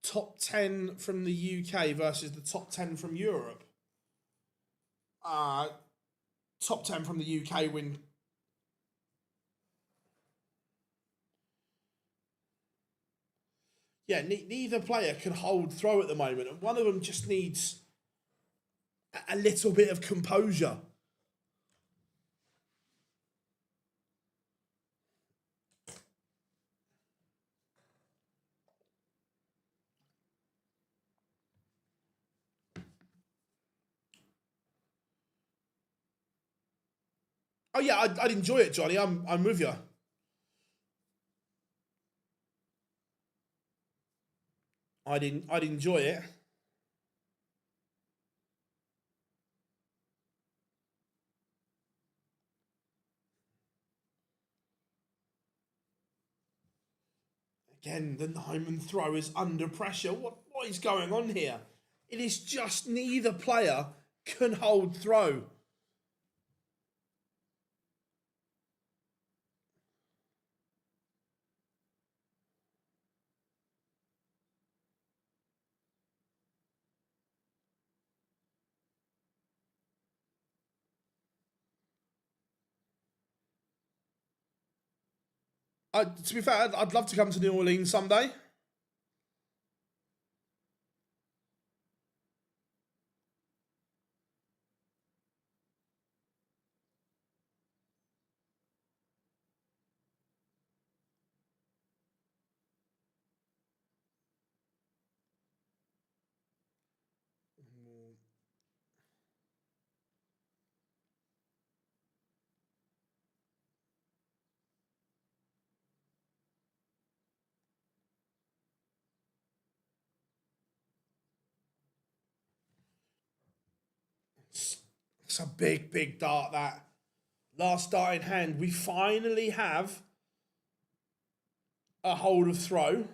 Top 10 from the UK versus the top 10 from Europe. Top 10 from the UK win. Yeah, neither player can hold throw at the moment, and one of them just needs a little bit of composure. Oh yeah, I'd enjoy it, Johnny. I'm with you. I'd enjoy it. Again, the Nyman throw is under pressure. What is going on here? It is just neither player can hold throw. To be fair, I'd love to come to New Orleans someday. It's a big, big dart, that. Last dart in hand. We finally have a hold of throw.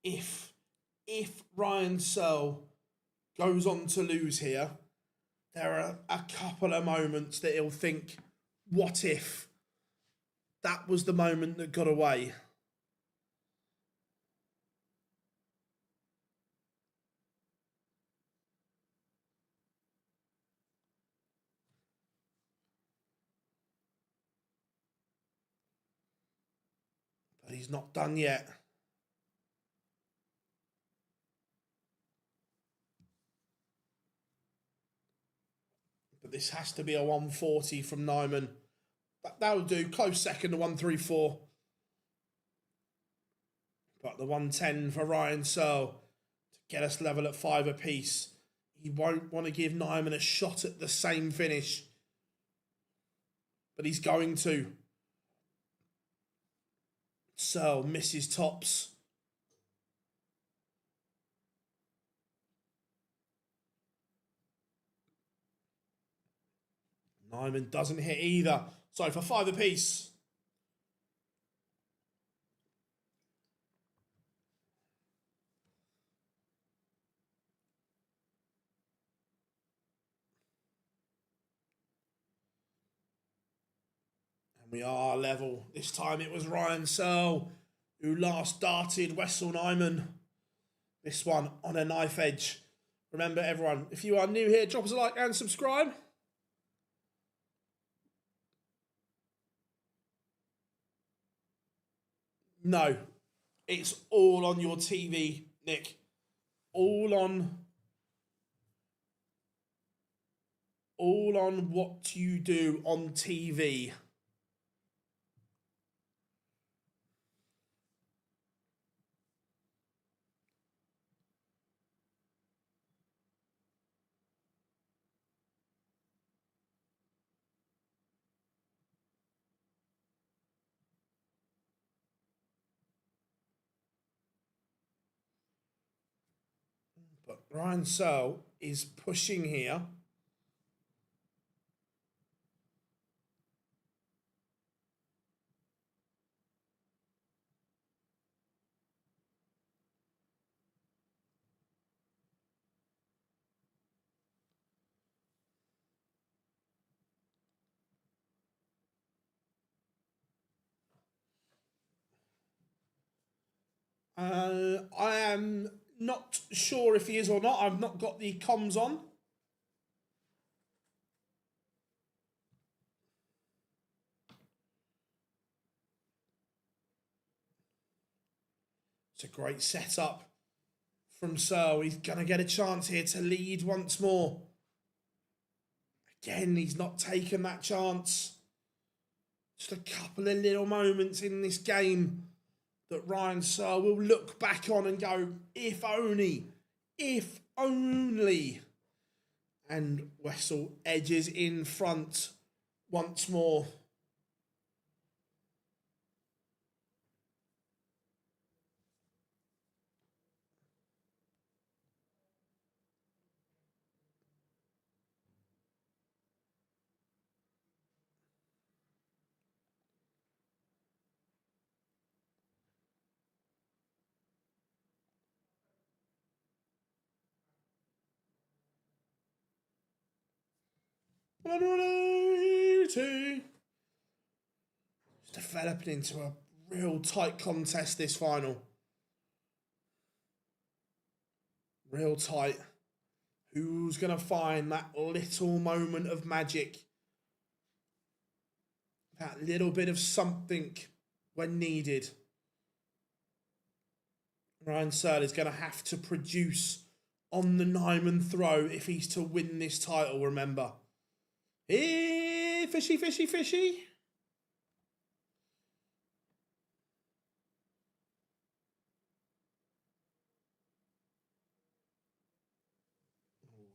If Ryan Searle goes on to lose here, there are a couple of moments that he'll think, what if that was the moment that got away? But he's not done yet. But this has to be a 140 from Nyman. That'll do. Close second to 134. But the 110 for Ryan Searle to get us level at 5 apiece. He won't want to give Nyman a shot at the same finish. But he's going to. Searle misses tops. Nyman doesn't hit either. So for 5 apiece. And we are level. This time it was Ryan Searle who last darted Wessel Nyman. This one on a knife edge. Remember, everyone, if you are new here, drop us a like and subscribe. No, it's all on your TV, Nick. All on what you do on TV. But Ryan Searle is pushing here. I am not sure if he is or not. I've not got the comms on. It's a great setup from Searle. He's going to get a chance here to lead once more. Again, he's not taken that chance. Just a couple of little moments in this game that Ryan Searle will look back on and go, if only, if only. And Wessel edges in front once more. 180. It's developing into a real tight contest, this final. Real tight. Who's going to find that little moment of magic? That little bit of something when needed. Ryan Searle is going to have to produce on the Nyman throw if he's to win this title, remember. Hey, fishy, fishy, fishy.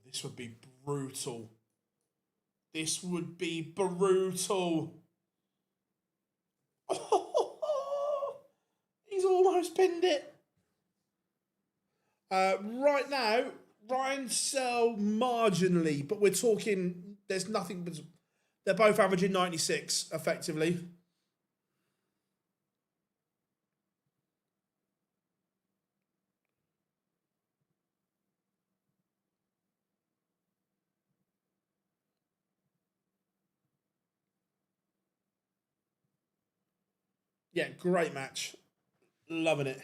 This would be brutal. This would be brutal. Oh, he's almost pinned it. Right now, Ryan Searle marginally, but we're talking, there's nothing but, they're both averaging 96 effectively. Yeah, great match. Loving it.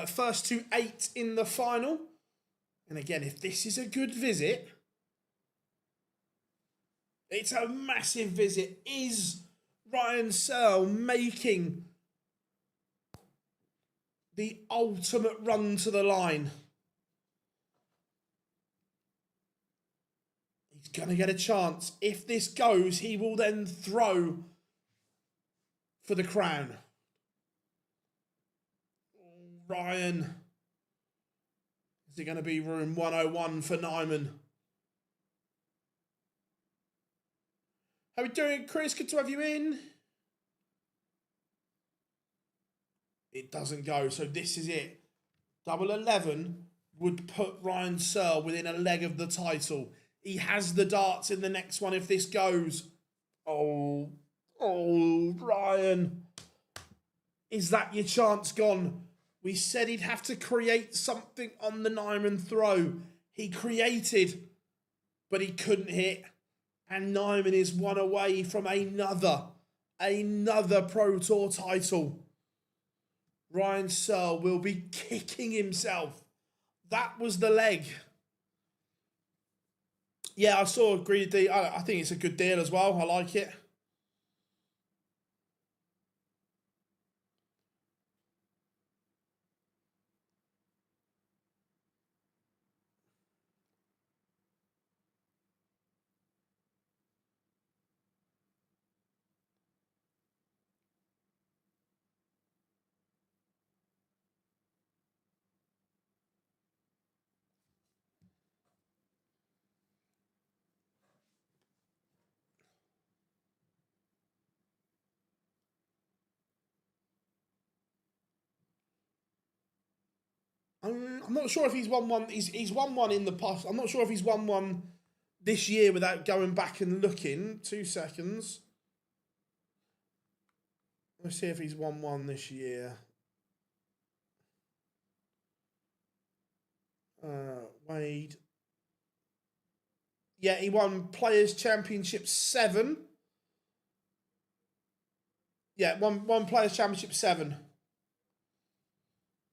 First to 8 in the final. And again, if this is a good visit, it's a massive visit. Is Ryan Searle making the ultimate run to the line? He's going to get a chance. If this goes, he will then throw for the crown. Ryan. Is it going to be room 101 for Nyman? How are we doing, Chris? Good to have you in. It doesn't go, so this is it. Double 11 would put Ryan Searle within a leg of the title. He has the darts in the next one if this goes. Oh, Ryan. Is that your chance gone? We said he'd have to create something on the Nyman throw. He created, but he couldn't hit. And Nyman is one away from another Pro Tour title. Ryan Searle will be kicking himself. That was the leg. Yeah, I saw agreed. I think it's a good deal as well. I like it. I'm not sure if he's won one. He's won one in the past. I'm not sure if he's won one this year without going back and looking. 2 seconds. Let's see if he's won one this year. Wade. Yeah, he won Players Championship 7. Yeah, won Players Championship 7.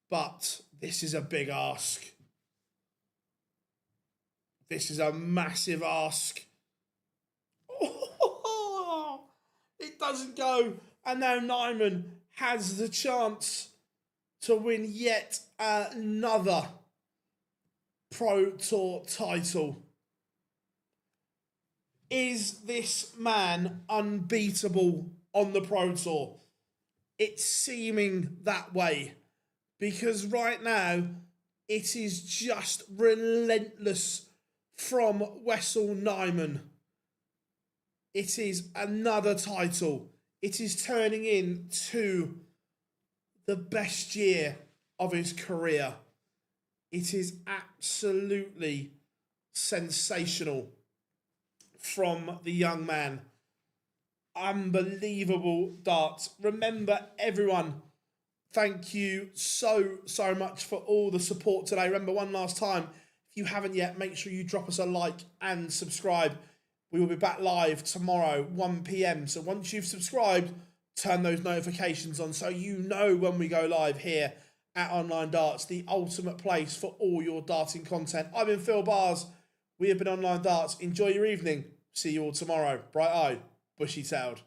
But this is a big ask. This is a massive ask. Oh, it doesn't go. And now Nyman has the chance to win yet another Pro Tour title. Is this man unbeatable on the Pro Tour? It's seeming that way. Because right now, it is just relentless from Wessel Nyman. It is another title. It is turning into the best year of his career. It is absolutely sensational from the young man. Unbelievable darts. Remember, everyone, thank you so much for all the support today. Remember, one last time, if you haven't yet, make sure you drop us a like and subscribe. We will be back live tomorrow, 1 p.m. So once you've subscribed, turn those notifications on so you know when we go live here at Online Darts, the ultimate place for all your darting content. I've been Phil Bars. We have been Online Darts. Enjoy your evening. See you all tomorrow. Bright-eyed, bushy-tailed.